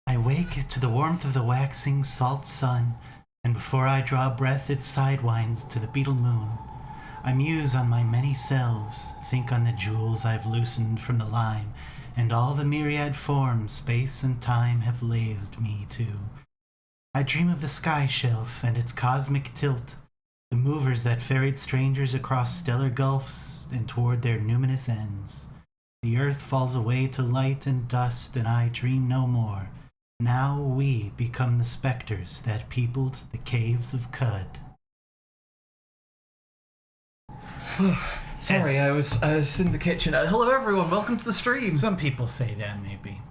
I wake to the warmth of the waxing salt sun, and before I draw breath it sidewinds to the beetle moon. I muse on my many selves, think on the jewels I've loosened from the lime, and all the myriad forms space and time have lathed me to. I dream of the sky shelf and its cosmic tilt, the movers that ferried strangers across stellar gulfs and toward their numinous ends. The earth falls away to light and dust, and I dream no more. Now we become the specters that peopled the caves of Cud. Sorry, I was in the kitchen. Hello everyone, welcome to the stream. Some people say that, maybe.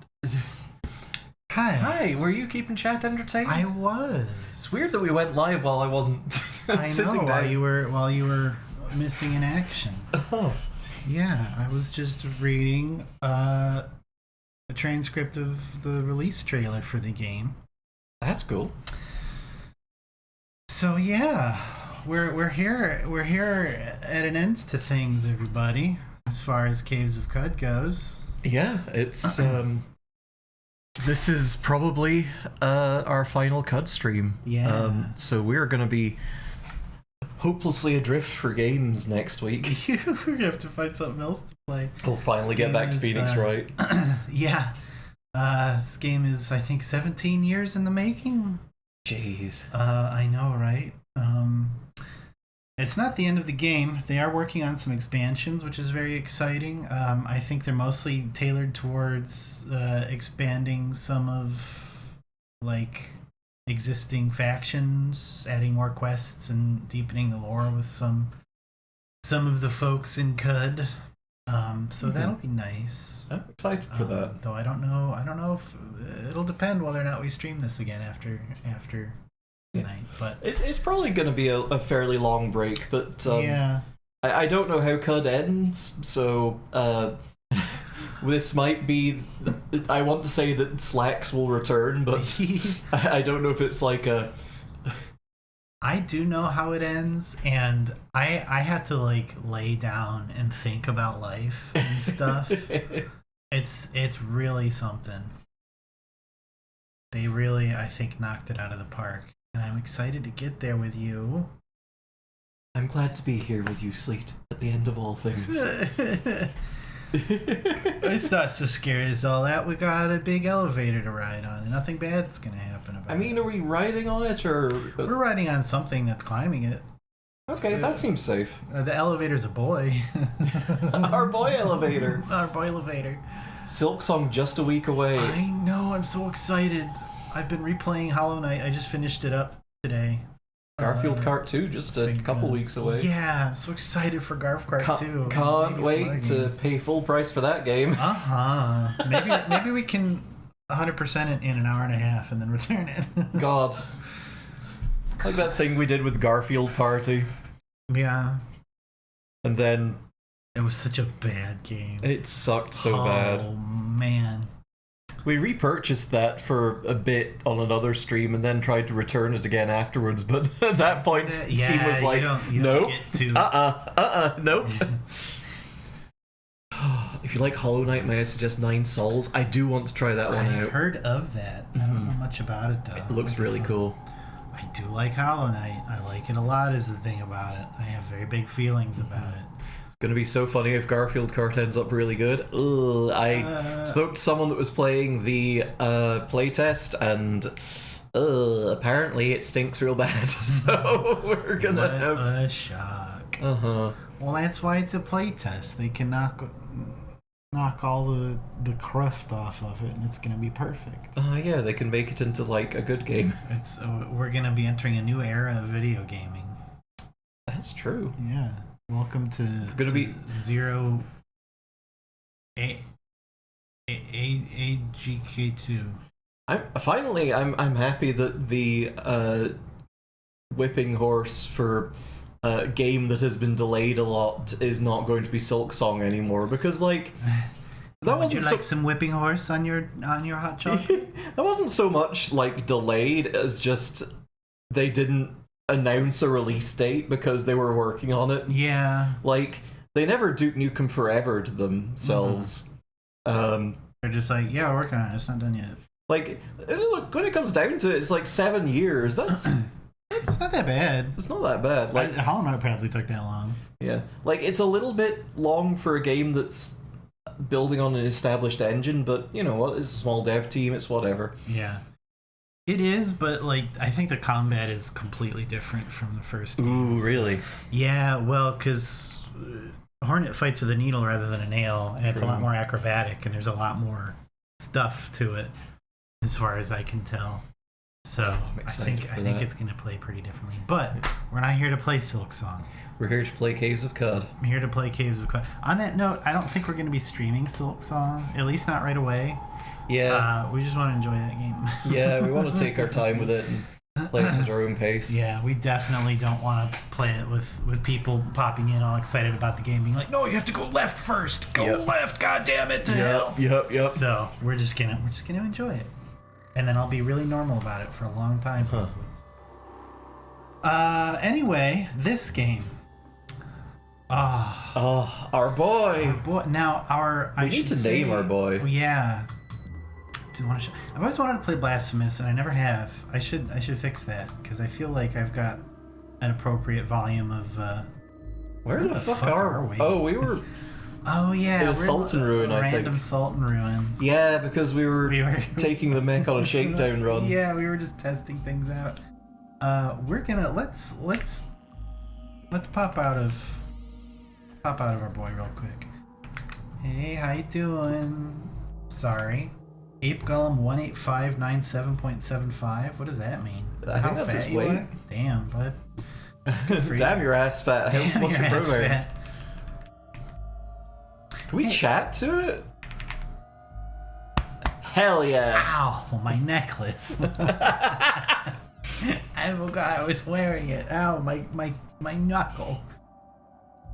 Hi. Hi, were you keeping chat entertained? I was. It's weird that we went live while I wasn't I sitting know, down. while you were missing in action. Oh. Yeah, I was just reading a transcript of the release trailer for the game. That's cool. So yeah, we're here at an end to things, everybody. As far as Caves of Cud goes. Yeah, it's this is probably our final CUD stream. Yeah. So we're gonna be hopelessly adrift for games next week. You have to find something else to play. We'll finally get back to Phoenix Wright. Yeah. This game is, I think, 17 years in the making. Jeez. I know, right? It's not the end of the game. They are working on some expansions, which is very exciting. I think they're mostly tailored towards expanding some of, like, existing factions, adding more quests, and deepening the lore with some of the folks in Cud. So that'll be nice. I'm excited for that. Though I don't know if it'll depend whether or not we stream this again after tonight. But It's probably going to be a fairly long break, but yeah, I don't know how CUD ends, so this might be. I want to say that Slacks will return, but I don't know if it's like a. I do know how it ends, and I had to like lay down and think about life and stuff. It's really something. They really, I think, knocked it out of the park, and I'm excited to get there with you. I'm glad to be here with you, Sleet, at the end of all things. It's not so scary as all that. We got a big elevator to ride on, and nothing bad's gonna happen about it. I mean, are we riding on it, or... We're riding on something that's climbing it. Okay, that seems safe. The elevator's a boy. Our boy elevator. Our boy elevator. Silksong just a week away. I know, I'm so excited. I've been replaying Hollow Knight. I just finished it up today. Garfield Kart 2 just a couple weeks away. Yeah, I'm so excited for Garf Kart 2. Can't Maybe wait to pay full price for that game. Maybe we can 100% it in an hour and a half and then return it. God. Like that thing we did with Garfield Party. Yeah. And then... It was such a bad game. It sucked so bad. Oh, man. We repurchased that for a bit on another stream and then tried to return it again afterwards, but at that point Steam was like, nope, nope. If you like Hollow Knight, may I suggest Nine Souls? I do want to try that one out. I've heard of that. I don't know much about it, though. It looks really cool. I do like Hollow Knight. I like it a lot is the thing about it. I have very big feelings about it. Gonna be so funny if Garfield Kart ends up really good. Ugh, I spoke to someone that was playing the playtest, and apparently it stinks real bad. So we're gonna have a shock. Well, that's why it's a playtest. They can knock all the cruft off of it, and it's gonna be perfect. Yeah, they can make it into like a good game. We're gonna be entering a new era of video gaming. That's true. Yeah. Welcome to be Zero AGK2. I'm happy that the whipping horse for a game that has been delayed a lot is not going to be Silksong anymore, because like that Would you like some whipping horse on your hot chocolate? That wasn't so much like delayed as just they didn't announce a release date because they were working on it. Yeah. Like, they never Duke Nukem Forever to themselves. They're just like, yeah, we're working on it. It's not done yet. Like, look, when it comes down to it, it's like 7 years. That's It's not that bad. it's not that bad. Like, Hollow Knight probably took that long. yeah, like it's a little bit long for a game that's building on an established engine, but you know what? It's a small dev team. It's whatever. Yeah. It is, but like I think the combat is completely different from the first games. really? Yeah, well, because Hornet fights with a needle rather than a nail, and it's a lot more acrobatic, and there's a lot more stuff to it, as far as I can tell. So I think it's going to play pretty differently. But we're not here to play Silksong. We're here to play Caves of Cod. I'm here to play Caves of Cod. On that note, I don't think we're going to be streaming Silksong, at least not right away. Yeah. We just want to enjoy that game. Yeah, we want to take our time with it and play it at our own pace. Yeah, we definitely don't want to play it with people popping in all excited about the game, being like, "No, you have to go left first. Go left, god damn it, to hell." Yep. So we're just gonna enjoy it, and then I'll be really normal about it for a long time. Anyway, this game. Our boy. Now We need to name our boy. Yeah. I've always wanted to play Blasphemous, and I never have. I should fix that because I feel like I've got an appropriate volume of. Where the fuck are we? Oh, we were. Oh yeah, it was Sultan Ruin, I think. Random Sultan Ruin. Yeah, because we were taking the mech on a shakedown run. Yeah, we were just testing things out. We're gonna let's pop out of our boy real quick. Hey, how you doing? Sorry. Ape Golem 18597.75. What does that mean? I think that's his weight. Damn, bud. Damn your ass fat. Damn What's your your ass programs? fat. Can we chat to it? Hell yeah. Ow, my necklace. I forgot I was wearing it. Ow, my knuckle.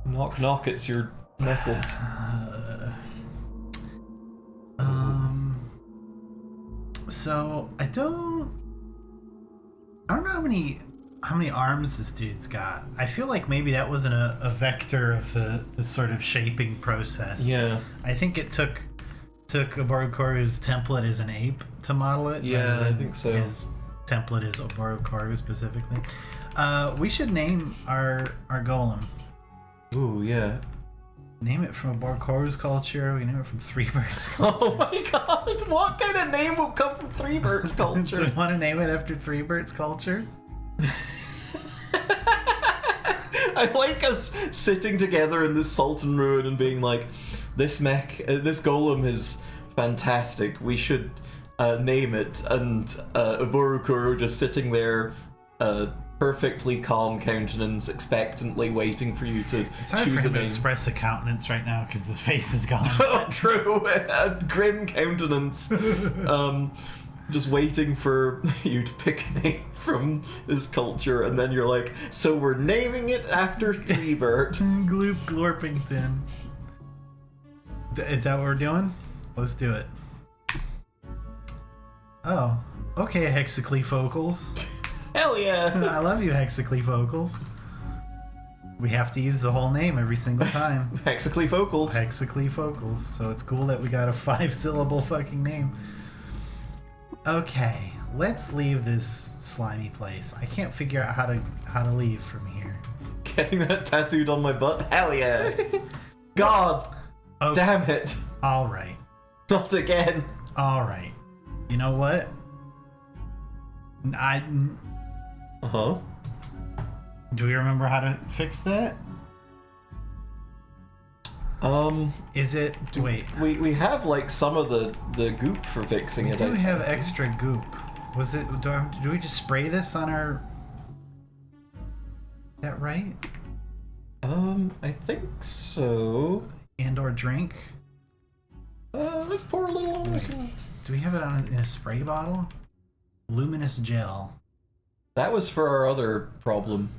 Knock knock, it's your knuckles. So I don't know how many arms this dude's got. I feel like maybe that wasn't a vector of the sort of shaping process. Yeah. I think it took Oborokoru's template as an ape to model it. Yeah, I think so. His template is Oborokoru specifically. We should name our golem. Ooh, yeah. Name it from Oborokoru's culture. We name it from Three Birds culture. Oh my god, what kind of name will come from Three Birds culture? Do you want to name it after Three Birds culture? I like us sitting together in this Sultan Ruin and being like, this golem is fantastic. We should name it. And Uburukuru just sitting there, perfectly calm countenance, expectantly waiting for you to It's hard choose for a him to name. express a countenance right now because his face is gone. Oh, true. A grim countenance. Just waiting for you to pick a name from his culture, and then you're like, so we're naming it after Threebert. Gloop Glorpington. Is that what we're doing? Let's do it. Oh, okay, Hexaclefocals. Hell yeah! I love you, Hexaclefocals. We have to use the whole name every single time. Hexaclefocals. Hexaclefocals. So it's cool that we got a 5-syllable fucking name. Okay, let's leave this slimy place. I can't figure out how to leave from here. Getting that tattooed on my butt? Hell yeah! God! Okay. Damn it! All right. Not again! All right. You know what? Uh-huh. Do we remember how to fix that? Is it... Wait. We have, like, some of the goop for fixing it. We do have extra goop. Was it... Do we just spray this on our... Is that right? I think so. And or drink? Let's pour a little on this. Do we have it in a spray bottle? Luminous gel. That was for our other problem.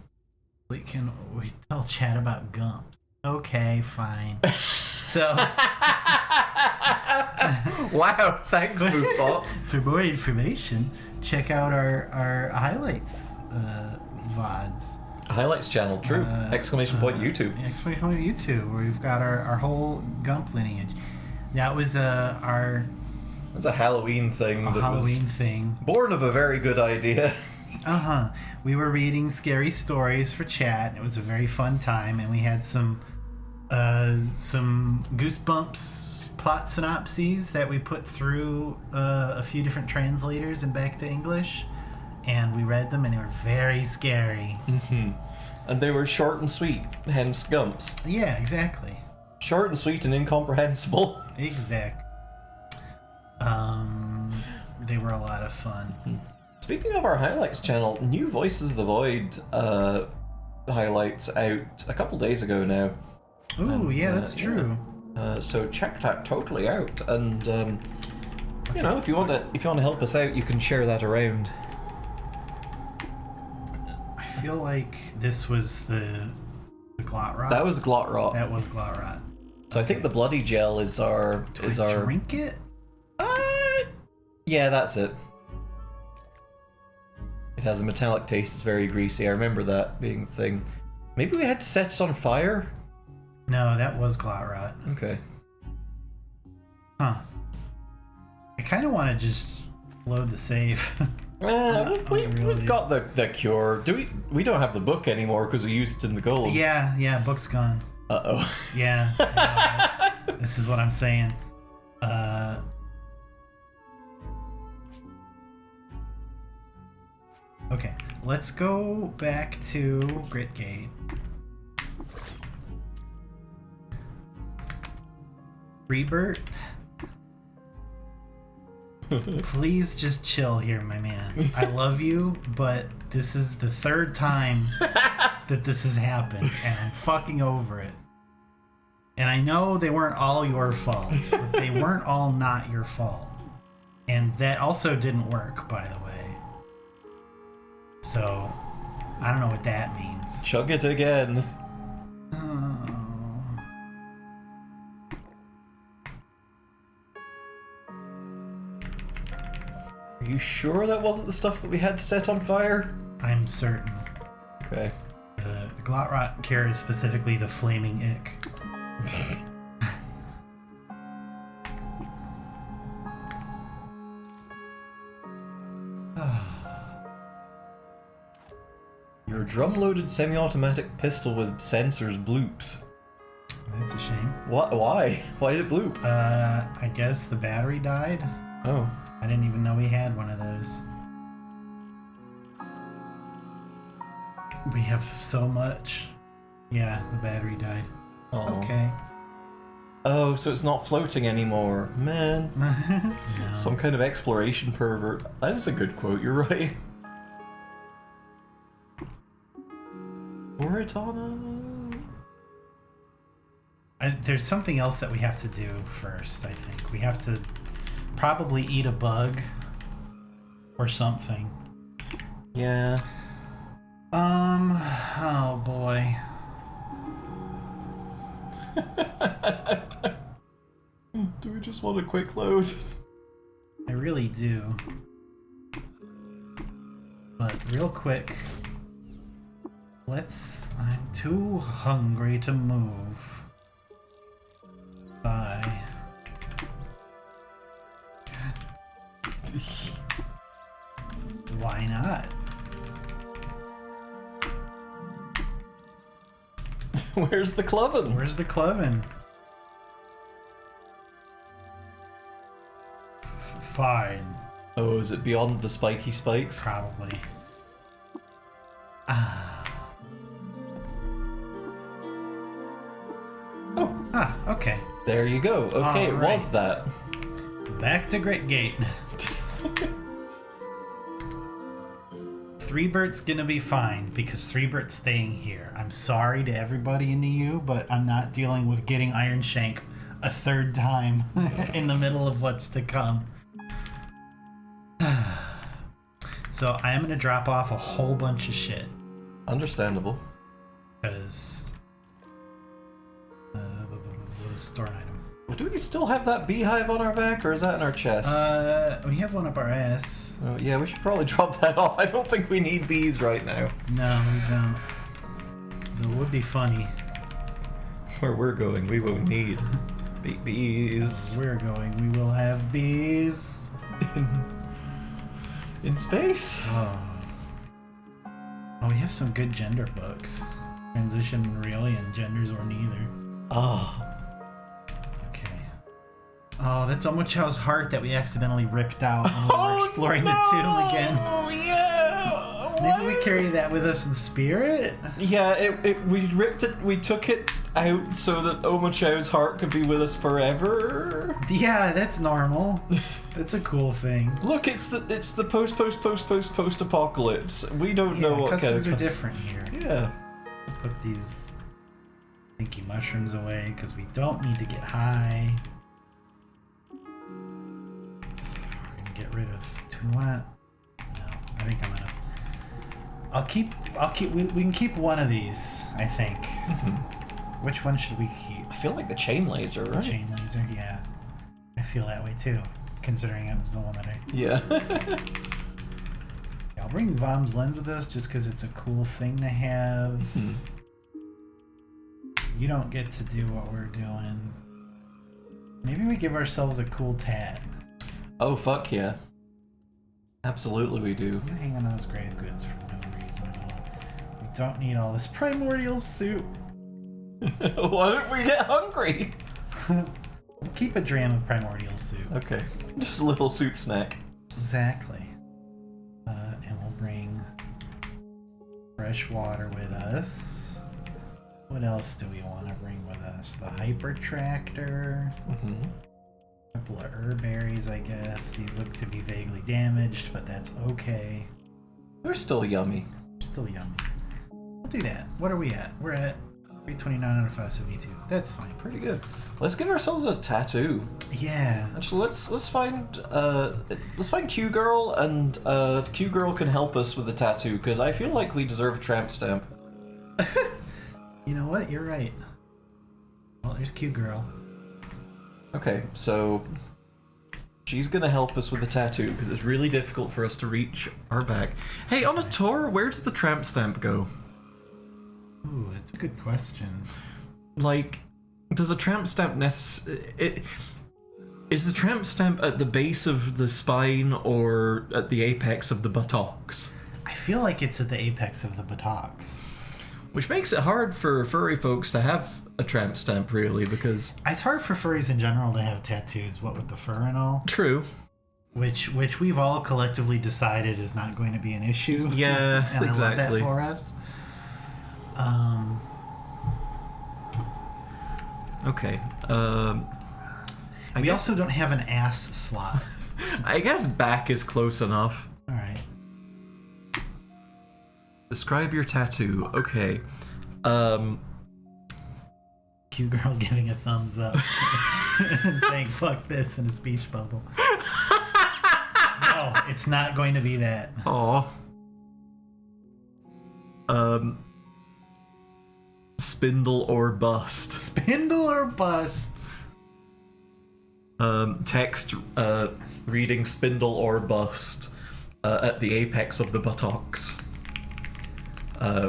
Can we tell chat about gumps? Okay, fine. So... Wow, thanks, Moofbot. For more information, check out our highlights VODs. Highlights channel, true. Exclamation point YouTube. Exclamation point YouTube, where we've got our whole Gump lineage. That was our It's a Halloween thing. Halloween thing. Born of a very good idea. We were reading scary stories for chat. It was a very fun time, and we had some Goosebumps plot synopses that we put through a few different translators and back to English, and we read them, and they were very scary. Mm-hmm. And they were short and sweet, hence Gumps. Yeah, exactly. Short and sweet and incomprehensible. Exactly. They were a lot of fun. Speaking of our highlights channel, new Voices of the Void highlights out a couple days ago now. Ooh, And, yeah, that's true. So check that totally out, and you know, if you want to help us out, you can share that around. I feel like this was the Glotrot. That was Glotrot. That was Glotrot. So I think the bloody gel is our drink it. Yeah, that's it. It has a metallic taste. It's very greasy. I remember that being the thing. Maybe we had to set it on fire. No, that was Glotrot. Okay. Huh. I kind of want to just load the save. We've got the cure. We don't have the book anymore because we used it in the gold. Yeah, book's gone. Uh-oh. Yeah. This is what I'm saying. Okay, let's go back to Gritgate. Rebert, please just chill here, my man. I love you, but this is the third time that this has happened, and I'm fucking over it. And I know they weren't all your fault, but they weren't all not your fault. And that also didn't work, by the way. So, I don't know what that means. Chug it again. Are you sure that wasn't the stuff that we had to set on fire? I'm certain. Okay. The Glotrot cure is specifically the flaming ick. Your drum-loaded semi-automatic pistol with sensors bloops. That's a shame. What? Why? Why did it bloop? I guess the battery died. Oh. I didn't even know we had one of those. We have so much. Yeah, the battery died. Oh. Okay. Oh, so it's not floating anymore. Man. No. Some kind of exploration pervert. That is a good quote, you're right. Oritana. There's something else that we have to do first, I think. We have to probably eat a bug or something. Yeah. Oh boy. Do we just want a quick load? I really do. But real quick, I'm too hungry to move. Bye. Why not? Where's the Cloven? Where's the Cloven? Fine. Oh, is it beyond the spiky spikes? Probably. Okay. There you go. Okay, it was that. Back to Gritgate. Threebert's gonna be fine because Threebert's staying here. I'm sorry to everybody in the U, but I'm not dealing with getting Iron Shank a third time in the middle of what's to come. So I am gonna drop off a whole bunch of shit. Understandable. Because store an item. Do we still have that beehive on our back, or is that in our chest? We have one up our ass. Oh, yeah, we should probably drop that off. I don't think we need bees right now. No, we don't. It would be funny. Where we're going, we won't need. Bees. We're going. We will have bees. In space. Oh, we have some good gender books. Transition and Really and Genders or Neither. Oh. Okay. Oh, that's Omochau's heart that we accidentally ripped out when we were exploring the tomb again. Oh yeah. Maybe we carry that with us in spirit? Yeah, we ripped it. We took it out so that Omochau's heart could be with us forever. Yeah, that's normal. That's a cool thing. Look, it's the post apocalypse. We don't know what customs kind of are different here. Yeah. Put these stinky mushrooms away because we don't need to get high. We're gonna get rid of. Do we want? No, I think I'm gonna. I'll keep. We can keep one of these. I think. Which one should we keep? I feel like the chain laser, right? Chain laser. Yeah, I feel that way too. Considering it was the one that I. Yeah. I'll bring Vom's lens with us just because it's a cool thing to have. You don't get to do what we're doing. Maybe we give ourselves a cool tat. Oh fuck yeah. Absolutely we do. You hang on those grave goods for no reason at all. We don't need all this primordial soup. What if we get hungry? We'll keep a dram of primordial soup. Okay. Just a little soup snack. Exactly. And we'll bring fresh water with us. What else do we want to bring with us? The hyper tractor. A couple of herb berries, I guess. These look to be vaguely damaged, but that's okay. They're still yummy. Still yummy. We'll do that. What are we at? We're at 329 out of 572. That's fine. Pretty good. Let's give ourselves a tattoo. Yeah. Actually, let's find Q Girl, and Q Girl can help us with the tattoo because I feel like we deserve a tramp stamp. You know what? You're right. Well, there's Q Girl. Okay, so she's gonna help us with the tattoo because it's really difficult for us to reach our bag. Hey, on a tour, where does the tramp stamp go? Ooh, that's a good question. Like, does a tramp stamp is the tramp stamp at the base of the spine or at the apex of the buttocks? I feel like it's at the apex of the buttocks. Which makes it hard for furry folks to have a tramp stamp, really, because... It's hard for furries in general to have tattoos, what with the fur and all. True. Which we've all collectively decided is not going to be an issue. Yeah, and exactly. I love that for us. Okay. We also don't have an ass slot. I guess back is close enough. All right. Describe your tattoo. Okay. Q Girl giving a thumbs up and saying "fuck this" in a speech bubble. No, it's not going to be that. Aw. Spindle or bust. Spindle or bust. Text reading spindle or bust at the apex of the buttocks.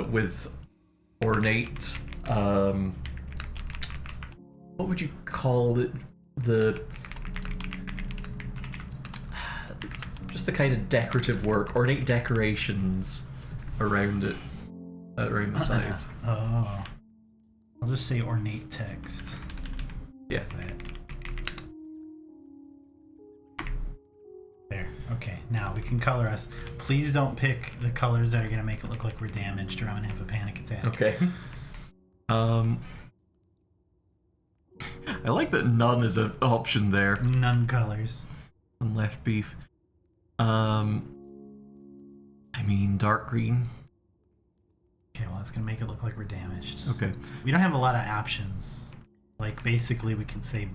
With ornate, what would you call it? Just the kind of decorative work, ornate decorations around it, around the sides. Oh. I'll just say ornate text. Yes. That. There. Okay, now we can color us. Please don't pick the colors that are going to make it look like we're damaged or I'm going to have a panic attack. Okay. I like that none is an option there. None colors. On left beef. I mean dark green. Okay, well that's going to make it look like we're damaged. Okay. We don't have a lot of options. Like basically we can say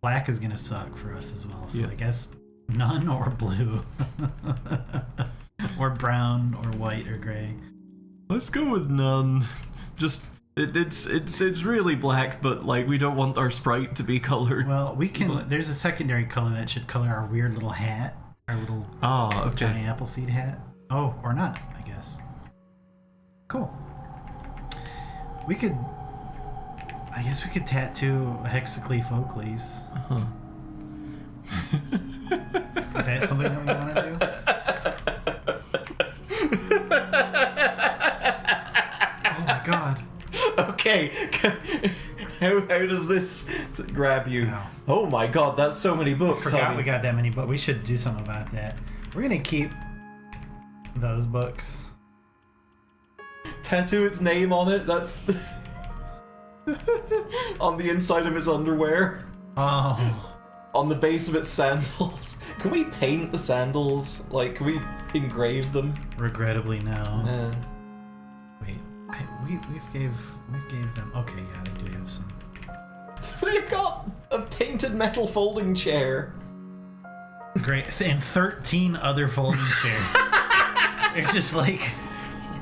black is going to suck for us as well. So Yeah. I guess none or blue. Or brown or white or gray. Let's go with none. Just it's really black, but like we don't want our sprite to be colored. Well, we can. There's a secondary color that should color our weird little hat, our little Okay. Johnny Appleseed hat. Oh, or not, I guess. Cool. We could. I guess we could tattoo Hexacles Folkles. Uh-huh. Is that something that we want to do? Oh my god. Okay. How does this grab you? Wow. Oh my god, that's so many books. Forgot honey. we got that many, but we should do something about that. We're gonna keep those books. Tattoo its name on it. That's on the inside of its underwear. Oh. On the base of its sandals. Can we paint the sandals? Like, can we engrave them? Regrettably, no. Man. Wait, we gave them. Okay, yeah, they do have some. They've got a painted metal folding chair. Great, and 13 other folding chairs. They're just like.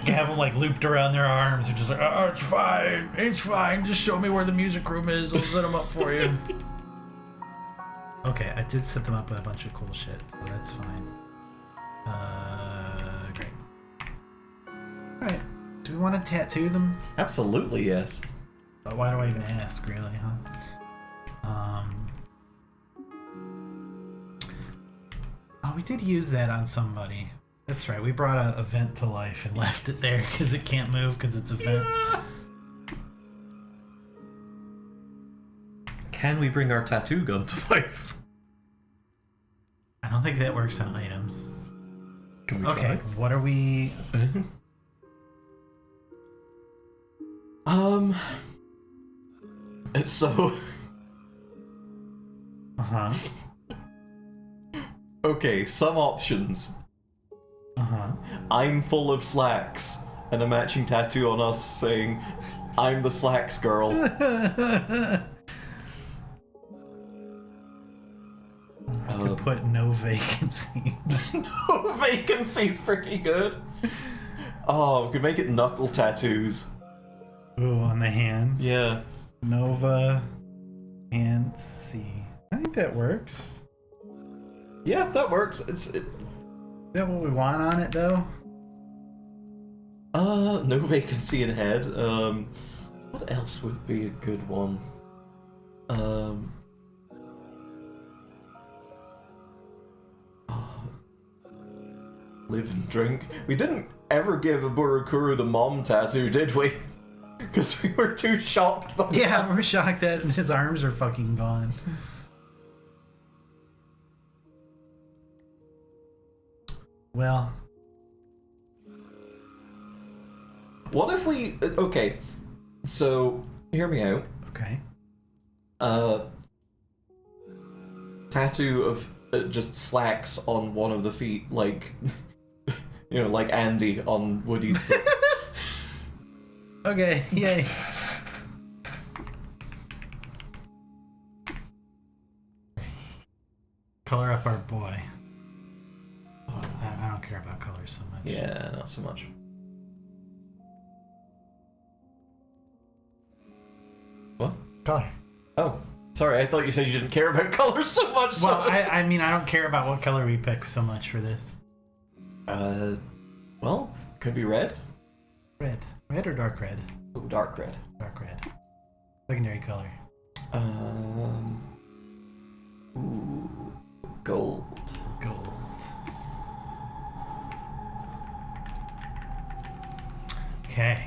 You have them like looped around their arms. They're just like, oh, it's fine. Just show me where the music room is. I'll set them up for you. Okay, I did set them up with a bunch of cool shit, so that's fine. Great. Alright, do we want to tattoo them? Absolutely, yes. Why do I even ask, really, huh? Oh, we did use that on somebody. That's right, we brought a vent to life and left it there because it can't move because it's a vent. Can we bring our tattoo gun to life? I don't think that works on items. Can we Okay, what are we... try? It's so... Uh-huh. Okay, some options. Uh-huh. I'm full of slacks, and a matching tattoo on us saying, I'm the slacks girl. I could put no vacancy. No vacancy's pretty good. Oh, we could make it knuckle tattoos. Ooh, on the hands. Yeah. Nova and C. I think that works. Yeah, that works. Is Is that what we want on it, though? no vacancy in head. What else would be a good one? Live and drink. We didn't ever give Burukuru the mom tattoo, did we? Because we were too shocked by Yeah, we're shocked that his arms are fucking gone. Well, What if we... Okay, so, hear me out. okay. Tattoo of just slacks on one of the feet, like... you know, like Andy on Woody's foot. Okay, yay. Color up our boy. Oh, I don't care about colors so much. Yeah, not so much. What? Color. Oh, sorry, I thought you said you didn't care about colors so much. Well, I mean, I don't care about what color we pick so much for this. Well, could be red. Red. Red or dark red? Oh, dark red. Dark red. Secondary color. Ooh, gold. Gold. Okay.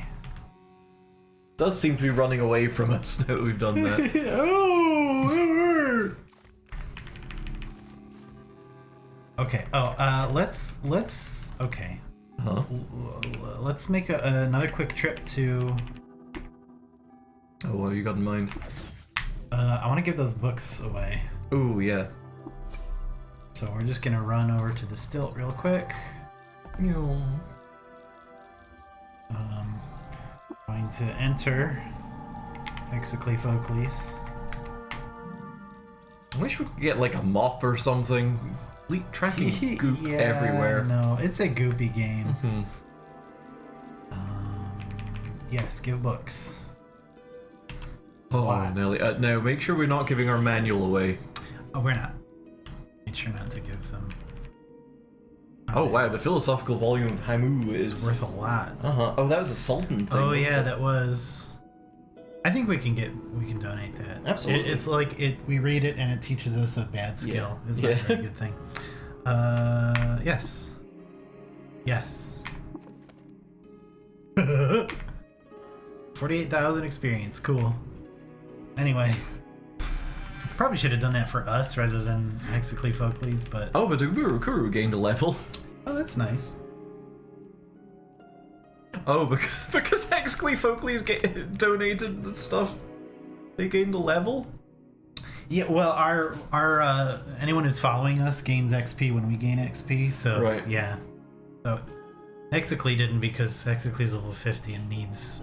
Does seem to be running away from us now that we've done that. Oh, it hurt. Okay. Oh, let's. Okay. Huh? Let's make another quick trip to. Oh, what have you got in mind? I want to give those books away. Ooh, yeah. So we're just gonna run over to the stilt real quick. Going to enter Hexacles Folkles. I wish we could get like a mop or something. Tracking goop Yeah, everywhere. No, it's a goopy game. Hmm. Yes, give books. Oh, Wow. Nelly. Now, make sure we're not giving our manual away. Oh, we're not. Make sure not to give them. Oh, wow, the philosophical volume of Hamu is... Worth a lot. Uh-huh. Oh, that was a Sultan thing. Oh wasn't yeah, it? that was. I think we can donate that. Absolutely. It's like we read it and it teaches us a bad skill. Yeah. It's not a very good thing. Yes. Yes. 48,000 experience. Cool. Anyway, probably should have done that for us rather than Hexaclee Folkleys, but Oh, but Urukuru gained a level. oh, that's nice. Oh, because Hexaclee Folkleys donated the stuff, they gained a level? Yeah, well, our anyone who's following us gains XP when we gain XP, so Right. yeah. So Hexaclee didn't because Hexaclee's level 50 and needs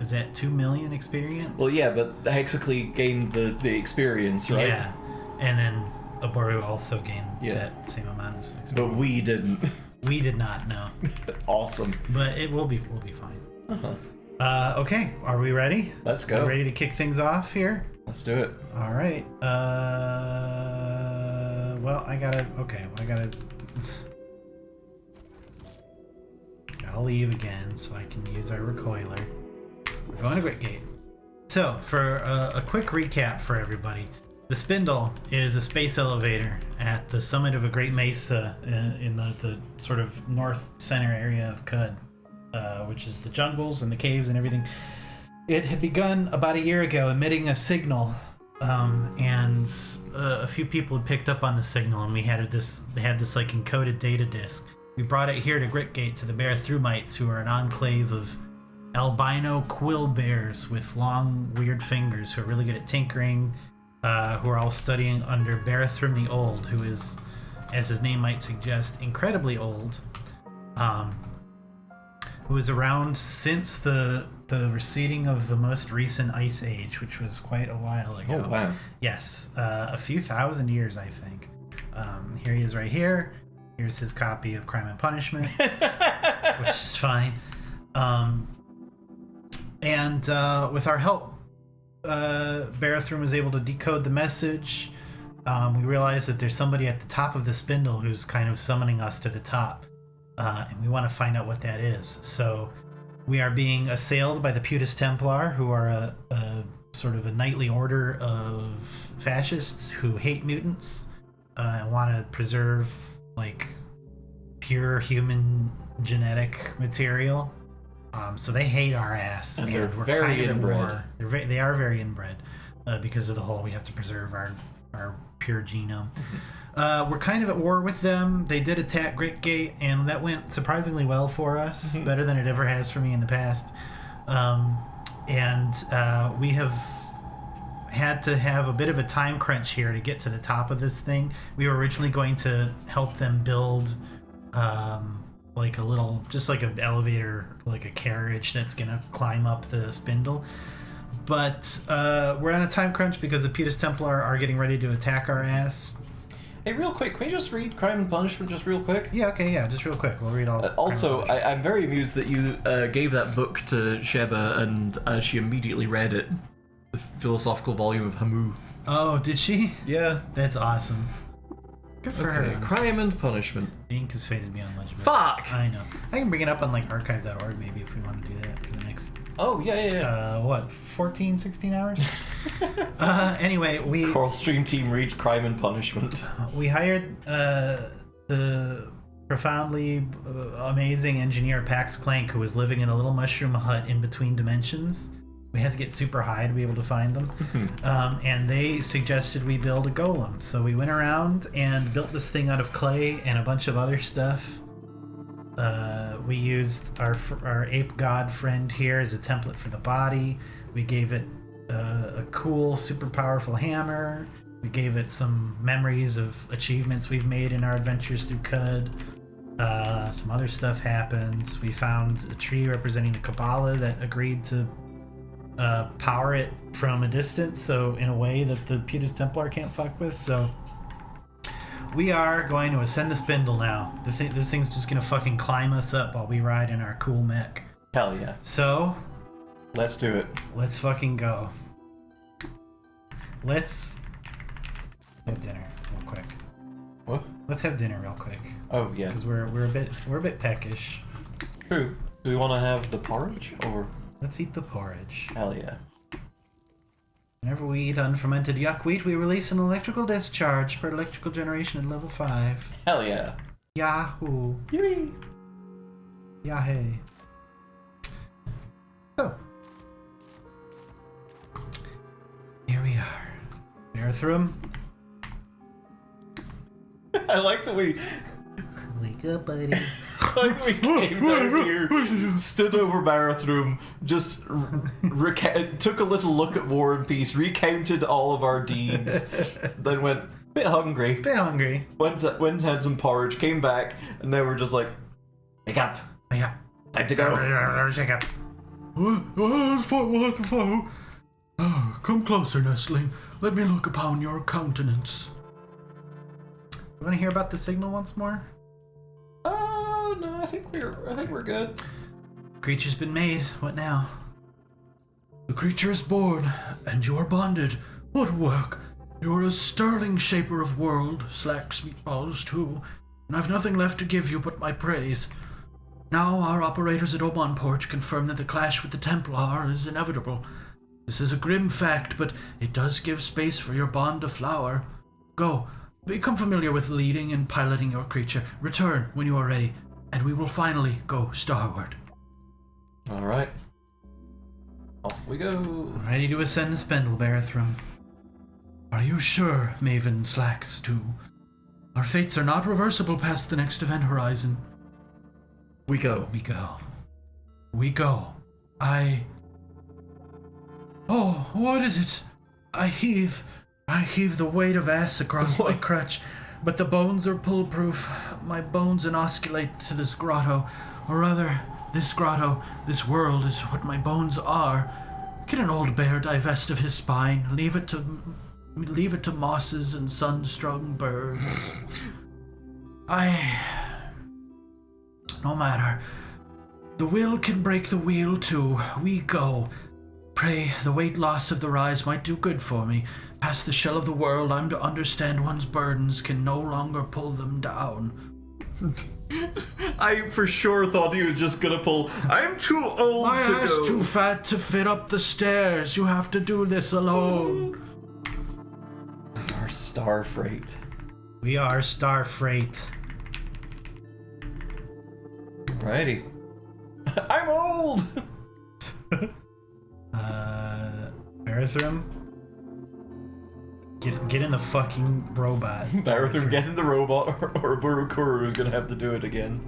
is that 2 million experience? Well, yeah, but Hexaclee gained the experience, right? Yeah, and then Aboru also gained Yeah. that same amount of experience. But we didn't. We did not know, Awesome. but we'll be fine. Uh-huh. Okay, are we ready? Let's go. We're ready to kick things off here. Let's do it. All right. Well, I gotta leave again so I can use our recoiler. We're going to Great Gate. So, for a quick recap for everybody, the Spindle is a space elevator at the summit of a great mesa in the sort of north center area of Cud, which is the jungles and the caves and everything. It had begun about a year ago emitting a signal, and a few people had picked up on the signal, and they had this like encoded data disk. We brought it here to Gritgate to the Barathrumites, who are an enclave of albino quill bears with long, weird fingers who are really good at tinkering, who are all studying under Barathrum the Old, who is, as his name might suggest, incredibly old, who is around since the receding of the most recent ice age, which was quite a while ago. Oh, wow. Yes, a few thousand years, I think. Here he is right here. Here's his copy of Crime and Punishment, which is fine. And with our help, Barathrum was able to decode the message. We realized that there's somebody at the top of the spindle who's kind of summoning us to the top. And we want to find out what that is. So we are being assailed by the Putis Templar, who are a sort of a knightly order of fascists who hate mutants and want to preserve like pure human genetic material. So they hate our ass, And they're we're very kind of at inbred. war. They are very inbred because of the whole we have to preserve our pure genome. We're kind of at war with them. They did attack Great Gate, and that went surprisingly well for us, better than it ever has for me in the past. And we have had to have a bit of a time crunch here to get to the top of this thing. We were originally going to help them build like a little, just like an elevator, like a carriage that's gonna climb up the spindle. But we're on a time crunch because the Putis Templar are getting ready to attack our ass. Hey, real quick, can we just read Crime and Punishment just real quick? Yeah, okay, yeah, just real quick. We'll read all. Also, I'm very amused that you gave that book to Sheba and she immediately read it. The philosophical volume of Hamu. Oh, did she? Yeah. That's awesome. Good for her. Crime and Punishment. The ink has faded beyond legend. Fuck! I know. I can bring it up on like archive.org maybe if we want to do that for the next Oh, yeah. what, 14, 16 hours? Anyway, Coral Stream Team reads Crime and Punishment. we hired the profoundly amazing engineer Pax Clank, who was living in a little mushroom hut in between dimensions. We had to get super high to be able to find them. And they suggested we build a golem. So we went around and built this thing out of clay and a bunch of other stuff. We used our ape god friend here as a template for the body. We gave it a cool, super powerful hammer. We gave it some memories of achievements we've made in our adventures through Cud. Some other stuff happened. We found a tree representing the Kabbalah that agreed to power it from a distance, so in a way that the Putis Templar can't fuck with. So we are going to ascend the spindle now. This thing's just gonna fucking climb us up while we ride in our cool mech. Hell yeah. So Let's do it. let's fucking go. Let's have dinner real quick. What? Let's have dinner real quick Oh, yeah. because we're a bit peckish. True. Do we want to have the porridge or? Let's eat the porridge. Hell yeah. Whenever we eat unfermented yuckweed, we release an electrical discharge per electrical generation at level 5. Hell yeah. Yahoo! Yay. Yahoo! So, here we are. Berthrum. I like that we Wake up, buddy. like we came down here, stood over Marathroom, just took a little look at War and Peace, recounted all of our deeds, then went bit hungry, went and had some porridge, came back, and now we're just like, wake up, Yeah. time to go. Wake up. What the foe? Oh, come closer, nestling. Let me look upon your countenance. You want to hear about the signal once more? Oh no, I think we're good. Creature's been made. What now? The creature is born, and you're bonded. What work? You're a sterling shaper of world, slacks meatballs too, and I've nothing left to give you but my praise. Now our operators at Oman Porch confirm that the clash with the Templar is inevitable. This is a grim fact, but it does give space for your bond to flower. Go, become familiar with leading and piloting your creature. Return when you are ready, and we will finally go starward. All right, off we go. Ready to ascend the spindle, Barathrum. Are you sure, Maven Slacks, too? Our fates are not reversible past the next event horizon. We go. We go. We go. Oh, what is it? I heave the weight of ass across my crutch, but the bones are pull-proof. My bones inosculate to this grotto. Or rather, this grotto, this world is what my bones are. Can an old bear divest of his spine? Leave it to mosses and sun-strung birds. No matter. The will can break the wheel too. We go. Pray the weight loss of the rise might do good for me. Past the shell of the world, I'm to understand one's burdens can no longer pull them down. I for sure thought he was just gonna pull, I'm too old My to ass go. too fat to fit up the stairs. You have to do this alone. Our star freight. We are Star Freight. Righty. I'm old! Barathrum? Get in the fucking robot. Barathrum, get in the robot, or Burukuru is gonna have to do it again.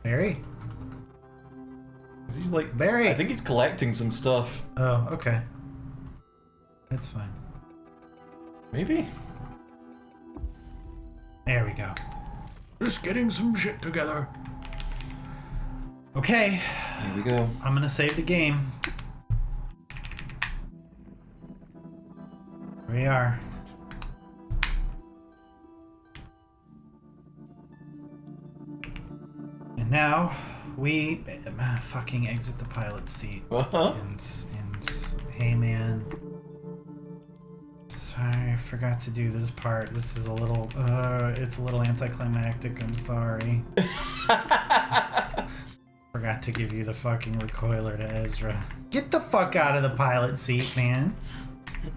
Barry? Is he like Barry! I think he's collecting some stuff. Oh, okay. That's fine. Maybe? There we go. Just getting some shit together. Okay, Here we go. I'm gonna save the game. Here we are. And now we fucking exit the pilot seat. Uh-huh. And hey man, sorry, I forgot to do this part. This is a little it's a little anticlimactic. I'm sorry. Forgot to give you the fucking recoiler to Ezra. Get the fuck out of the pilot seat, man.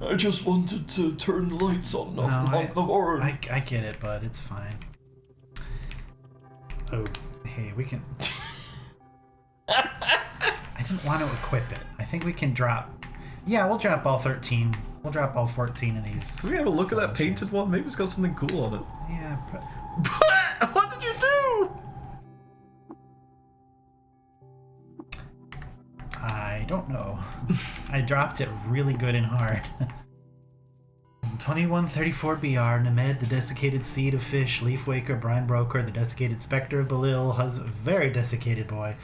I just wanted to turn the lights on, not No, honk the horn. I get it, bud. It's fine. Oh, hey, we can. I didn't want to equip it. I think we can drop. Yeah, we'll drop all 13. We'll drop all 14 of these. Can we have a look at that photos. painted one? Maybe it's got something cool on it. Yeah, but What did you do? I don't know. I dropped it really good and hard. 2134 BR, Nemed, the desiccated seed of fish, Leaf Waker, Brian Broker, the desiccated specter of Belil, very desiccated boy,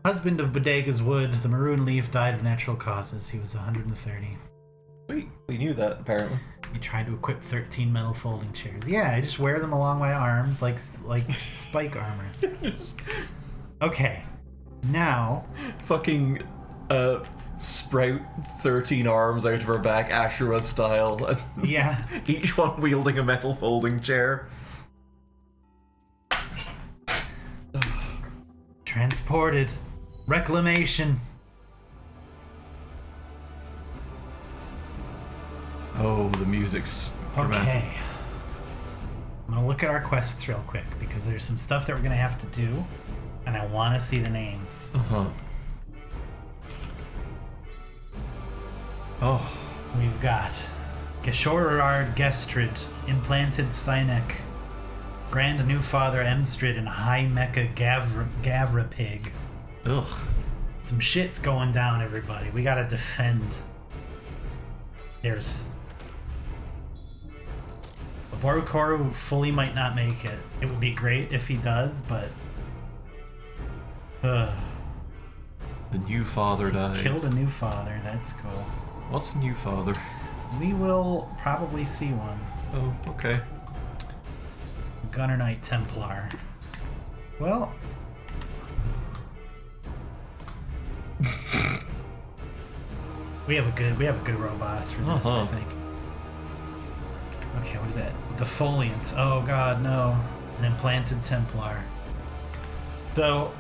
husband of Bodega's Wood, the maroon leaf died of natural causes. He was 130. Sweet. We knew that, apparently. He tried to equip 13 metal folding chairs. Yeah, I just wear them along my arms like spike armor. Okay, now Fucking, sprout 13 arms out of her back, Ashura style, and yeah. each one wielding a metal folding chair. Transported. Reclamation. Oh, the music's dramatic. Okay. I'm gonna look at our quests real quick because there's some stuff that we're gonna have to do, and I want to see the names. Uh-huh. Oh. We've got Geshorard Gestrid, Implanted Sinek, Grand New Father Emstrid, and High Mecha Gavrapig. Ugh. Some shit's going down, everybody. We gotta defend. There's... Borukoru fully might not make it. It would be great if he does, but... The new father dies. Killed a new father, that's cool. What's a new father? We will probably see one. Oh, okay. Gunner Knight Templar. Well... we have a good robust for this, I think. Okay, what is that? Defoliant. Oh god, no. An Implanted Templar. So,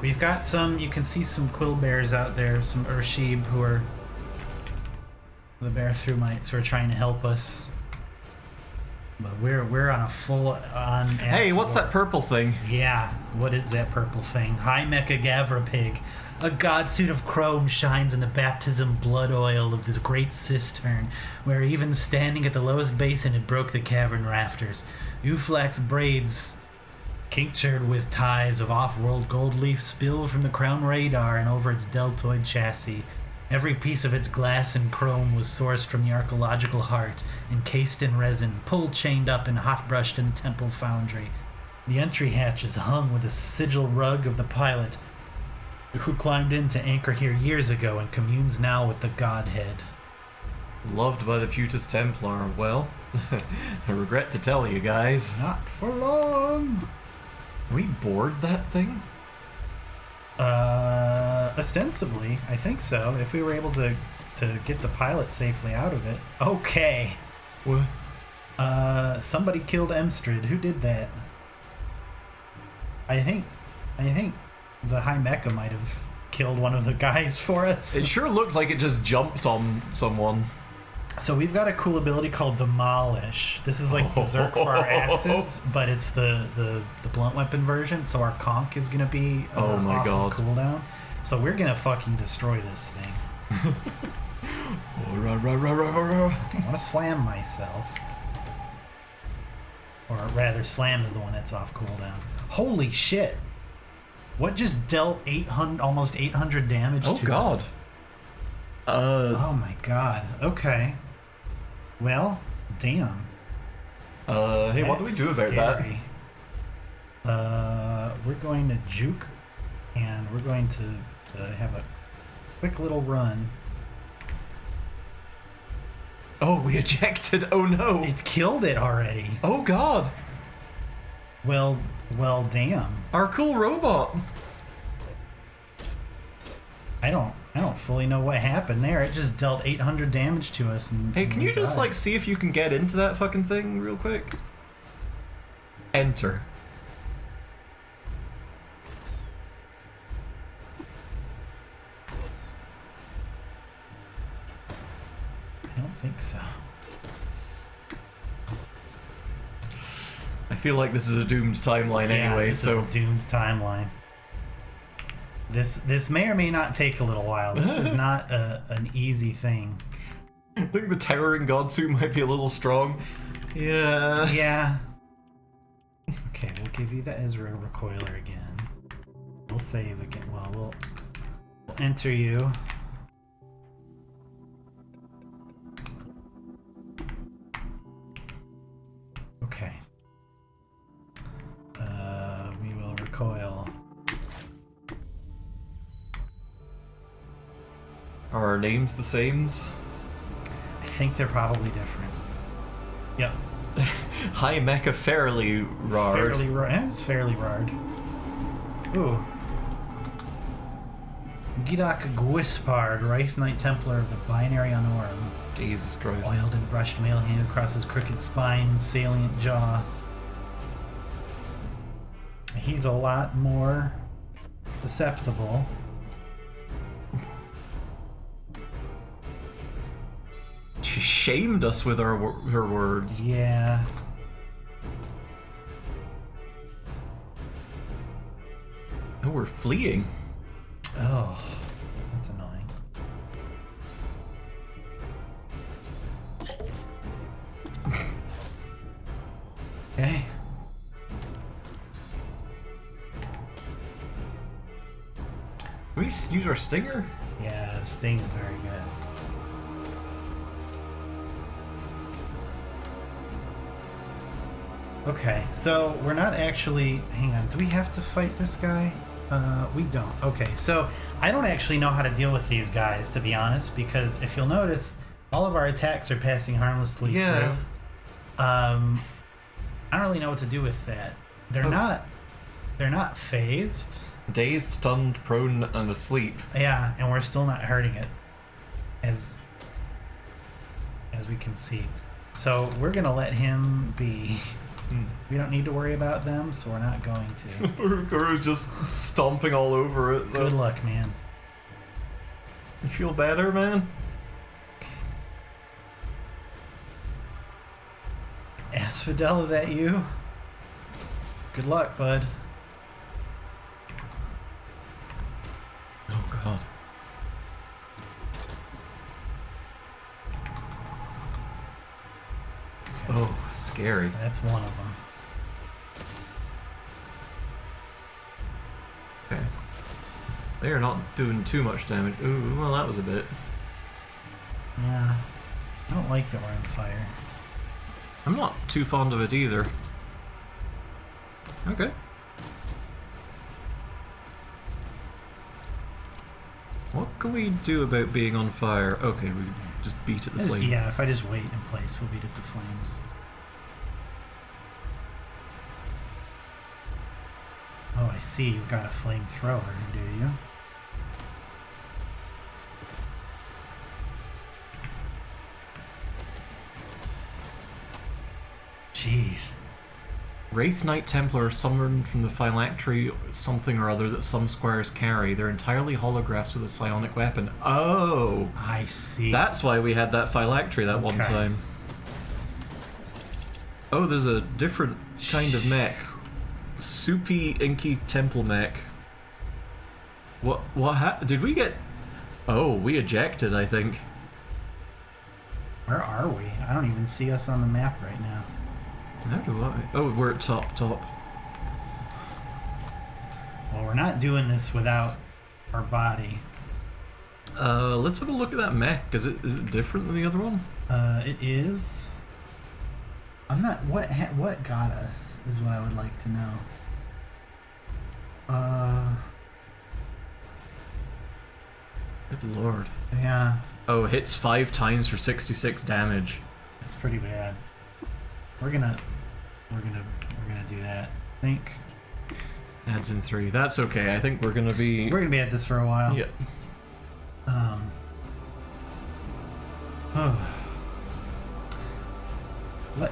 we've got some, you can see some Quill Bears out there, some Urshib who are the Bear Thrumites who are trying to help us. But we're on a full-on... Hey, what's that purple thing? Yeah, what is that purple thing? High Mecha Gavrapig. A god suit of chrome shines in the baptism blood oil of the great cistern, where even standing at the lowest basin it broke the cavern rafters. Uflax braids, tinctured with ties of off-world gold leaf, spill from the crown radar and over its deltoid chassis. Every piece of its glass and chrome was sourced from the archaeological heart, encased in resin, pull-chained up and hot-brushed in temple foundry. The entry hatch is hung with a sigil rug of the pilot, who climbed in to anchor here years ago and communes now with the Godhead. Loved by the Putus Templar. Well, I regret to tell you guys. Not for long. We board that thing? Ostensibly, I think so. If we were able to get the pilot safely out of it. Okay. What? Somebody killed Emstrid. Who did that? I think the High Mecha might have killed one of the guys for us. It sure looked like it just jumped on someone. So we've got a cool ability called Demolish. This is like Berserk for our axes, but it's the blunt weapon version. So our conch is gonna be oh my off god of cooldown. So we're gonna fucking destroy this thing. I want to slam myself, or rather, slam is the one that's off cooldown. Holy shit! What just dealt 800, almost 800 damage to god. us? Oh my god. Okay. Well, damn. Hey, what do we do about scary. We're going to juke, and we're going to have a quick little run. Oh, we ejected. Oh no. It killed it already. Oh god. Well, damn. Our cool robot. I don't fully know what happened there. It just dealt 800 damage to us. And Hey, can we you just died. like see if you can get into that fucking thing real quick? Enter. I don't think so. I feel like this is a doomed timeline anyway, this so is Doom's timeline. This may or may not take a little while. This is not an easy thing. I think the towering god suit might be a little strong. Yeah. Yeah. Okay, we'll give you the Ezra recoiler again. We'll save again. Well, we'll enter you. Okay. We will recoil. Are our names the sames? I think they're probably different. Yep. High Mecha Fairly Rard. It's fairly rard. Ooh. Gidak Gwispard, Wraith Knight Templar of the Binary Honorum. Jesus Christ. Oiled and brushed mail hand across his crooked spine and salient jaw. He's a lot more she shamed us with her words. Yeah. Oh, we're fleeing. Oh, that's annoying. Okay. Can we use our stinger? Yeah, Sting is very good. Okay, so we're not actually... Hang on, do we have to fight this guy? We don't. Okay, so I don't actually know how to deal with these guys, to be honest, because if you'll notice, all of our attacks are passing harmlessly Yeah. through. I don't really know what to do with that. They're not phased. Dazed, stunned, prone, and asleep. Yeah, and we're still not hurting it, as we can see. So we're gonna let him be. We don't need to worry about them, so we're not going to. We're just stomping all over it, though. Good luck, man. You feel better, man? Asphodel, is that you? Good luck, bud. Oh, God. Oh, scary. That's one of them. Okay. They are not doing too much damage. Ooh, well, that was a bit. Yeah. I don't like that we're on fire. I'm not too fond of it either. Okay. What can we do about being on fire? Okay, we just beat at the flame. Yeah, if I just wait in place, we'll beat at the flames. Oh, I see. You've got a flamethrower, do you? Jeez. Wraith Knight Templar are summoned from the phylactery something or other that some squires carry. They're entirely holographs with a psionic weapon. Oh! I see. That's why we had that phylactery that one Okay. time. Oh, there's a different kind of mech. Soupy, inky temple mech. What did we get? Oh, we ejected, I think. Where are we? I don't even see us on the map right now. How do I? Oh, we're at top. Well, we're not doing this without our body. Let's have a look at that mech. Is it different than the other one? It is. I'm not. What got us is what I would like to know. Good lord. Yeah, Oh, hits 5 times for 66 damage. that's pretty bad. We're gonna do that. I think Adds in 3. That's okay. I think we're gonna be. we're gonna be at this for a while. Yeah. Oh. What?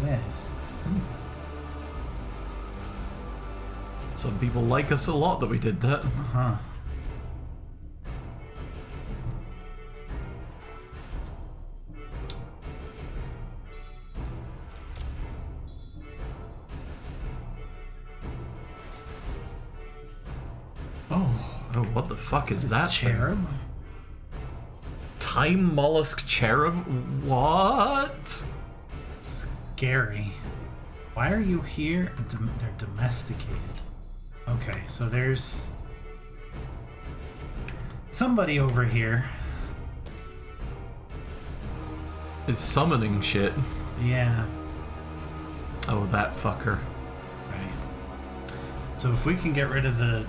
That is. Some people like us a lot that we did that. Uh-huh. Oh, what the fuck is that thing? Cherub? Time mollusk cherub? What? Scary. Why are you here? They're domesticated. Okay, so there's somebody over here. Is summoning shit. Yeah. Oh, that fucker. Right. So if we can get rid of the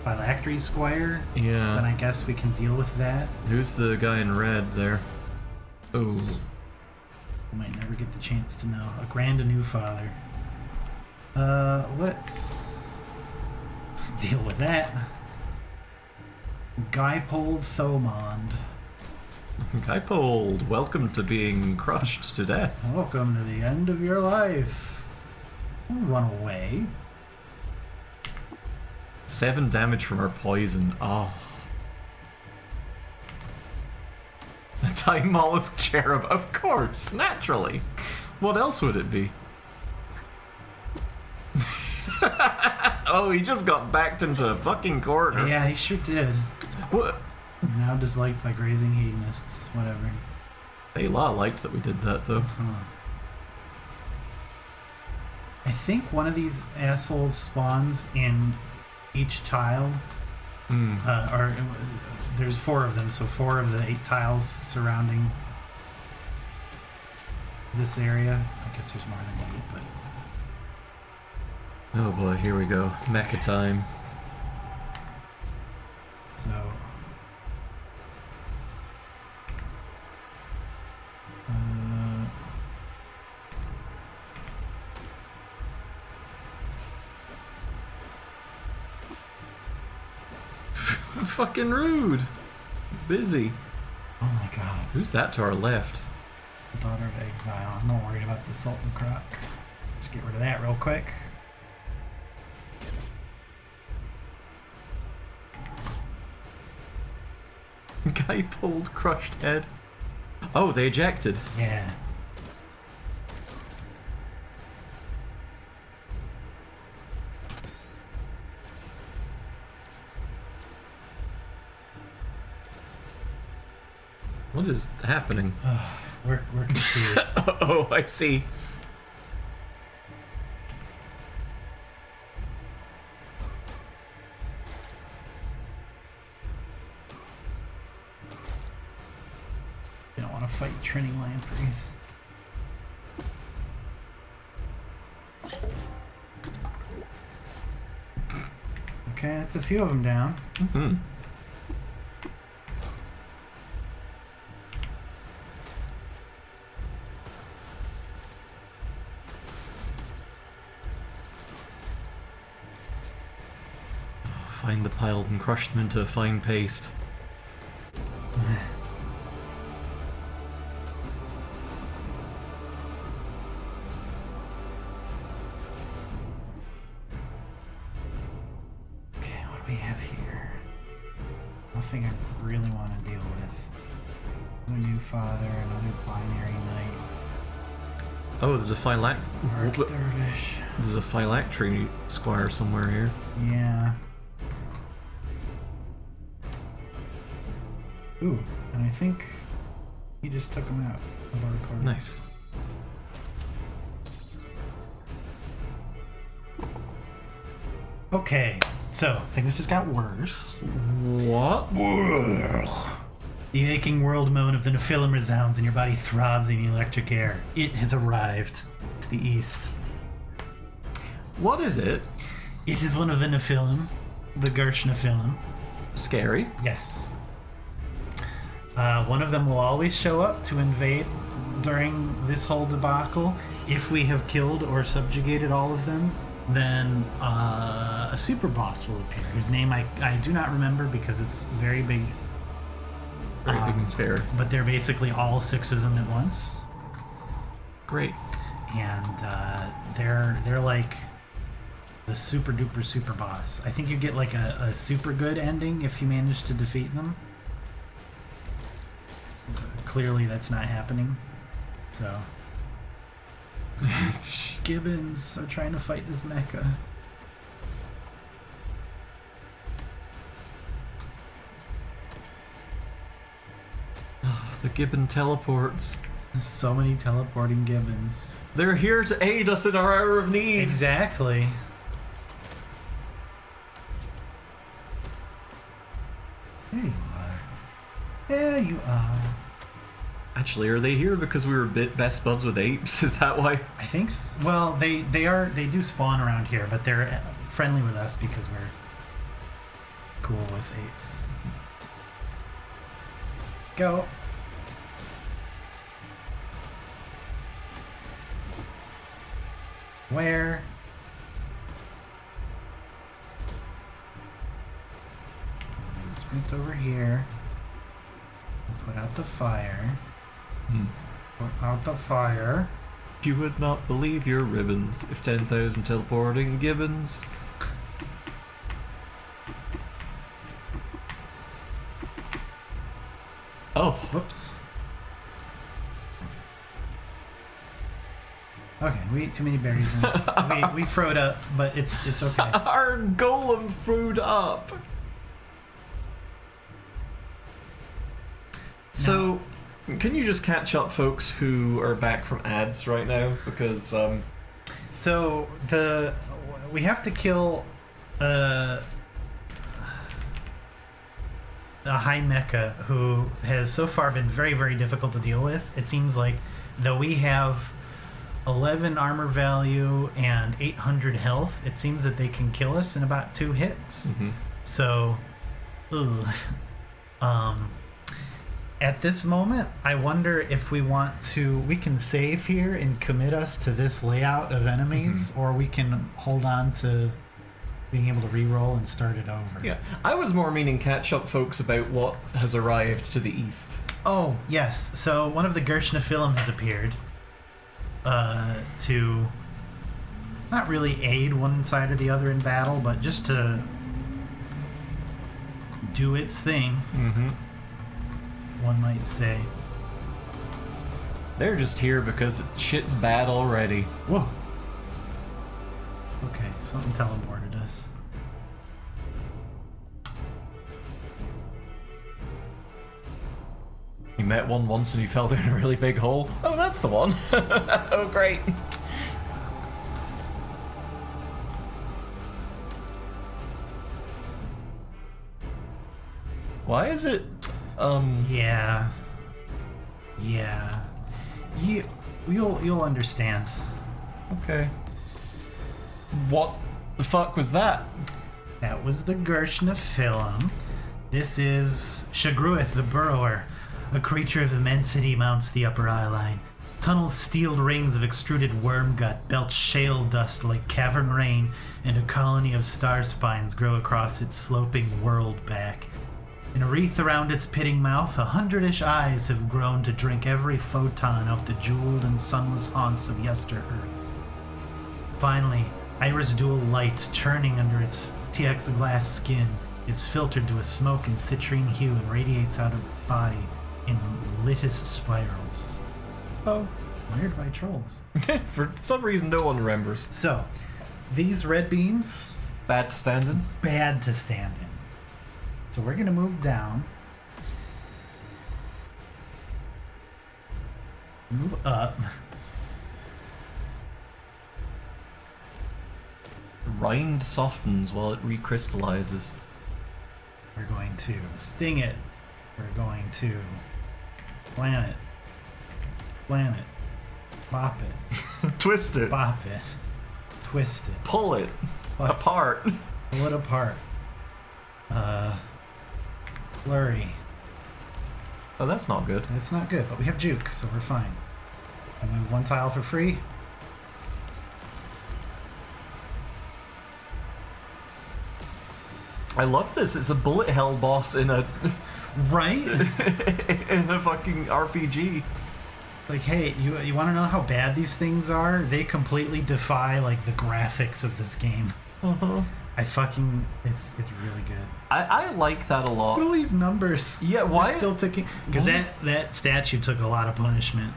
phylactery squire, then Yeah. I guess we can deal with that. Who's the guy in red there? Oh. We might never get the chance to know. A grand anew father. Let's deal with that. Guypold Thomond. Kaipold, welcome to being crushed to death. Welcome to the end of your life. Don't run away. 7 damage from our poison. Oh. A time mollusk cherub, of course, naturally. What else would it be? Oh, he just got backed into a fucking corner. Yeah, he sure did. What? Now disliked by grazing hedonists. Whatever. Ayla liked that we did that, though. I think one of these assholes spawns in each tile. There's 4 of them, so 4 of the 8 tiles surrounding this area. I guess there's more than 8, but... Oh boy, here we go. Mecha time. So... Fucking rude. Busy. oh my god. Who's that to our left? Daughter of Exile. I'm more worried about the Sultan Croc. Just get rid of that real quick. Guy pulled crushed head. Oh, they ejected. Yeah. What is happening? We're confused. Oh, I see. They don't want to fight Trini Lampreys. Okay, that's a few of them down. Mm-hmm. Find the pile and crush them into a fine paste. Okay, what do we have here? Nothing I really want to deal with. Another new father, another binary knight, Oh, there's a Arc dervish. There's a phylactery squire somewhere here. Yeah. Ooh, and I think he just took him out of our card. Nice. Okay, so things just got worse. What? The aching world moan of the Nephilim resounds and your body throbs in the electric air. It has arrived to the east. What is it? It is one of the Nephilim, the Gersh Nephilim. Scary. Yes. One of them will always show up to invade during this whole debacle. If we have killed or subjugated all of them, then a super boss will appear, whose name I do not remember because it's very big. Very big and fair. But they're basically all 6 of them at once. Great. And they're like the super duper super boss. I think you get like a super good ending if you manage to defeat them. Clearly that's not happening. So Gibbons are trying to fight this mecha. The Gibbon teleports. There's so many teleporting Gibbons. They're here to aid us in our hour of need. Exactly. There you are. There you are. Actually, are they here because we were best buds with apes? Is that why? I think well, they do spawn around here, but they're friendly with us because we're cool with apes. Go. Where? Sprint over here. Put out the fire. Hmm. Put out the fire. You would not believe your ribbons if 10,000 teleporting gibbons. Oh. Whoops. Okay, we ate too many berries. And we froed up, but it's okay. Our golem food up. So, can you just catch up folks who are back from ads right now? Because, So we have to kill a high mecha who has so far been very, very difficult to deal with. It seems like though we have 11 armor value and 800 health, it seems that they can kill us in about 2 hits. Mhm. So, at this moment, I wonder if we can save here and commit us to this layout of enemies, or we can hold on to being able to re-roll and start it over. yeah, I was more meaning catch up folks about what has arrived to the east. Oh, yes. So one of the Gershnaphilum has appeared to not really aid one side or the other in battle, but just to do its thing, Mm-hmm. one might say. They're just here because shit's bad already. Whoa. Okay, something teleported us. You met one once and you fell down a really big hole. Oh, that's the one. Oh, great. Why is it, Yeah. Yeah. You'll understand. okay. What the fuck was that? That was the Gershnaphilum. This is Shagruith the Burrower. A creature of immensity mounts the upper eye line. Tunnels steeled rings of extruded worm gut belch shale dust like cavern rain, and a colony of star spines grow across its sloping world back. In a wreath around its pitting mouth, 100-ish eyes have grown to drink every photon out the jeweled and sunless haunts of yester-earth. Finally, iris dual light churning under its TX glass skin is filtered to a smoke and citrine hue and radiates out of the body in litus spirals. Oh. Wired by trolls. For some reason, no one remembers. So, these red beams, Bad standing. bad to stand in. So we're gonna move down. Move up. Rind softens while it recrystallizes. We're going to sting it. We're going to plant it. Plant it. Bop it. Twist it. Bop it. Twist it. Pull it. Fuck. Apart. Pull it apart. Flurry. Oh, that's not good. That's not good, but we have juke, so we're fine. I move one tile for free. I love this. It's a bullet hell boss in a Right? in a fucking RPG. Like, hey, you want to know how bad these things are? They completely defy, like, the graphics of this game. Uh-huh. It's really good. I like that a lot. What are these numbers? Yeah, They're why? still ticking? Because that statue took a lot of punishment.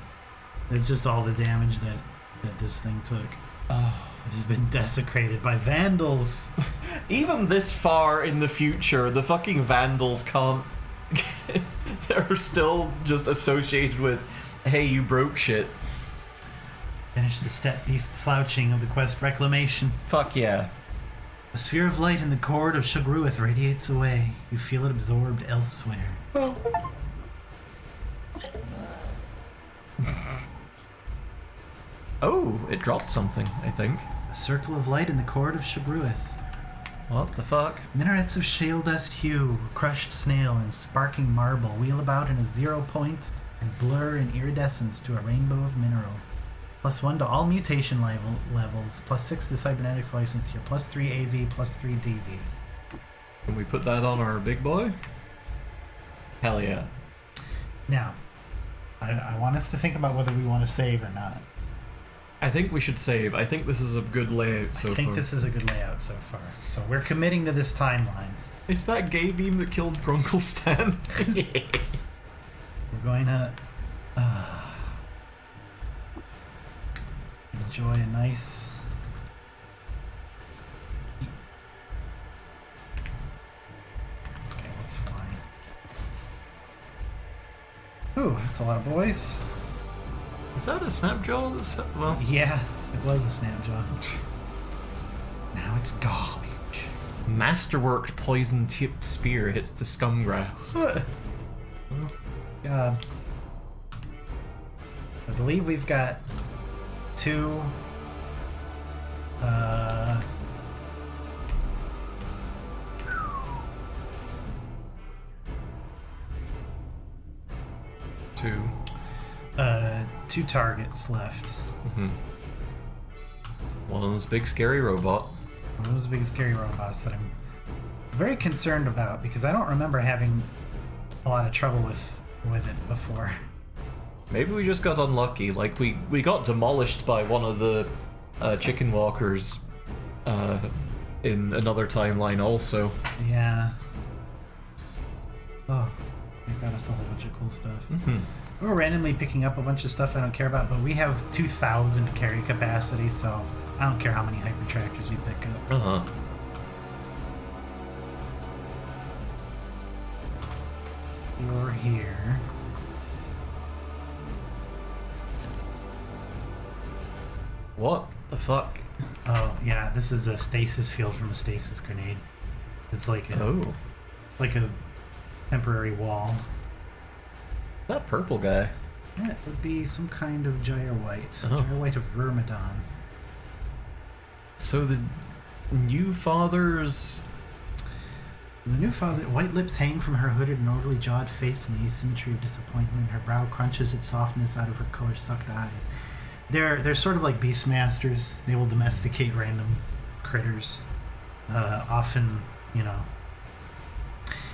It's just all the damage that this thing took. Oh, it's been desecrated by vandals. Even this far in the future, the fucking vandals can't. Are still just associated with, hey, you broke shit. Finish the step beast slouching of the quest reclamation. Fuck yeah. A sphere of light in the cord of Shagruith radiates away. You feel it absorbed elsewhere. Oh, it dropped something, I think. A circle of light in the cord of Shagruith. What the fuck? Minarets of shale dust hue, crushed snail, and sparking marble wheel about in a 0 point and blur in iridescence to a rainbow of mineral. +1 to all mutation levels, +6 to cybernetics license here, +3 AV, +3 DV. Can we put that on our big boy? Hell yeah. Now, I want us to think about whether we want to save or not. I think we should save. I think this is a good layout so far. I think this is a good layout so far. So we're committing to this timeline. Is that gay beam that killed Grunklestan? We're going to enjoy a nice... Okay, that's fine. Ooh, that's a lot of boys. Is that a Snapjaw? Well, Yeah, it was a Snapjaw. Now it's garbage. masterworked poison-tipped spear hits the scumgrass. God. I believe we've got 2 two targets left. Mm-hmm. One of those big scary robot. One of those big scary robots that I'm very concerned about because I don't remember having a lot of trouble with it before. Maybe we just got unlucky. Like we got demolished by one of the chicken walkers in another timeline also. Yeah. Oh, they got us a whole bunch of cool stuff. Mm-hmm. We're randomly picking up a bunch of stuff I don't care about, but we have 2,000 carry capacity, so I don't care how many hyper tractors we pick up. Uh-huh. You're here. What the fuck? Oh, yeah, this is a stasis field from a stasis grenade. It's like a temporary wall. That purple guy. That would be some kind of Gyre White. Oh. Gyre White of Vermidon. So the new father's... The new father, white lips hang from her hooded and overly jawed face in the asymmetry of disappointment. Her brow crunches its softness out of her color-sucked eyes. They're sort of like beastmasters. They will domesticate random critters. Often, you know.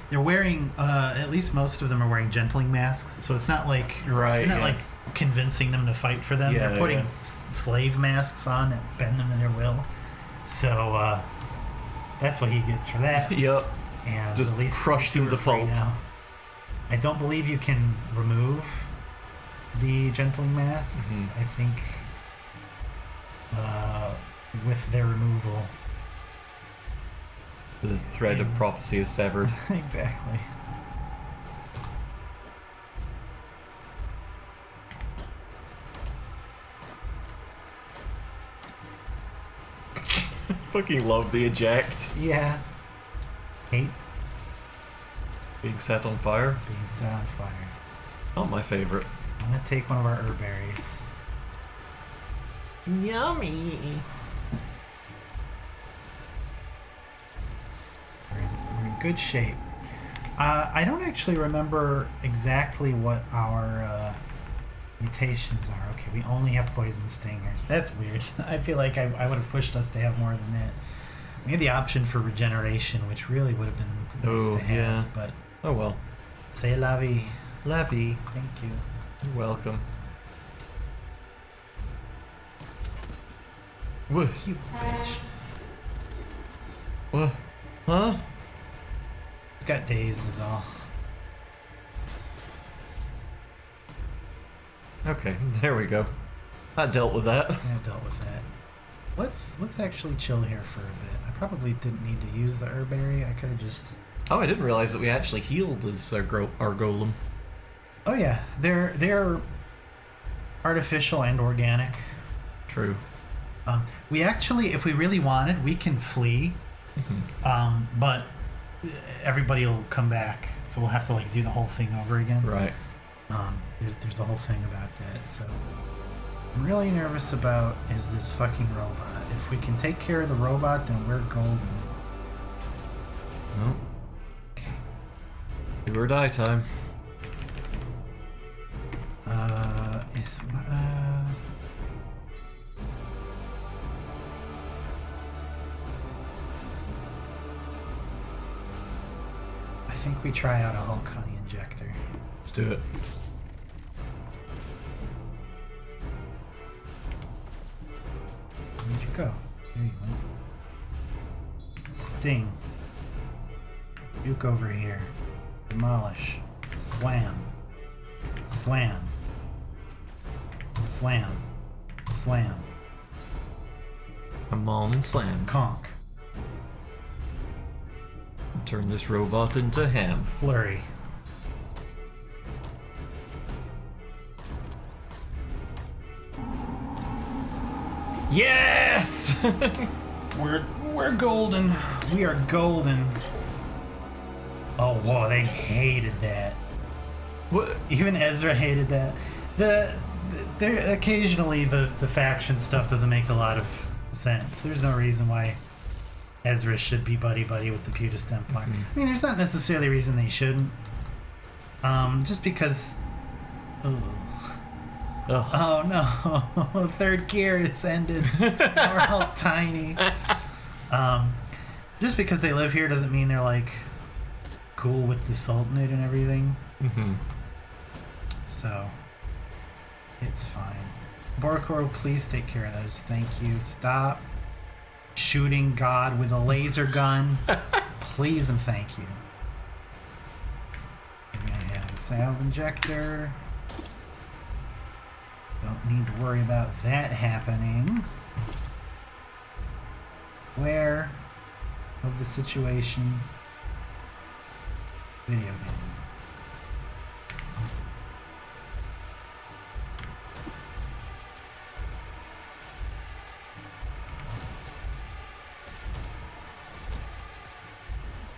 They're wearing, at least most of them are wearing gentling masks, so it's not like Right, you're not yeah. like convincing them to fight for them. Yeah, They're putting yeah. slave masks on that bend them to their will. So that's what he gets for that. Yup. And Just at least crushed two him are to free pulp. now. I don't believe you can remove the gentling masks. Mhm. I think with their removal. The thread of Is- prophecy is severed. Exactly. Fucking love the eject. Yeah. Hate Being set on fire. being set on fire. Not my favorite. I'm gonna take one of our herb berries. Yummy. We're in good shape. I don't actually remember exactly what our mutations are. Okay, we only have poison stingers. That's weird. I feel like I would have pushed us to have more than that. We had the option for regeneration, which really would have been nice Oh, to have, yeah. but Oh well. c'est la vie. Levy. Thank you. You're welcome. What? You bitch. What? Huh? It's got dazed is all. Okay, there we go. That dealt with that. I dealt with that. Let's actually chill here for a bit. I probably didn't need to use the herberry. I could have just... Oh, I didn't realize that we actually healed as our golem. Oh yeah, they're artificial and organic. True. We actually, if we really wanted, we can flee. But everybody will come back, so we'll have to like do the whole thing over again. Right. There's a whole thing about that. So I'm really nervous about is this fucking robot. If we can take care of the robot, then we're golden. Well, Okay. do or die time. I think we try out a Hulk Honey Injector. Let's do it. go. There you went. Sting. Juke over here. Demolish. Slam. Slam. Slam. Slam. Come on and slam. Conk. Turn this robot into ham. Flurry. Yes! We're golden. We are golden. Oh, whoa, they hated that. What? Even Ezra hated that. There occasionally the faction stuff doesn't make a lot of sense. There's no reason why Ezra should be buddy with the Putist Empire. I mean, there's not necessarily a reason they shouldn't. Just because. Ugh. Ugh. Oh no! Third gear is ended. We're all tiny. Just because they live here doesn't mean they're like cool with the Sultanate and everything. Mm-hmm. So it's fine. Borokoro, please take care of those. Thank you. Stop shooting God with a laser gun. Please and thank you. I have a salve injector. Don't need to worry about that happening. Where of the situation? Video game.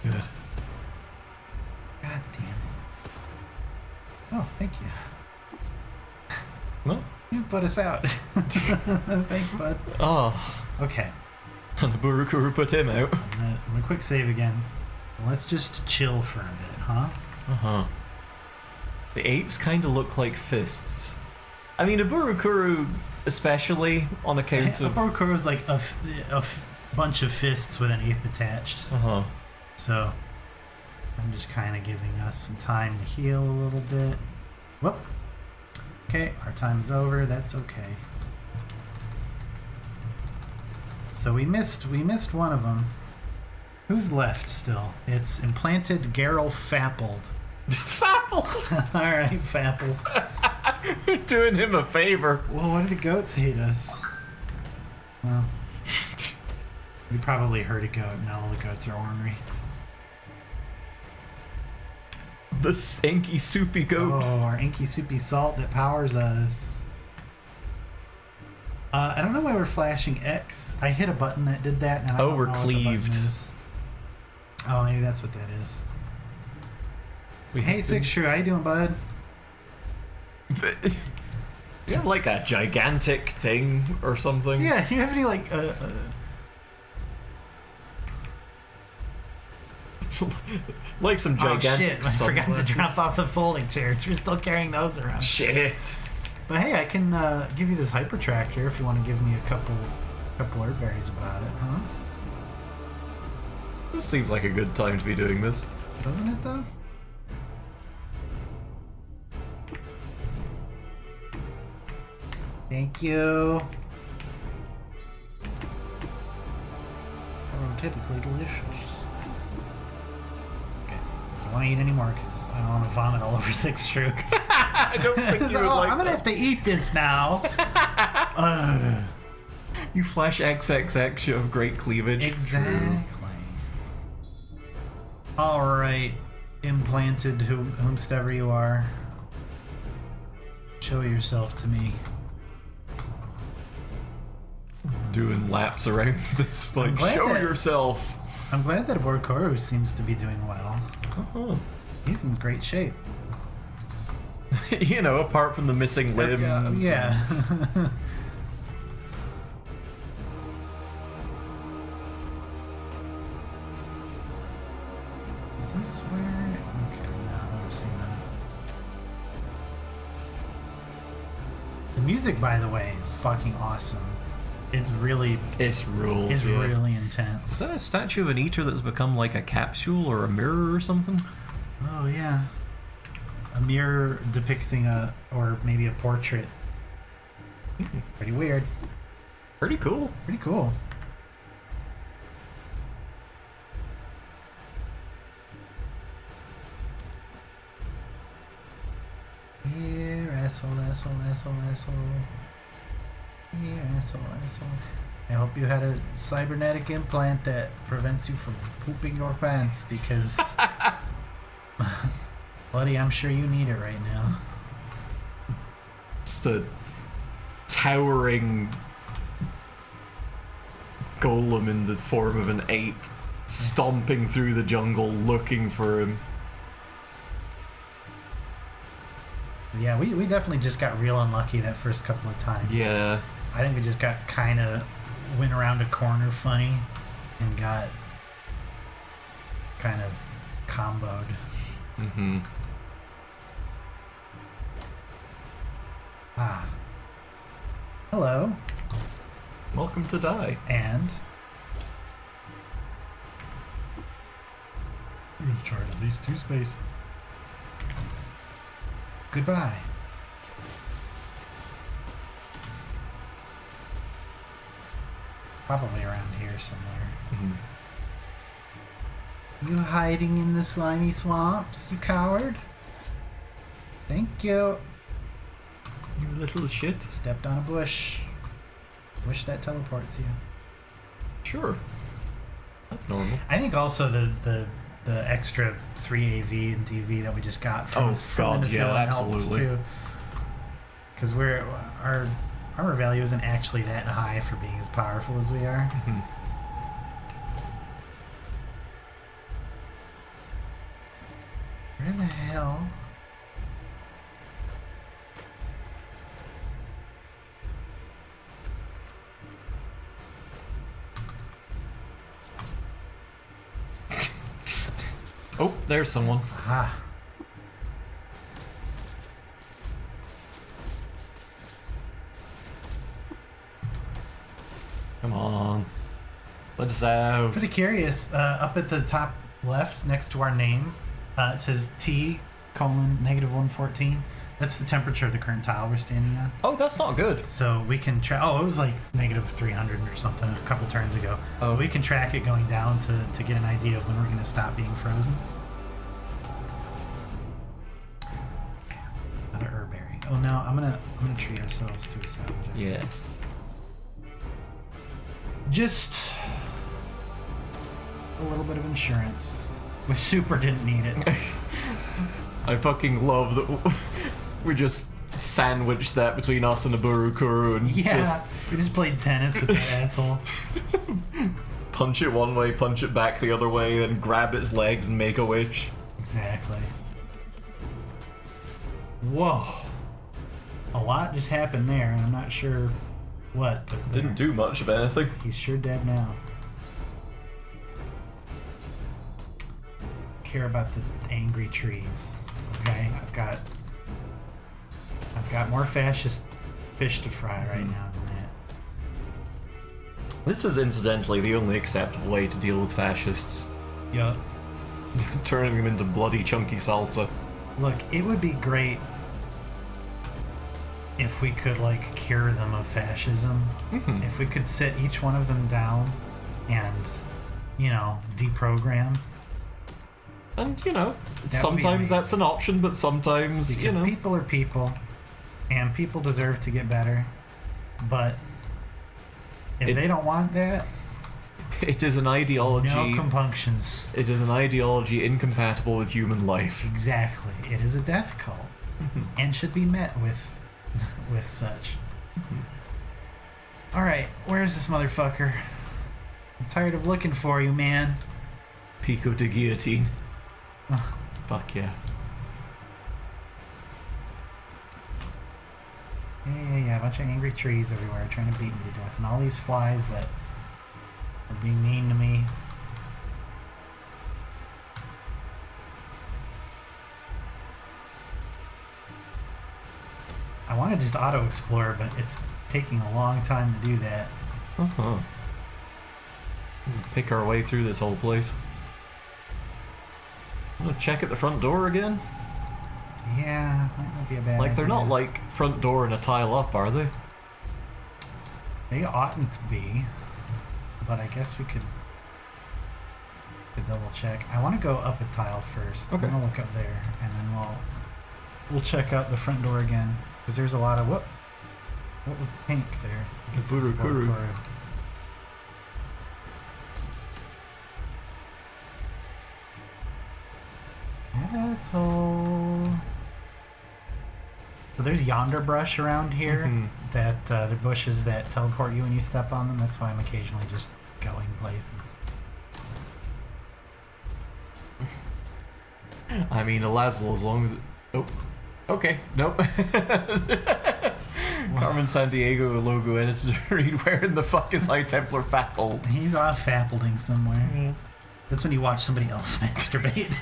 Good. God damn it. Oh, thank you. No? You put us out. Thanks, bud. Oh. Okay. And Burukuru put him out. I'm gonna quick save again. Let's just chill for a bit, huh? Uh-huh. The apes kind of look like fists. I mean, a Burukuru, especially on account of... Borokoro is like a bunch of fists with an ape attached. Uh-huh. So, I'm just kind of giving us some time to heal a little bit. Whoop. Okay, our time's over. That's okay. So we missed one of them. Who's left still? It's implanted Geralt Fappled. Fappled! Alright, Fapples. You're doing him a favor. Well, why do the goats hate us? Well, we probably hurt a goat and all the goats are ornery. The stinky soupy goat. Oh, our inky soupy salt that powers us. I don't know why we're flashing X. I hit a button that did that, and I don't we're know what the button cleaved. is. Oh, maybe that's what that is. We Hey, have Six Shrew, how you doing, bud? You have like a gigantic thing or something. Yeah, do you have any like like some oh gigantic shit! I forgot to sunglasses. drop off the folding chairs. We're still carrying those around. Shit. But hey, I can give you this hyper tractor if you want to give me a couple herb berries about it, huh? This seems like a good time to be doing this. Doesn't it though? Thank you. Typically delicious. Okay. Don't want to eat anymore because I don't want to vomit all over Six Shrew. I don't think you would like I'm gonna have to eat this now. Ugh. You flash XXX, you have great cleavage. Exactly. All right, implanted whomstever you are. Show yourself to me. Doing laps around this, like, glad show that- yourself. I'm glad that Borokoro seems to be doing well. Uh-huh. He's in great shape. You know, apart from the missing limbs. Yeah. Is this where? Okay, no, I've seen them. The music, by the way, is fucking awesome. It's really, It's rules. it's yeah. really Is intense. that a statue of an eater that's become like a capsule or a mirror or something? Oh yeah, a mirror depicting or maybe a portrait. Pretty weird. Pretty cool. Pretty cool. Here, asshole. Here, asshole. I hope you had a cybernetic implant that prevents you from pooping your pants because, buddy, I'm sure you need it right now. Just a towering golem in the form of an ape stomping through the jungle looking for him. Yeah, we definitely just got real unlucky that first couple of times. Yeah. I think we just got kind of went around a corner funny and got kind of comboed. Mm-hmm. Ah. Hello. Welcome to die. And Charge at least 2 space. goodbye. Probably around here somewhere. Mm-hmm. You hiding in the slimy swamps, you coward? Thank you. You little shit. Stepped on a bush. Wish that teleports you. Sure. That's normal. I think also the extra 3 AV and DV that we just got from, Oh, from God, the yeah, helped absolutely. too. Because our armor value isn't actually that high for being as powerful as we are. Mm-hmm. Where the hell? Oh, there's someone. Aha. Come on. Let us out. For the curious, up at the top left next to our name, it says T:-114. That's the temperature of the current tile we're standing on. Oh, that's not good. So we can track. Oh, it was like -300 or something a couple turns ago. Oh. We can track it going down to get an idea of when we're going to stop being frozen. Another herberry. Oh no, I'm gonna treat ourselves to a salvage. Yeah. Just a little bit of insurance. We super didn't need it. I fucking love that we just sandwiched that between us and a Burukuru and Yeah, we just played tennis with that asshole. just punch it one way, punch it back the other way, then grab its legs and make a wish. Exactly. Whoa. A lot just happened there, and I'm not sure what. But Didn't do much of anything. He's sure dead now. Care about the angry trees. Okay, I've got more fascist fish to fry right now than that. This is incidentally the only acceptable way to deal with fascists. Yup. Turning them into bloody chunky salsa. Look, it would be great if we could like cure them of fascism. Mhm. If we could sit each one of them down and, you know, deprogram. And, you know, be sometimes amazing. that's an option, but sometimes, Because you know. people are people, and people deserve to get better. But if they don't want that, It is an ideology. no compunctions. It is an ideology incompatible with human life. Exactly. It is a death cult, and should be met with such. All right, where's this motherfucker? I'm tired of looking for you, man. Pico de guillotine. Ugh. Fuck yeah. Yeah, a bunch of angry trees everywhere trying to beat me to death, and all these flies that are being mean to me. I want to just auto-explore, but it's taking a long time to do that. Uh-huh. Pick our way through this whole place. I'm gonna check at the front door again. Yeah, might not be a bad Like, they're idea. not like front door and a tile up, are they? They oughtn't to be, but I guess we could double check. I want to go up a tile first. Okay. I'm gonna look up there, and then we'll check out the front door again, because there's a lot of what was pink there? I guess it was Burukuru. Burukuru. Asshole. So there's yonder brush around here Mhm. that they're bushes that teleport you when you step on them. That's why I'm occasionally just going places. I mean, Elazlo, as long as it... Oh. Okay, nope. Carmen Sandiego logo in it to read, where in the fuck is High Templar Fappold? He's off fappling somewhere. That's when you watch somebody else masturbate.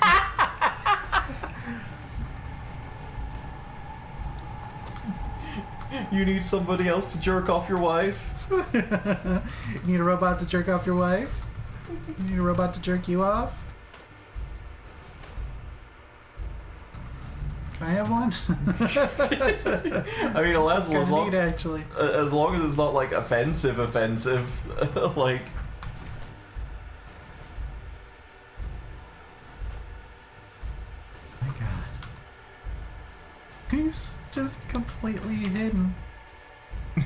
You need somebody else to jerk off your wife? You need a robot to jerk off your wife? You need a robot to jerk you off? Can I have one? I mean, Elazlo, It's kinda neat, actually. as long as it's not like offensive, like... My God. He's just completely hidden.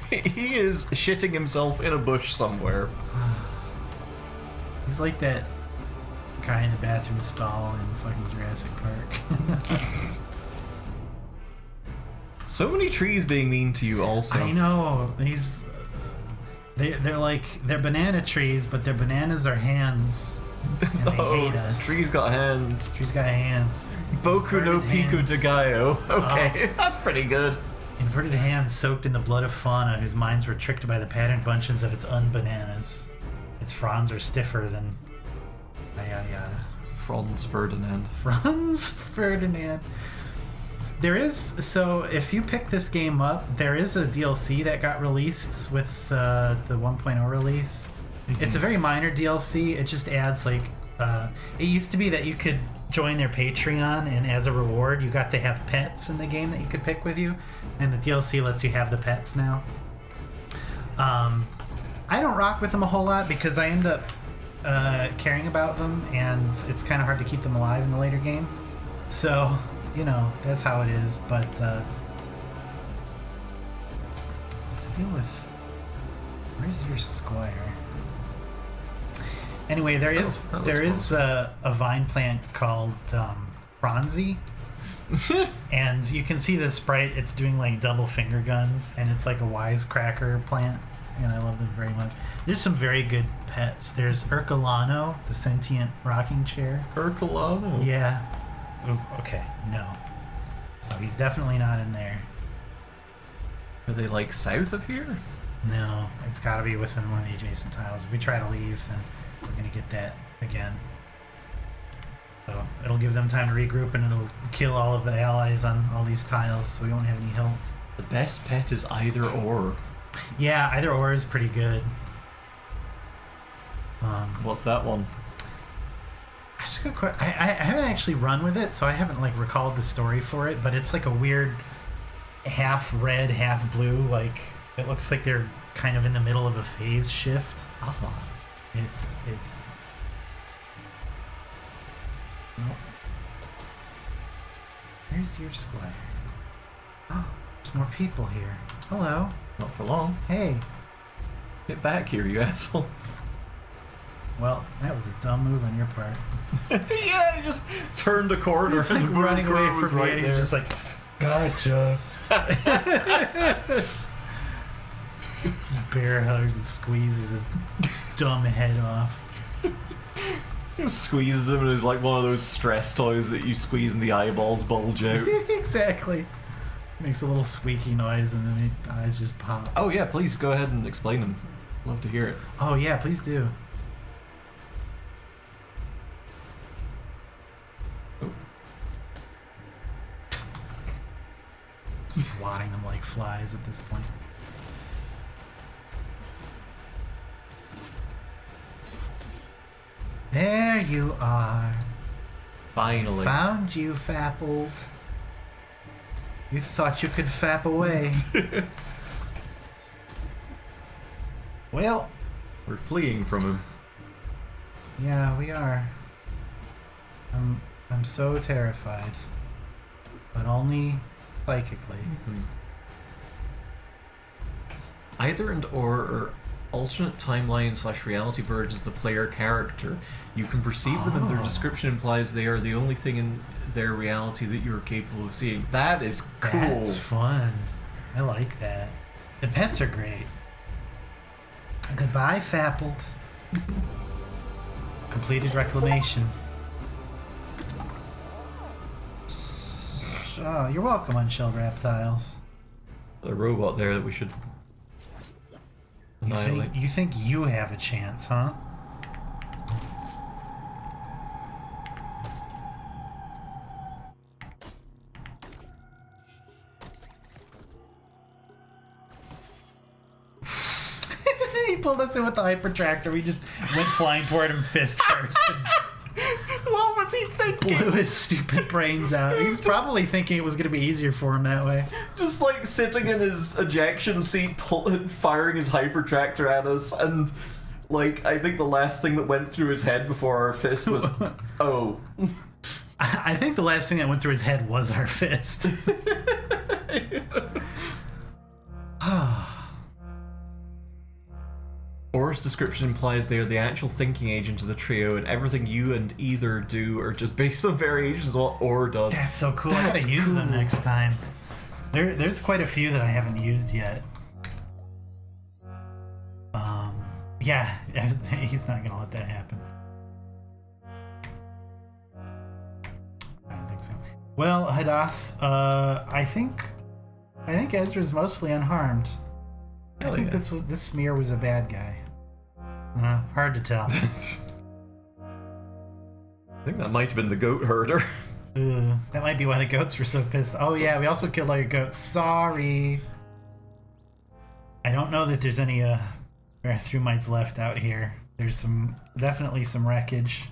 He is shitting himself in a bush somewhere. He's like that guy in the bathroom stall in fucking Jurassic Park. So many trees being mean to you also. I know. He's. They're like. They're banana trees, but their bananas are hands. And they hate us. Trees got hands. Trees got hands. Boku no Inverted Pico hands. de Gallo. Okay, that's pretty good. Inverted hands soaked in the blood of fauna, whose minds were tricked by the patterned bunches of its unbananas. Its fronds are stiffer than. Yada yada yada. Franz Ferdinand. Franz Ferdinand. There is, so if you pick this game up, there is a DLC that got released with the 1.0 release. It's a very minor DLC. It just adds like, it used to be that you could join their Patreon, and as a reward, you got to have pets in the game that you could pick with you, and the DLC lets you have the pets now. I don't rock with them a whole lot because I end up caring about them, and it's kind of hard to keep them alive in the later game. So, you know, that's how it is, but let's deal with... Where's your squire? Anyway, there is a vine plant called Bronzy, and you can see the sprite. It's doing like double finger guns, and it's like a wisecracker plant, and I love them very much. There's some very good pets. There's Urcolano, the sentient rocking chair. Herculano. Yeah. Oh, okay, no. So he's definitely not in there. Are they like south of here? No, it's got to be within one of the adjacent tiles. If we try to leave, then we're going to get that again. So it'll give them time to regroup, and it'll kill all of the allies on all these tiles, so we won't have any help. The best pet is either or. Yeah, either or is pretty good. What's that one? I haven't actually run with it, so I haven't like recalled the story for it, but it's like a weird half red, half blue, like it looks like they're kind of in the middle of a phase shift. Ah. It's nope. Where's your squire? Oh, there's more people here. Hello. Not for long. Hey. Get back here, you asshole. Well, that was a dumb move on your part. Yeah, he just turned a corner. He's like and running away was from me, right and he's there. just like, Gotcha. bear hugs and squeezes his dumb head off. He squeezes him, and it's like one of those stress toys that you squeeze and the eyeballs bulge out. Exactly. Makes a little squeaky noise, and then the eyes just pop. Oh yeah, please go ahead and explain them. Love to hear it. Oh yeah, please do. Swatting them like flies at this point. There you are. Finally. Found you, Fapple. You thought you could fap away. Well, We're fleeing from him. yeah, we are. I'm so terrified. But only psychically. Either and or alternate timeline / reality versions of the player character. You can perceive them and their Oh. description implies they are the only thing in their reality that you are capable of seeing. That is cool. That's fun. I like that. The pets are great. Goodbye, Fappled. Completed reclamation. Oh, you're welcome, unshelled reptiles. A robot there that we should annihilate. You think you have a chance, huh? He pulled us in with the hyper tractor. We just went flying toward him fist first and What was he thinking? blew his stupid brains out. He was probably thinking it was going to be easier for him that way. Just like sitting in his ejection seat, firing his hyper tractor at us, and like I think the last thing that went through his head before our fist was, "Oh." I think the last thing that went through his head was our fist. Aura's description implies they are the actual thinking agent of the trio, and everything you and either do are just based on variations of what Aura does. That's so cool. I That's gotta use them cool. next time. There's quite a few that I haven't used yet. Yeah, he's not gonna let that happen. I don't think so. Well, Hadass, I think Ezra's mostly unharmed. Hell I think yeah. this smear was a bad guy. Hard to tell. I think that might have been the goat herder. That might be why the goats were so pissed. Oh yeah, we also killed all your goats. Sorry. I don't know that there's any Thrumites left out here. There's definitely some wreckage.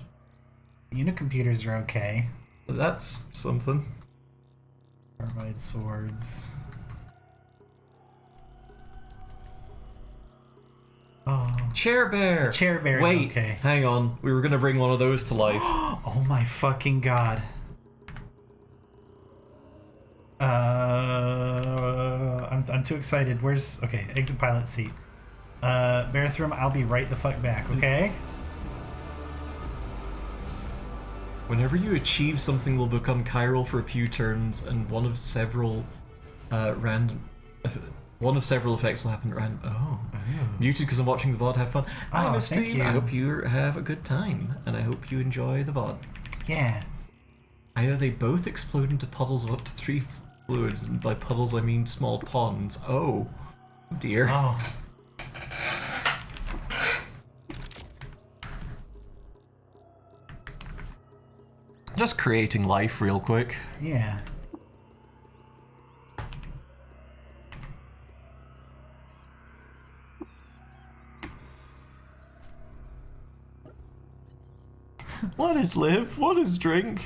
Unicomputers are okay. That's something. Carbide swords. Oh. Chair bear. Chair bear's Wait, okay. hang on. We were gonna bring one of those to life. Oh my fucking god. I'm too excited. Okay, exit pilot seat. Barathrum, I'll be right the fuck back, okay? Whenever you achieve something, will become chiral for a few turns, and one of several effects will happen at random. Oh. Muted because I'm watching the VOD. Have fun. I'm a thank stream. you. I hope you have a good time, and I hope you enjoy the VOD. Yeah. Either they both explode into puddles of up to 3 fluids, and by puddles I mean small ponds. Oh dear. Oh. Just creating life real quick. Yeah. What is live? What is drink?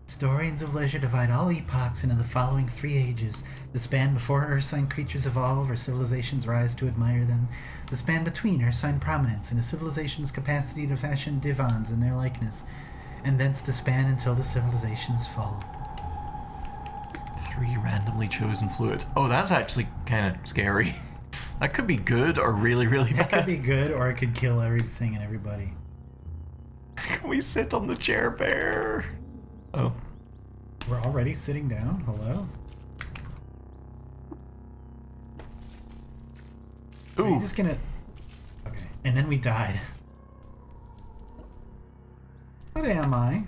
Historians of leisure divide all epochs into the following 3 ages. The span before Earth-sign creatures evolve or civilizations rise to admire them. The span between Earth-sign prominence and a civilization's capacity to fashion divans in their likeness. And thence the span until the civilizations fall. 3 randomly chosen fluids. Oh, that's actually kind of scary. That could be good or really, really That bad. could be good, or it could kill everything and everybody. Can we sit on the chair bear? Oh. We're already sitting down? Hello? So Ooh. you're just gonna... Okay. And then we died. What am I?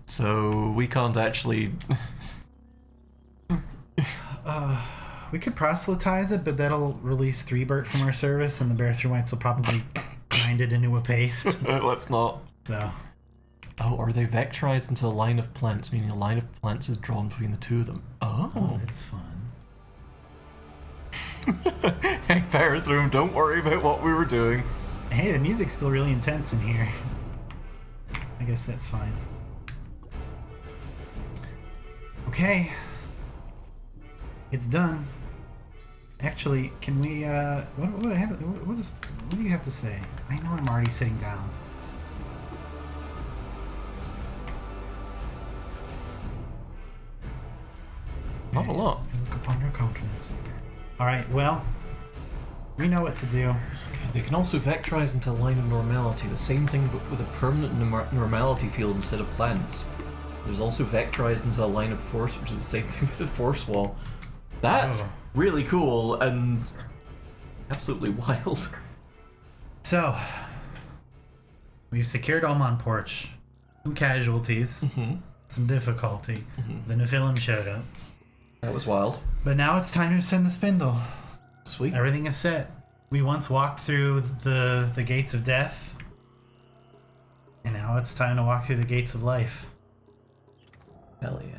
So we can't actually. We could proselytize it, but that'll release 3Bert from our service, and the Barathrumites will probably grind it into a paste. Let's not. So, Oh, are they vectorized into a line of plants, meaning a line of plants is drawn between the two of them? Oh. that's fun. Hey, Parathroom, don't worry about what we were doing. Hey, the music's still really intense in here. I guess that's fine. Okay. It's done. Actually, can we, what do you have to say? I know I'm already sitting down. Not a lot. Look upon your countenance. Alright, well, we know what to do. They can also vectorize into a line of normality, the same thing but with a permanent normality field instead of planets. There's also vectorized into a line of force, which is the same thing with the force wall. That's really cool and absolutely wild. So, we've secured Oman Porch. Some casualties, some difficulty. The Nephilim showed up. That was wild. But now it's time to send the spindle. Sweet. Everything is set. We once walked through the gates of death. And now it's time to walk through the gates of life. Hell yeah.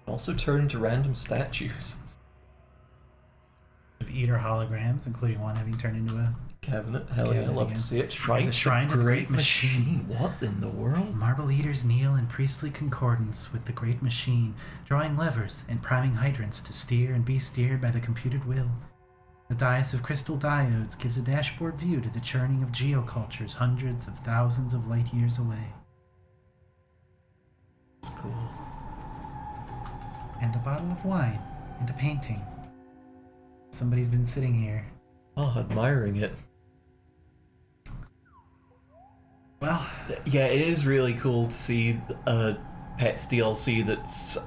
Also turn to random statues. Of Eater holograms, including one having turned into a Cabinet. Hell yeah, Cabinet love again. to see it. There's a shrine to the Great Machine. What in the world? Marble Eaters kneel in priestly concordance with the Great Machine, drawing levers and priming hydrants to steer and be steered by the computed will. The dais of crystal diodes gives a dashboard view to the churning of geocultures hundreds of thousands of light years away. It's cool. And a bottle of wine and a painting. Somebody's been sitting here. Oh, admiring it. Well, Yeah, it is really cool to see Pets DLC that's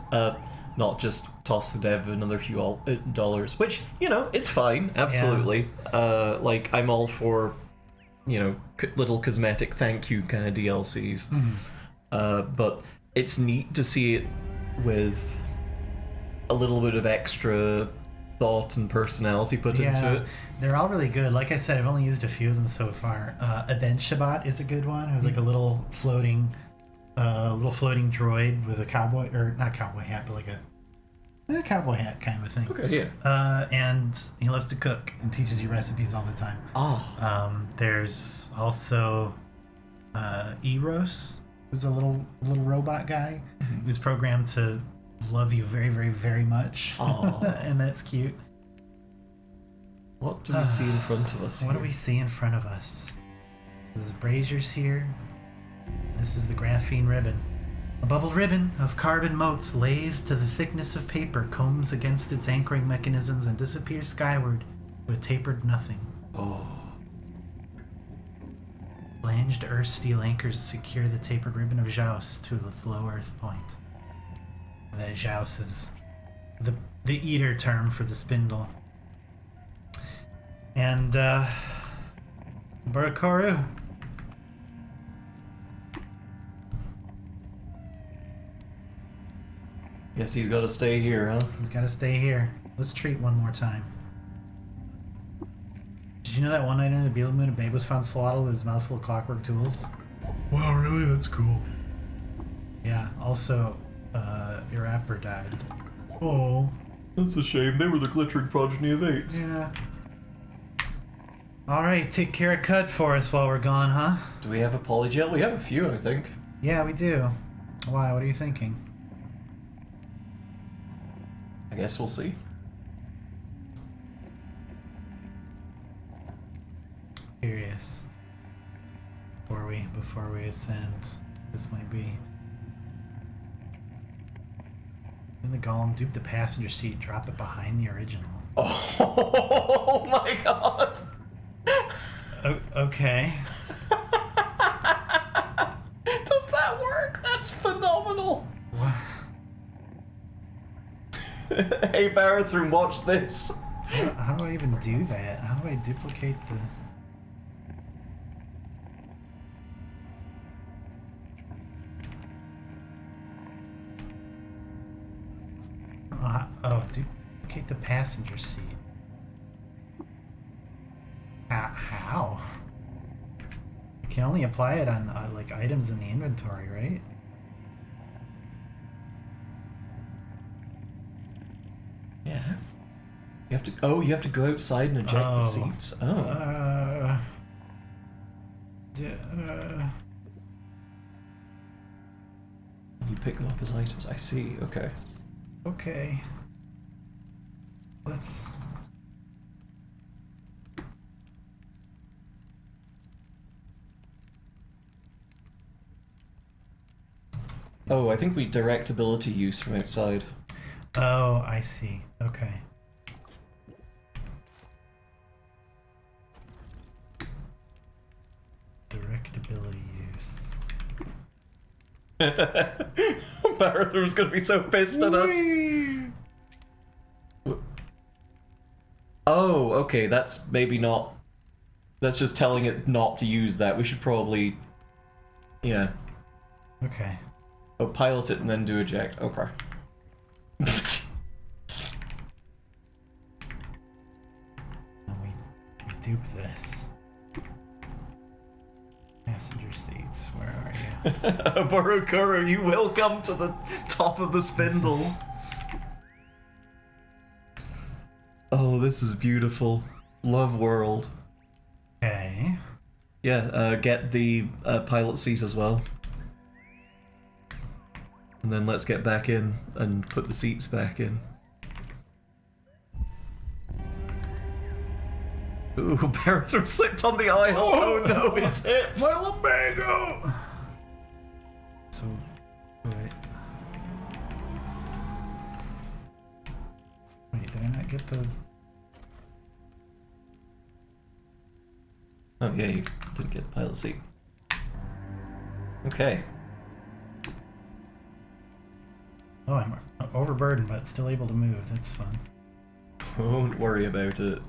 not just toss the dev another few dollars, which, you know, it's fine, absolutely. Like, I'm all for, you know, little cosmetic thank you kind of DLCs. But it's neat to see it with a little bit of extra thought and personality put into it. They're all really good. Like I said, I've only used a few of them so far. Aden Shabbat is a good one. It was like a little floating droid with a cowboy, or not a cowboy hat, but like a cowboy hat kind of a thing. Okay, yeah. And he loves to cook and teaches you recipes all the time. There's also Eros, who's a little robot guy who's programmed to love you very, very, very much. And that's cute. What do we see in front of us? What do we see in front of us? There's braziers here. This is the graphene ribbon. A bubbled ribbon of carbon motes lathed to the thickness of paper combs against its anchoring mechanisms and disappears skyward to a tapered nothing. Oh. Flanged earth steel anchors secure the tapered ribbon of Jaus to its low earth point. The Jaus is the eater term for the spindle. And Burakaru. Guess he's got to stay here, huh? He's got to stay here. Let's treat one more time. Did you know that one night under the Beetle Moon, a babe was found swaddled with his mouth full of clockwork tools? Wow, really? That's cool. Yeah. Also, your apper died. Oh, that's a shame. They were the glittering progeny of apes. Yeah. All right, take care of Cut for us while we're gone, huh? Do we have a polygel? We have a few, I think. Yeah, we do. Why? What are you thinking? I guess we'll see. Curious. Before we ascend, this might be. In the golem, dupe the passenger seat, drop it behind the original. Oh my god! Okay. Does that work? That's phenomenal! What? Hey Barathrum, watch this! How do I even do that? How do I duplicate the... duplicate the passenger seat. How? You can only apply it on like items in the inventory, right? Yeah. You have to go outside and eject the seats. pick them up as items. I see, okay. Okay. Let's... Oh, I think we direct ability use from outside. Oh, I see. Okay. Direct ability use. Barathor's gonna be so pissed at us. Oh, okay, that's maybe not... That's just telling it not to use that. We should probably... Yeah. Okay. Oh, pilot it and then do eject. Okay. And we dupe this. Passenger seats, where are you? Borokuro, you will come to the top of the spindle. Oh, this is beautiful. Love world. Okay. Yeah, get the pilot seat as well. And then let's get back in and put the seats back in. Ooh, Barathor slipped on the aisle. Oh no, his hips! My lumbago! So, wait. Wait, did I not get the... Oh yeah, you didn't get the pilot seat. Okay. Oh, I'm overburdened, but still able to move. That's fun. Don't worry about it.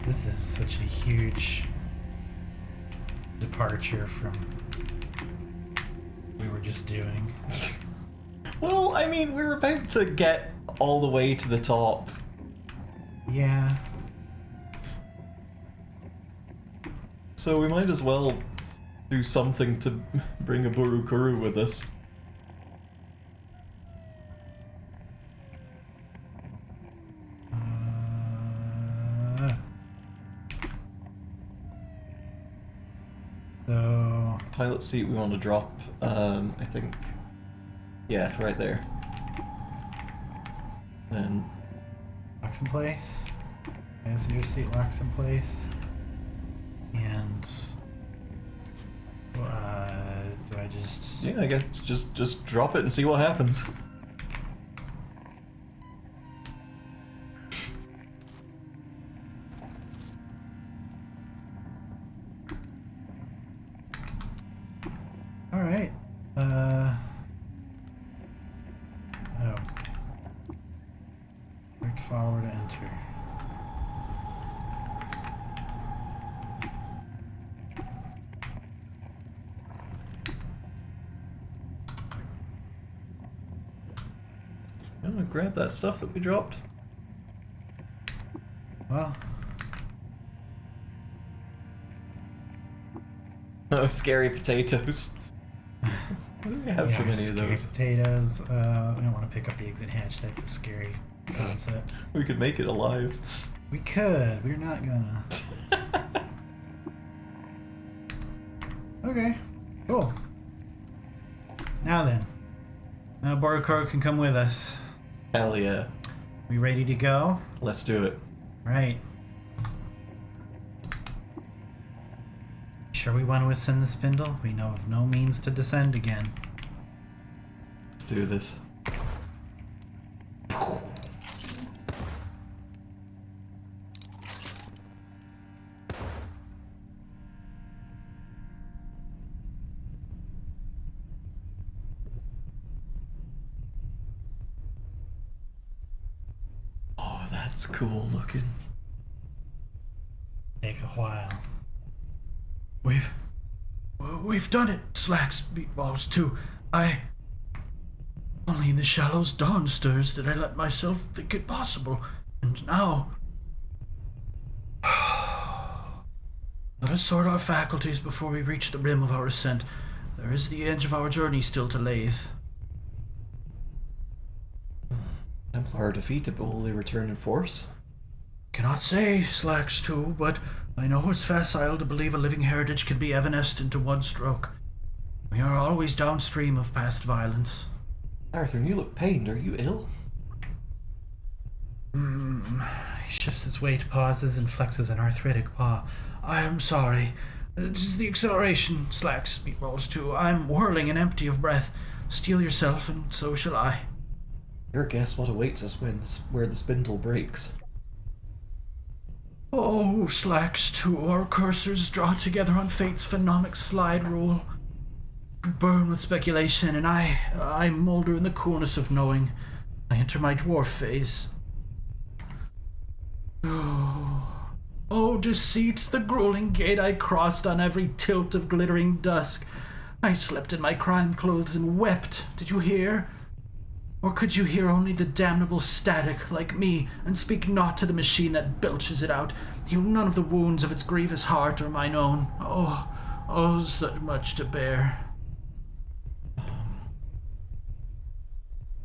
This is such a huge departure from what we were just doing. Well, I mean, we're about to get all the way to the top. Yeah. So we might as well do something to bring a Borokuro with us. So... Pilot seat we want to drop, I think. Yeah, right there. Then... Locks in place. Passenger seat locks in place. And... do I just... Yeah, I guess just drop it and see what happens. Alright. Oh. Click follower to enter. I'm gonna grab that stuff that we dropped. Well, Oh, scary potatoes. Why do we have so many of scary those? potatoes. We don't want to pick up the exit hatch. That's a scary concept. We could make it alive. We could. We're not gonna. Okay. Cool. Now then. Now Borokuro can come with us. Hell yeah. We ready to go? Let's do it. Right. Sure we want to ascend the spindle? We know of no means to descend again. Let's do this. Oh, that's cool looking. Take a while. We've done it, Slacks Meatballs too. Only in the shallows dawn stirs did I let myself think it possible, and now... Let us sort our faculties before we reach the rim of our ascent. There is the edge of our journey still to lathe. Templar our defeat, will they return in force? Cannot say, Slacks too, but I know it's facile to believe a living heritage can be evanescent in one stroke. We are always downstream of past violence. Arthur, you look pained. Are you ill? He shifts his weight, pauses, and flexes an arthritic paw. I am sorry. It is the acceleration, Slacks meatballs too. I'm whirling and empty of breath. Steel yourself, and so shall I. Your guess what awaits us where the spindle breaks. Oh, Slacks too, our cursors draw together on fate's phenomic slide rule. We burn with speculation, and I moulder in the coolness of knowing. I enter my dwarf phase. Oh, deceit, the grueling gate I crossed on every tilt of glittering dusk. I slept in my crime clothes and wept. Did you hear? Or could you hear only the damnable static, like me, and speak not to the machine that belches it out, heal none of the wounds of its grievous heart or mine own? Oh, so much to bear.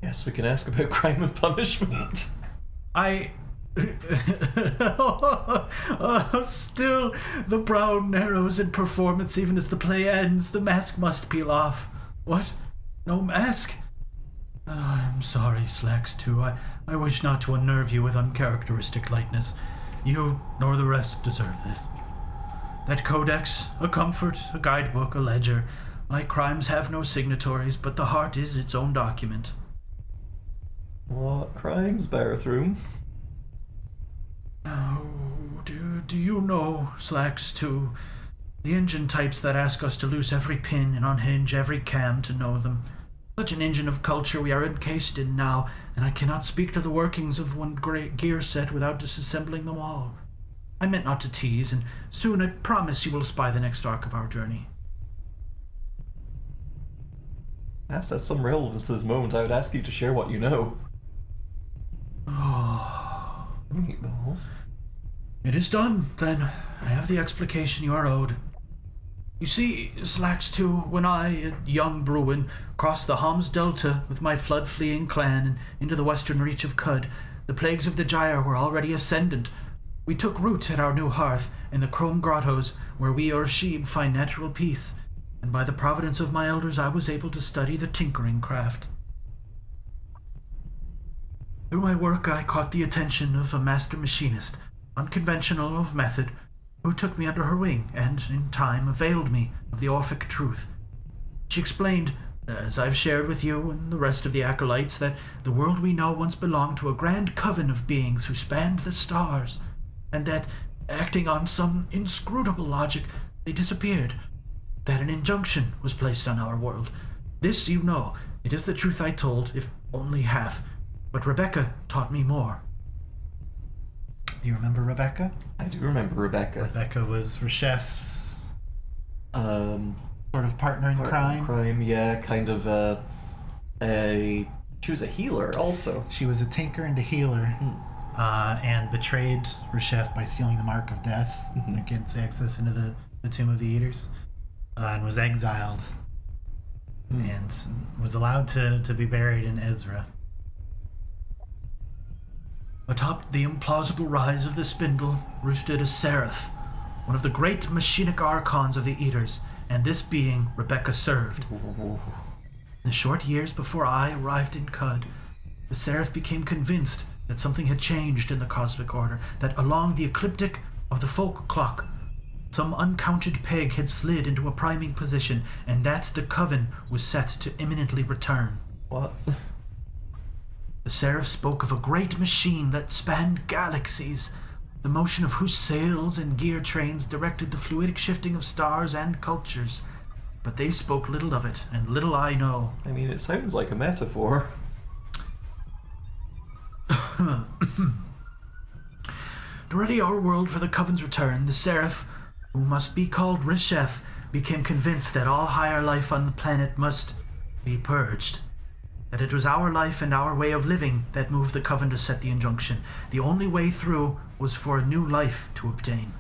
Yes, we can ask about crime and punishment. Still, the brow narrows in performance even as the play ends. The mask must peel off. What? No mask? I'm sorry, Slacks too. I wish not to unnerve you with uncharacteristic lightness. You nor the rest deserve this. That codex, a comfort, a guidebook, a ledger. My crimes have no signatories, but the heart is its own document. What crimes, Barathroom? Oh, do you know, Slacks too, the engine types that ask us to loose every pin and unhinge every cam to know them? Such an engine of culture we are encased in now, and I cannot speak to the workings of one great gear set without disassembling them all. I meant not to tease, and soon I promise you will spy the next arc of our journey. As has some relevance to this moment, I would ask you to share what you know. Meatballs. It is done, then. I have the explication you are owed. You see, Slacks too, when I, a young Bruin, crossed the Homs Delta with my flood-fleeing clan and into the western reach of Cud, the plagues of the Gyre were already ascendant. We took root at our new hearth in the Chrome Grottos, where we Urshib find natural peace, and by the providence of my elders I was able to study the tinkering craft. Through my work I caught the attention of a master machinist, unconventional of method, who took me under her wing and, in time, availed me of the Orphic truth. She explained, as I've shared with you and the rest of the acolytes, that the world we know once belonged to a grand coven of beings who spanned the stars, and that, acting on some inscrutable logic, they disappeared. That an injunction was placed on our world. This you know. It is the truth I told, if only half. But Rebecca taught me more. Do you remember Rebecca? I do remember Rebecca. Rebecca was Reshef's sort of partner in Partner crime. Yeah, kind of she was a healer also. She was a tinker and a healer, and betrayed Reshef by stealing the Mark of Death against access into the Tomb of the Eaters, and was exiled, and was allowed to be buried in Ezra. Atop the implausible rise of the spindle roosted a seraph, one of the great machinic archons of the Eaters, and this being Rebecca served. In the short years before I arrived in Cud, the seraph became convinced that something had changed in the cosmic order, that along the ecliptic of the folk clock, some uncounted peg had slid into a priming position, and that the coven was set to imminently return. What? The seraph spoke of a great machine that spanned galaxies, the motion of whose sails and gear trains directed the fluidic shifting of stars and cultures. But they spoke little of it, and little I know. I mean, it sounds like a metaphor. To ready our world for the Coven's return, the seraph, who must be called Reshef, became convinced that all higher life on the planet must be purged. That it was our life and our way of living that moved the Coven to set the injunction. The only way through was for a new life to obtain.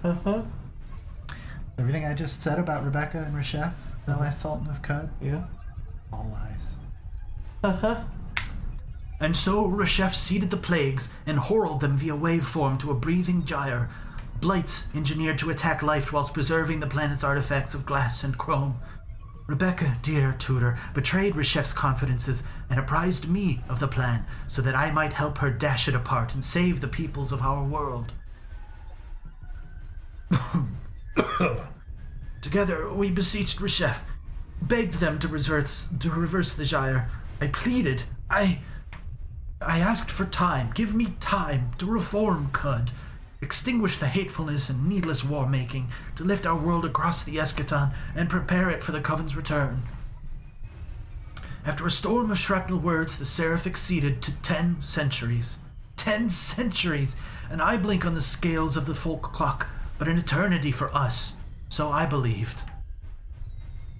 Everything I just said about Rebecca and Reshef, the last Sultan of Cud, Yeah. all lies. And so Reshef seeded the plagues and hurled them via waveform to a breathing gyre, blights engineered to attack life whilst preserving the planet's artifacts of glass and chrome. Rebecca, dear tutor, betrayed Reshef's confidences and apprised me of the plan so that I might help her dash it apart and save the peoples of our world. Together, we beseeched Reshef, begged them to reverse the gyre. I pleaded. I asked for time. Give me time to reform Cud, extinguish the hatefulness and needless war-making, to lift our world across the eschaton and prepare it for the Coven's return. After a storm of shrapnel words, the Seraph acceded to 10 centuries. 10 centuries! And I blink on the scales of the folk clock, but an eternity for us. So I believed.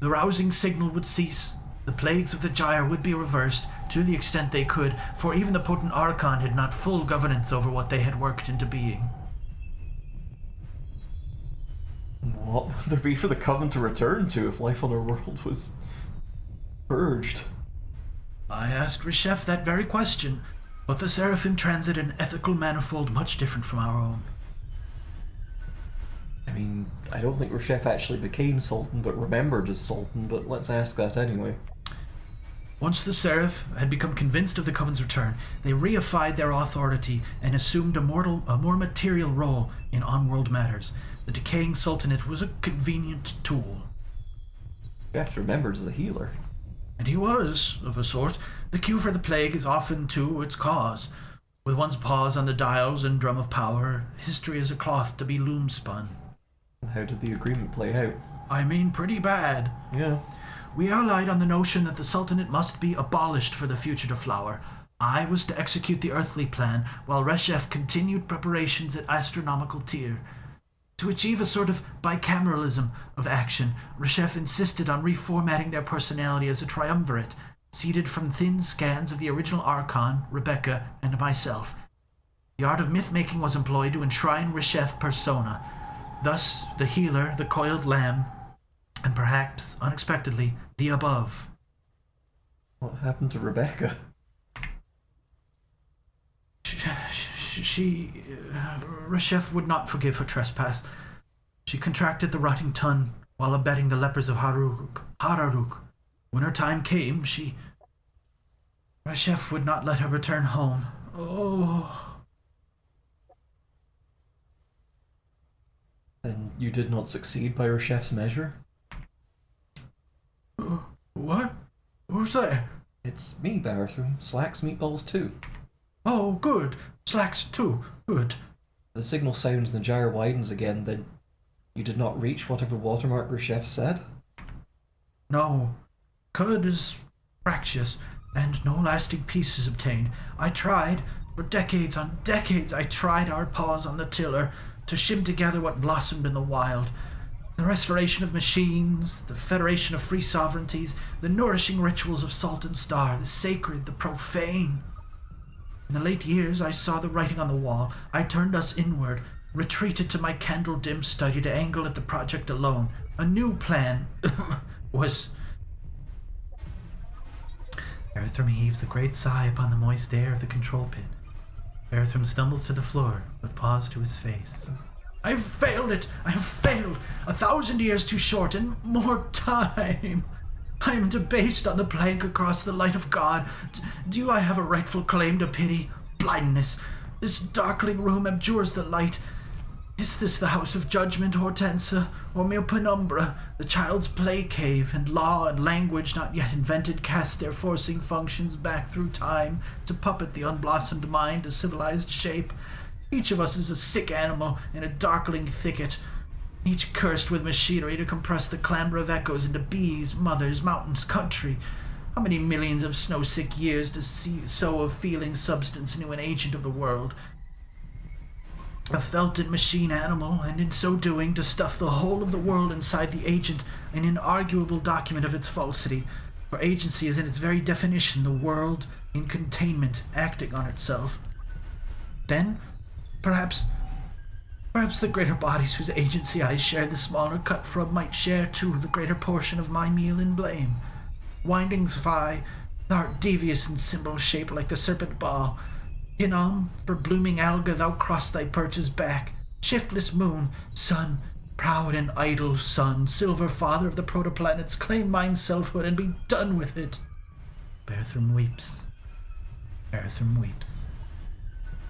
The rousing signal would cease. The plagues of the gyre would be reversed to the extent they could, for even the potent Archon had not full governance over what they had worked into being. What would there be for the Coven to return to if life on our world was purged? I asked Reshef that very question, but the Seraphim transit an ethical manifold much different from our own. I mean, I don't think Reshef actually became Sultan, but remembered as Sultan, but let's ask that anyway. Once the Seraph had become convinced of the Coven's return, they reified their authority and assumed a more material role in on-world matters. The decaying Sultanate was a convenient tool. Reshef remembered as the healer. And he was, of a sort. The cue for the plague is often, too, its cause. With one's paws on the dials and drum of power, history is a cloth to be loom-spun. How did the agreement play out? I mean, pretty bad. Yeah. We allied on the notion that the Sultanate must be abolished for the future to flower. I was to execute the earthly plan, while Reshef continued preparations at astronomical tier. To achieve a sort of bicameralism of action, Reshef insisted on reformatting their personality as a triumvirate, seeded from thin scans of the original Archon, Rebecca, and myself. The art of myth-making was employed to enshrine Reshef persona. Thus, the healer, the coiled lamb, and perhaps, unexpectedly, the above. What happened to Rebecca? Reshef would not forgive her trespass. She contracted the rotting tongue while abetting the lepers of Hararuk. When her time came, Reshef would not let her return home. Oh. Then you did not succeed by Reshef's measure? What? Who's there? It's me, Barathrum. Slacks Meatballs too. Oh, good. Slacks too. Good. The signal sounds and the gyre widens again, then you did not reach whatever watermark Reshef said? No. Cud is fractious, and no lasting peace is obtained. I tried, for decades on decades, I tried our paws on the tiller to shim together what blossomed in the wild. The restoration of machines, the federation of free sovereignties, the nourishing rituals of Salt and Star, the sacred, the profane. In the late years, I saw the writing on the wall. I turned us inward, retreated to my candle-dim study to angle at the project alone. A new plan was... Barathrum heaves a great sigh upon the moist air of the control pit. Barathrum stumbles to the floor, with paws to his face. I have failed it! I have failed! 1,000 years too short, and more time! I am debased on the plank across the light of God. Do I have a rightful claim to pity? Blindness! This darkling room abjures the light. Is this the house of judgment, Hortensia, or mere penumbra? The child's play cave, and law and language not yet invented cast their forcing functions back through time to puppet the unblossomed mind to civilized shape. Each of us is a sick animal in a darkling thicket, each cursed with machinery to compress the clamor of echoes into bees, mothers, mountains, country. How many millions of snow-sick years to sow a feeling substance into an agent of the world? A felt and machine animal, and in so doing to stuff the whole of the world inside the agent, an inarguable document of its falsity. For agency is in its very definition the world in containment, acting on itself. Then, perhaps the greater bodies whose agency I share the smaller cut from might share too the greater portion of my meal in blame. Windings fie, Thou'rt devious in symbol shape like the serpent ball. Hinnom, for blooming alga thou cross thy perch's back. Shiftless moon, sun, proud and idle sun, silver father of the protoplanets, claim mine selfhood and be done with it. Berthram weeps. Berthram weeps.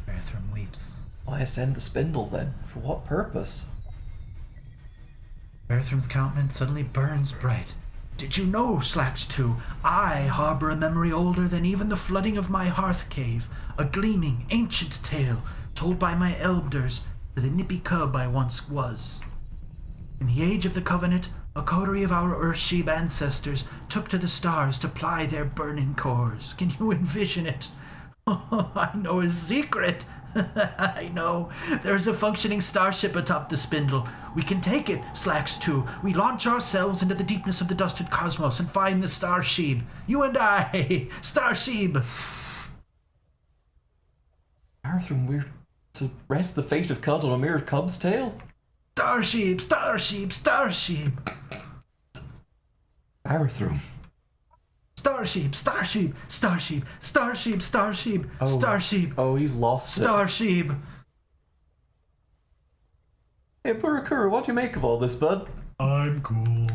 Berthram weeps. Why ascend the spindle then? For what purpose? Berthram's countenance suddenly burns bright. Did you know, Slacks 2, I harbor a memory older than even the flooding of my hearth cave, a gleaming, ancient tale told by my elders to the nippy cub I once was. In the age of the Covenant, a coterie of our Urshib ancestors took to the stars to ply their burning cores. Can you envision it? I know his secret. I know. There's a functioning starship atop the spindle. We can take it, Slacks 2. We launch ourselves into the deepness of the dusted cosmos and find the Starshib. You and I, Starshib. Berthram, we're to rest the fate of Cud on a mere cub's tail? Starshib, Starshib, Starshib. Berthram. Starshib, Starshib, Starshib, Starshib, Starshib, Oh. Starshib, Oh, he's lost it. Starshib. Hey, Burakura, what do you make of all this, bud? I'm cool.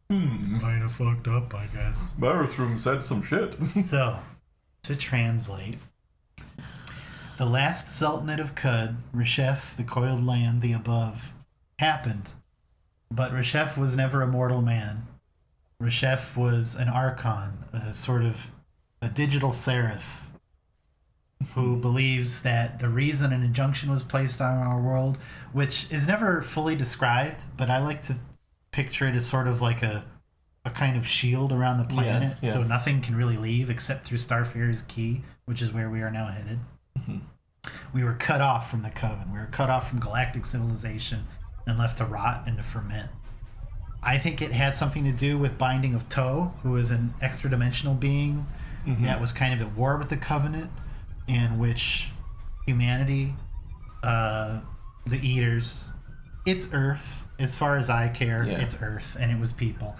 Kinda fucked up, I guess. Berthram said some shit. So, to translate, the last Sultanate of Cud, Reshef, the Coiled Land, the above, happened. But Reshef was never a mortal man. Reshef was an Archon, a sort of a digital seraph, who believes that the reason an injunction was placed on our world, which is never fully described, but I like to picture it as sort of like a kind of shield around the planet, yeah. so nothing can really leave except through Starfarer's Key, which is where we are now headed. We were cut off from the Coven. We were cut off from galactic civilization and left to rot and to ferment. I think it had something to do with Binding of Toe, who is an extra-dimensional being that was kind of at war with the Covenant, in which humanity, the Eaters, it's Earth, as far as I care, it's Earth, and it was people,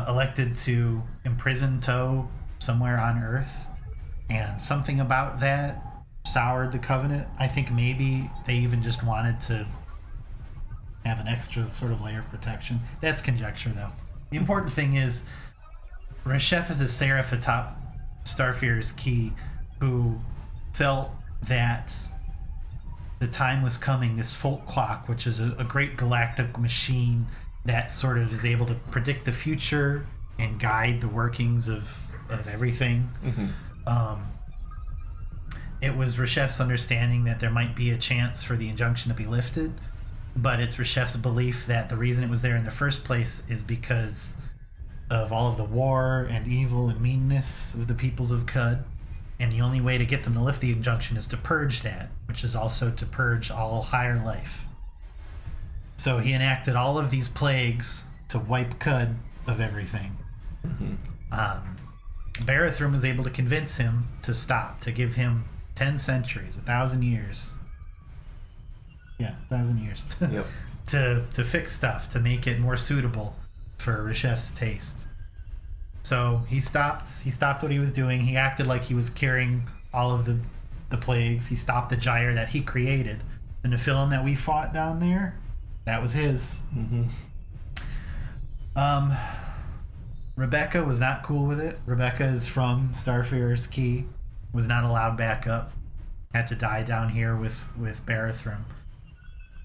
elected to imprison Toe somewhere on Earth, and something about that soured the Covenant. I think maybe they even just wanted to have an extra sort of layer of protection. That's conjecture, though. The important thing is Reshef is a seraph atop Starfarer's Key who felt that the time was coming, this Folk Clock, which is a great galactic machine that sort of is able to predict the future and guide the workings of everything. It was Reshef's understanding that there might be a chance for the injunction to be lifted, but it's Reshef's belief that the reason it was there in the first place is because of all of the war and evil and meanness of the peoples of Cud, and the only way to get them to lift the injunction is to purge that, which is also to purge all higher life. So he enacted all of these plagues to wipe Cud of everything. Barathrum was able to convince him to stop, to give him 10 centuries, 1,000 years. Yeah, 1,000 years. Yep. to fix stuff, to make it more suitable for Reshef's taste. So he stopped what he was doing. He acted like he was curing all of the plagues. He stopped the gyre that he created. The Nephilim that we fought down there, that was his. Rebecca was not cool with it. Rebecca is from Starfarer's Key, was not allowed back up, had to die down here with Barathrum.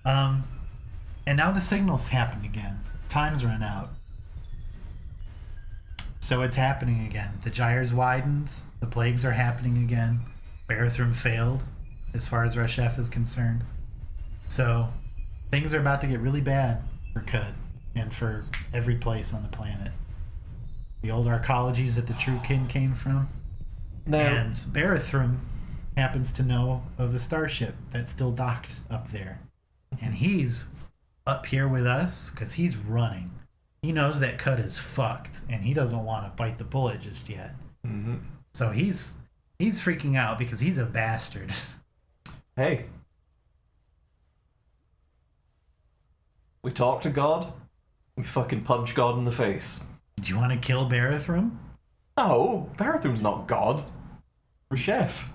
And now the signals happened again. Time's run out. So it's happening again. The gyres widened. The plagues are happening again. Barathrum failed, as far as Reshef is concerned. So things are about to get really bad for Cud and for every place on the planet. The old arcologies that the True Kin came from. And Barathrum happens to know of a starship that's still docked up there. And he's up here with us because he's running. He knows that Cud is fucked, and he doesn't want to bite the bullet just yet. So he's freaking out because he's a bastard. Hey. We talked to God. We fucking punch God in the face. Do you want to kill Barathrum? No, Barathum's not God. We're chef.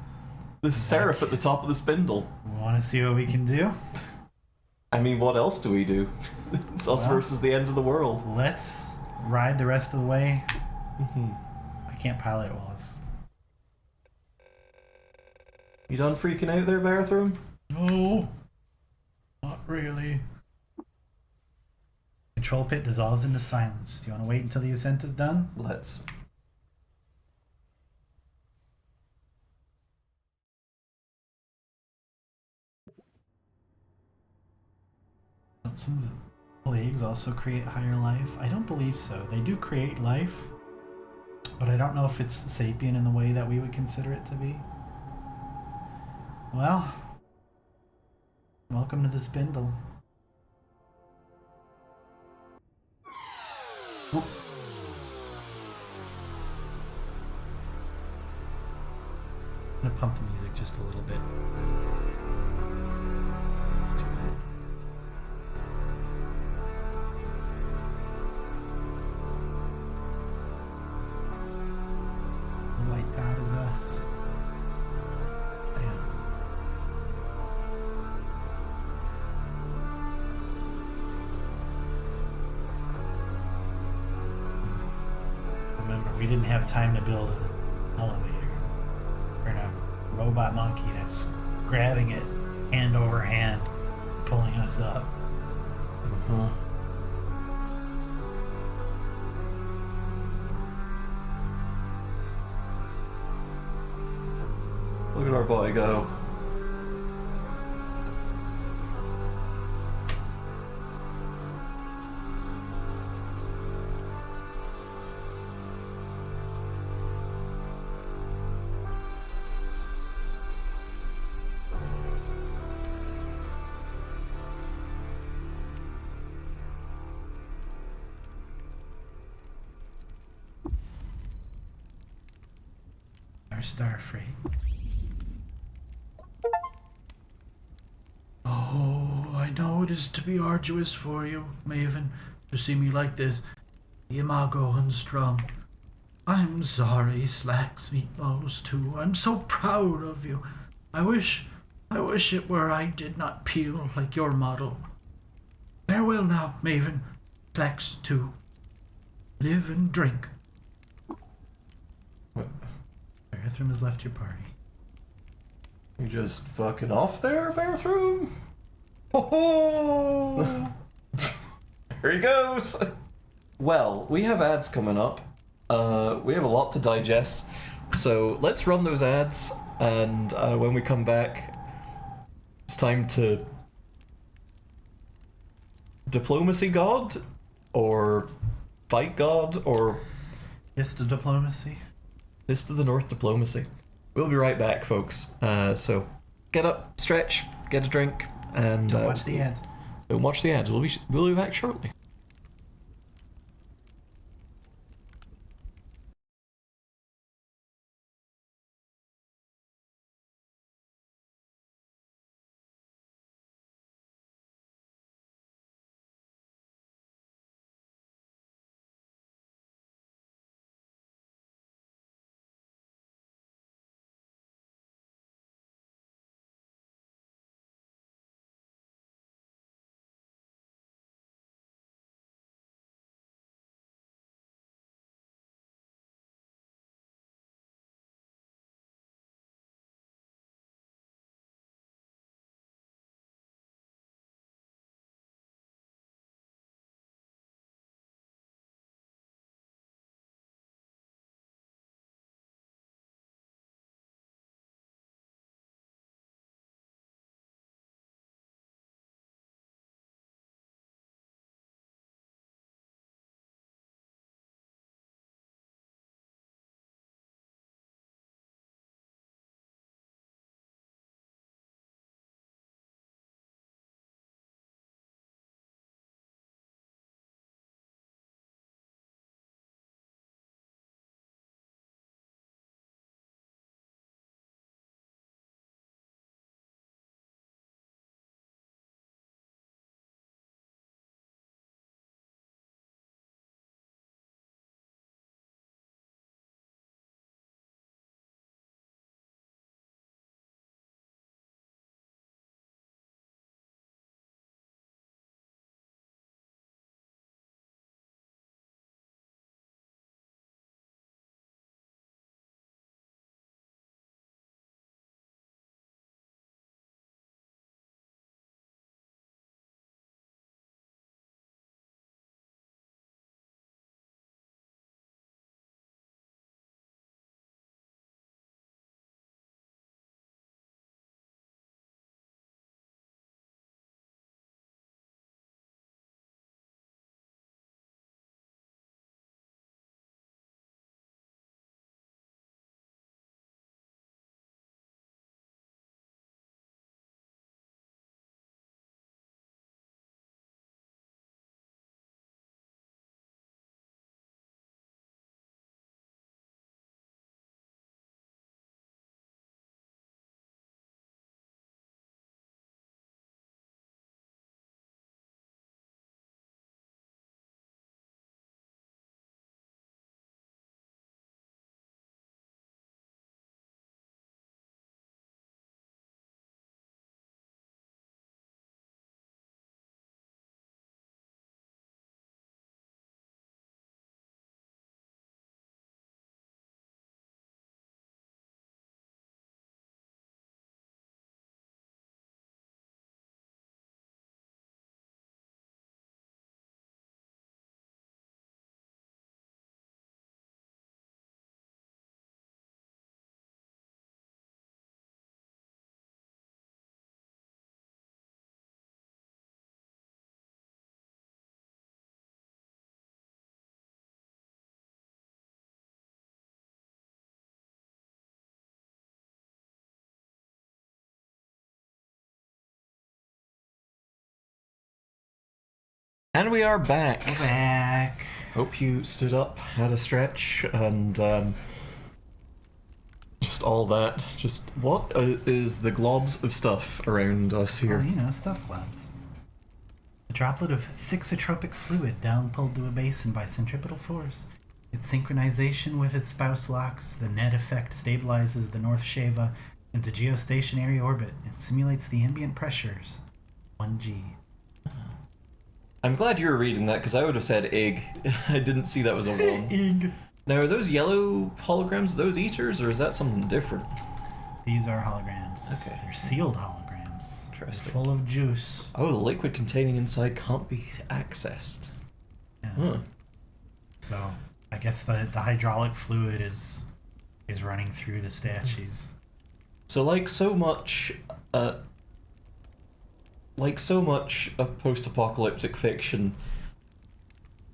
The seraph at the top of the spindle. Want to see what we can do? I mean, what else do we do? It's us Well, versus the end of the world. Let's ride the rest of the way. I can't pilot while it's... You done freaking out there, Barathrum? No, not really. Control pit dissolves into silence. Do you want to wait until the ascent is done? Let's. Don't some of the plagues also create higher life? I don't believe so. They do create life, but I don't know if it's sapient in the way that we would consider it to be. Well, welcome to the spindle. I'm gonna pump the music just a little bit. Let's do that. The white dot is us. Damn. Remember, we didn't have time to build an elevator. We're in a robot monkey that's grabbing it hand over hand, pulling us up. Look at our boy go. Our star freight. Oh, I know it is to be arduous for you, Maven, to see me like this, the imago unstrung. I'm sorry, Slacks Meatballs, too. I'm so proud of you. I wish it were I did not peel like your model. Farewell now, Maven. Slacks, too. Live and drink. Barathrum has left your party. You just fucking off there, Barathrum? Oh! Here he goes! Well, we have ads coming up. We have a lot to digest. So let's run those ads, and when we come back, it's time to... Diplomacy God? Or fight God? Or Yes to diplomacy. Fist of the North diplomacy. We'll be right back, folks. So get up, stretch, get a drink, and Don't watch the ads. don't watch the ads. We'll be back shortly. And we are back. We're back. Hope you stood up, had a stretch, and just all that. Just what is the globs of stuff around us here? Well, you know, stuff globs. A droplet of thixotropic fluid down-pulled to a basin by centripetal force. Its synchronization with its spouse locks, the net effect stabilizes the North Sheva into geostationary orbit and simulates the ambient pressures. 1G. I'm glad you were reading that, because I would have said egg. I didn't see that was a 1. Ig. Now, are those yellow holograms those eaters, or is that something different? These are holograms. Okay. They're sealed holograms. They're Interesting. full of juice. Oh, the liquid containing inside can't be accessed. Yeah. Huh. So I guess the hydraulic fluid is running through the statues. So, like so much of post-apocalyptic fiction,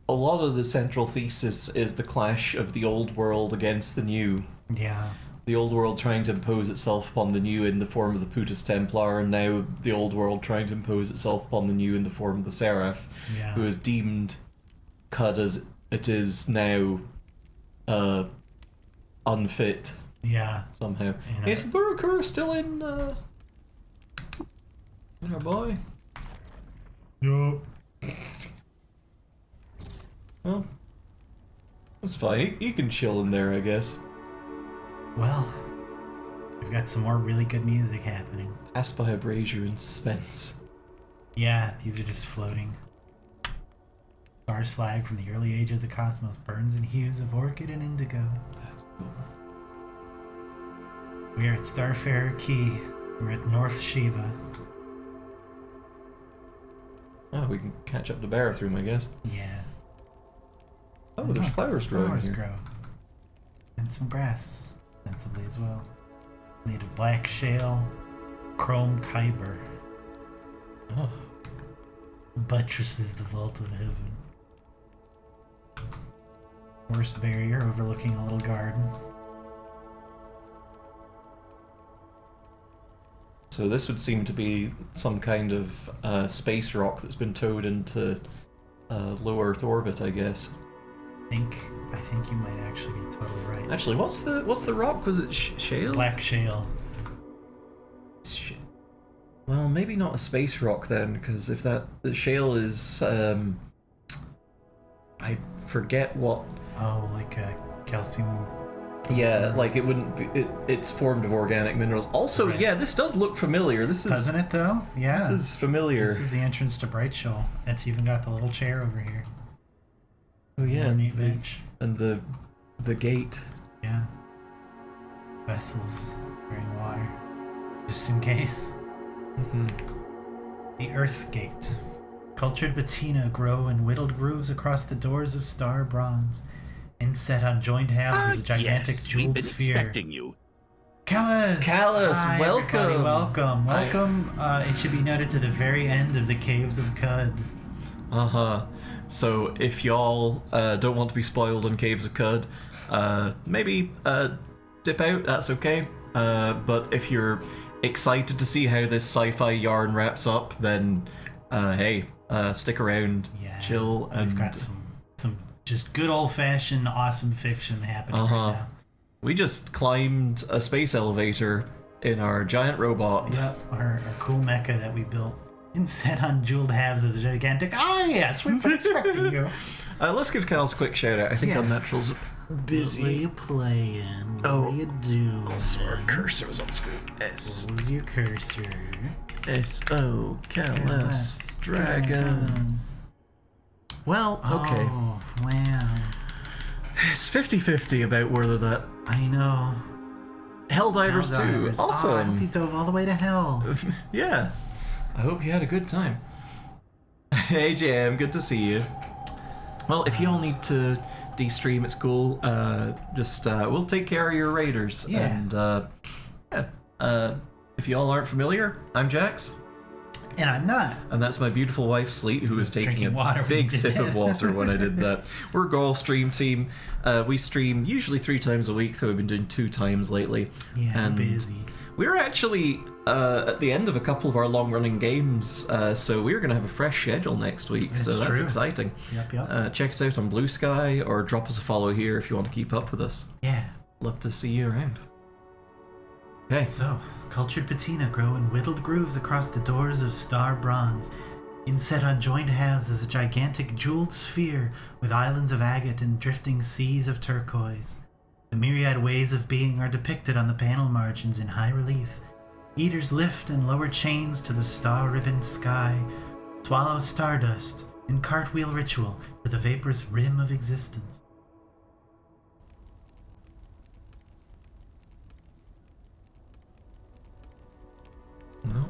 a lot of the central thesis is the clash of the old world against the new. Yeah. The old world trying to impose itself upon the new in the form of the Putus Templar, and now the old world trying to impose itself upon the new in the form of the Seraph, Yeah. who is deemed cut as it is now unfit Yeah. somehow. You know- Is Burukur still in our boy? Yup. Well, that's fine. He can chill in there, I guess. Well, we've got some more really good music happening. Passed by a brazier in suspense. Yeah, these are just floating. Star's flag from the early age of the cosmos burns in hues of orchid and indigo. That's cool. We are at Starfarer Key. We're at North Shiva. Oh, we can catch up to Barathroom, I guess. Yeah. Oh, there's flowers growing Flowers here. grow. And some grass, sensibly as well. Made of black shale, chrome kyber. Oh, Buttresses the vault of heaven. Forest barrier overlooking a little garden. so this would seem to be some kind of space rock that's been towed into low Earth orbit, I guess. I think you might actually be totally right. Actually, what's the rock? Was it shale? Black shale. Sh- Well, maybe not a space rock then, because if the shale is, I forget what. Oh, like a calcium. Yeah, like it wouldn't be. It's formed of organic minerals. Also, Right. yeah, this does look familiar. This is Doesn't it though? Yeah. this is familiar. This is the entrance to Bright Shoal. It's even got the little chair over here. Oh yeah, Little and neat the, bench. and the gate. Yeah. Vessels carrying water. Just in case. Mm-hmm. The Earth Gate. Cultured patina grow in whittled grooves across the doors of star bronze. Inset on joined halves is a gigantic yes, we've jeweled been sphere. expecting you. Callus! Callus, Hi, welcome. everybody, welcome. Hi. Welcome. It should be noted to the very end of the Caves of Cud. Uh-huh. So if y'all don't want to be spoiled on Caves of Cud, maybe dip out, that's okay. But if you're excited to see how this sci-fi yarn wraps up, then hey, stick around, Yeah. chill, and We've got some just good old-fashioned awesome fiction happening Uh-huh. right now. we just climbed a space elevator in our giant robot. Yep, our cool mecha that we built. Inset on jeweled halves is a gigantic. Ah, yes, we've been expecting you. Let's give Cal's a quick shout out. I think Yeah. Unnatural's busy. What are you playing? What Oh. are you doing? Our cursor was on screen. S What was your cursor? S O Callus Dragon. Well, okay. Oh, wow. It's 50-50 about whether that I know. Helldivers 2. Helldivers. Oh, I hope you Awesome. dove all the way to hell. Yeah. I hope you had a good time. Hey Jam, good to see you. Well, if you all need to de-stream at school, just we'll take care of your raiders. Yeah. And if you all aren't familiar, I'm Jax. And I'm not. And that's my beautiful wife, Sleet, who was taking Drinking water a when you big did sip that. of water when I did that. We're a golf stream team. We stream usually 3 times a week, though we've been doing 2 times lately. Yeah, I'm and busy. we're actually at the end of a couple of our long-running games, so we're going to have a fresh schedule next week, so that's true. exciting. Yep. Check us out on Blue Sky, or drop us a follow here if you want to keep up with us. Yeah. Love to see you around. Okay. So, cultured patina grow in whittled grooves across the doors of star bronze. Inset on joined halves is a gigantic jeweled sphere with islands of agate and drifting seas of turquoise. The myriad ways of being are depicted on the panel margins in high relief. Eaters lift and lower chains to the star-ribboned sky, swallow stardust, and cartwheel ritual to the vaporous rim of existence. No.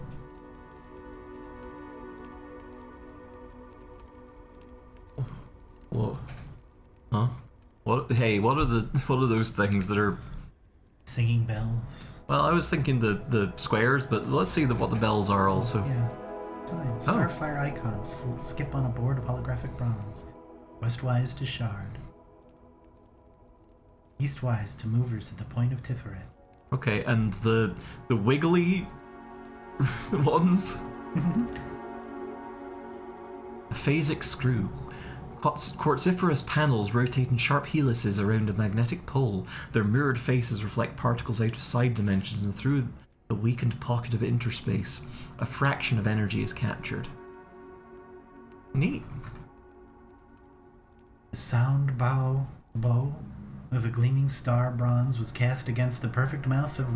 What? Huh? What? Hey, what are those things that are? Singing bells. Well, I was thinking the squares, but let's see what the bells are also. Yeah. Signs. Starfire icons skip on a board of holographic bronze. Westwise to Shard. Eastwise to movers at the point of Tiferet. Okay, and the wiggly ones. A phasic screw. Quartziferous panels rotate in sharp helices around a magnetic pole. Their mirrored faces reflect particles out of side dimensions, and through the weakened pocket of interspace, a fraction of energy is captured. Neat. The sound bow of a gleaming star bronze was cast against the perfect mouth of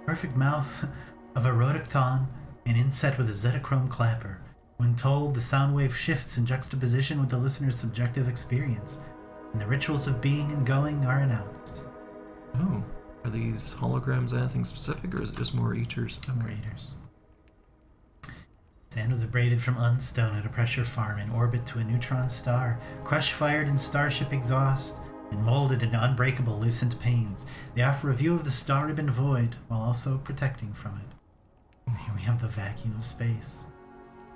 perfect mouth of a Rhodocthon and inset with a Zetachrome clapper. When told, the sound wave shifts in juxtaposition with the listener's subjective experience, and the rituals of being and going are announced. Oh, are these holograms anything specific, or is it just more eaters? More eaters. Sand was abraded from Unstone at a pressure farm in orbit to a neutron star, crush-fired in starship exhaust, and molded into unbreakable lucent panes. They offer a view of the star-ribbon void, while also protecting from it. Here we have the vacuum of space.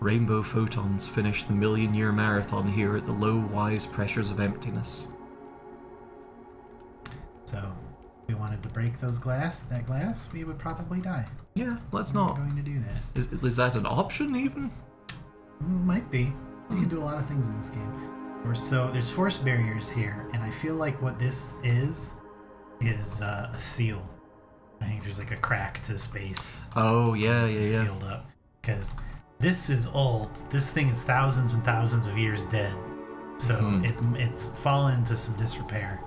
Rainbow photons finish the million-year marathon here at the low, wise pressures of emptiness. So, if we wanted to break that glass, we would probably die. Yeah, let's We're not. going to do that. Is that an option even? Might be. You can do a lot of things in this game. So there's force barriers here, and I feel like what this is a seal. I think there's like a crack to space. Oh yeah, This is yeah. sealed up because this is old. This thing is thousands and thousands of years dead, so it's fallen into some disrepair.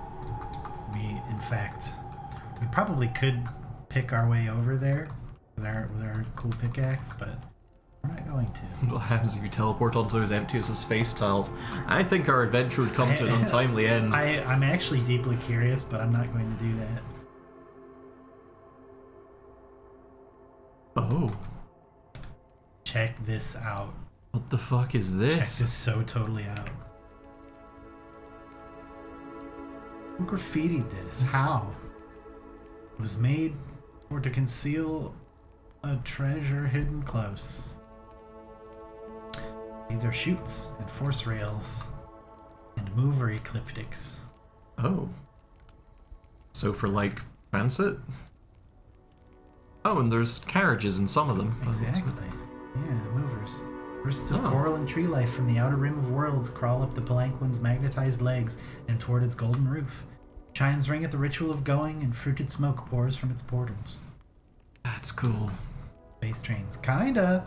We probably could pick our way over there with our cool pickaxe, but we're not going to. What happens if you teleport onto those emptiest of space tiles? I think our adventure would come to an untimely end. I'm actually deeply curious, but I'm not going to do that. Oh, Check this out. what the fuck is Check this? this so totally out. Who graffitied this? How? It was made to conceal a treasure hidden close. These are chutes and force rails and mover ecliptics. Oh. So for like transit? Oh, and there's carriages in some of them. Exactly. Yeah, movers. Bursts of Oh. coral and tree life from the outer rim of worlds crawl up the palanquin's magnetized legs and toward its golden roof. Chimes ring at the ritual of going, and fruited smoke pours from its portals. That's cool. Space trains. Kinda.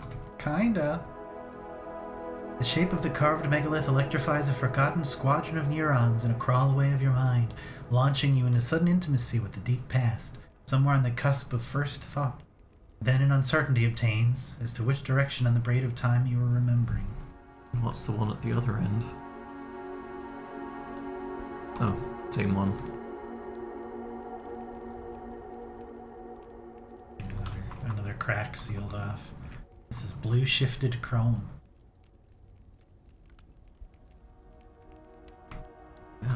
The shape of the carved megalith electrifies a forgotten squadron of neurons in a crawl away of your mind, launching you into sudden intimacy with the deep past, somewhere on the cusp of first thought. Then an uncertainty obtains as to which direction on the braid of time you are remembering. And what's the one at the other end? Oh, same one. Another crack sealed off. This is blue shifted chrome. Yeah.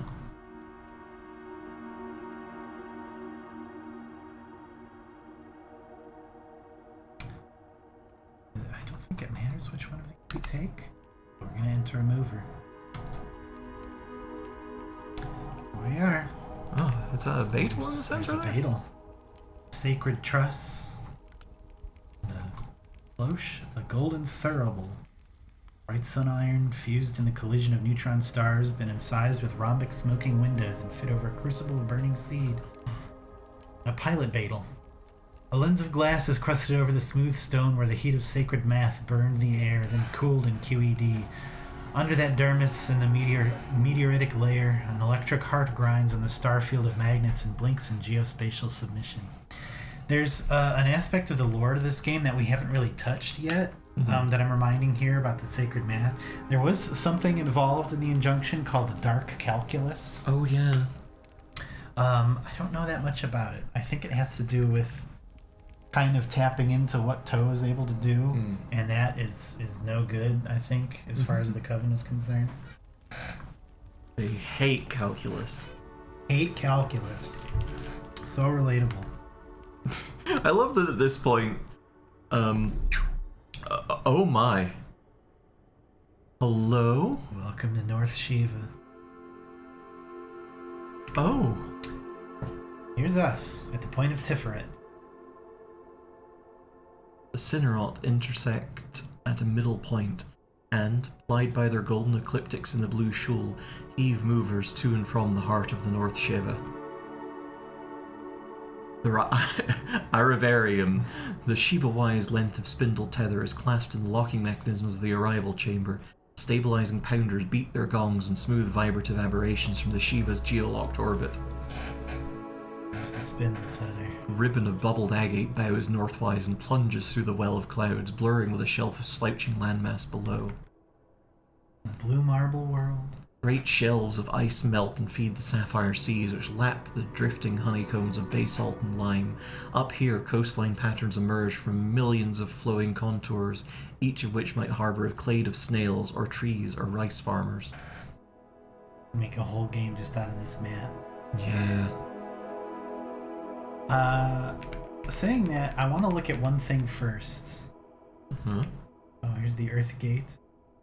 choose which one of these we take. We're going to enter a mover. Here we are. Oh, is that a bait one in the There's center a there? beetle. Sacred Truss. And a Floche, a golden thurible. Bright sun iron fused in the collision of neutron stars, been incised with rhombic smoking windows and fit over a crucible of burning seed. A pilot beetle. A lens of glass is crusted over the smooth stone where the heat of sacred math burned the air, then cooled in QED. Under that dermis and the meteoritic layer, an electric heart grinds on the star field of magnets and blinks in geospatial submission. There's an aspect of the lore to this game that we haven't really touched yet, that I'm reminding here about the sacred math. There was something involved in the injunction called dark calculus. Oh, yeah. I don't know that much about it. I think it has to do with kind of tapping into what Toe is able to do, and that is no good, I think, as far as the Coven is concerned. They hate calculus. Hate calculus. So relatable. I love that at this point, oh my. Hello? Welcome to North Shiva. Oh. Here's us, at the point of Tiferet. The Cinerot intersect at a middle point, and, plied by their golden ecliptics in the blue shoal, heave movers to and from the heart of the North Shiva. The Aravarium, the Shiva-wise length of spindle tether, is clasped in the locking mechanisms of the arrival chamber. Stabilizing pounders beat their gongs and smooth vibrative aberrations from the Shiva's geolocked orbit. There's the spindle tether. A ribbon of bubbled agate bows northwise and plunges through the well of clouds, blurring with a shelf of slouching landmass below. The blue marble world. Great shelves of ice melt and feed the sapphire seas, which lap the drifting honeycombs of basalt and lime. Up here, coastline patterns emerge from millions of flowing contours, each of which might harbor a clade of snails, or trees, or rice farmers. Make a whole game just out of this map. Yeah. Saying that, I want to look at one thing first. Huh? Oh, here's the Earth Gate.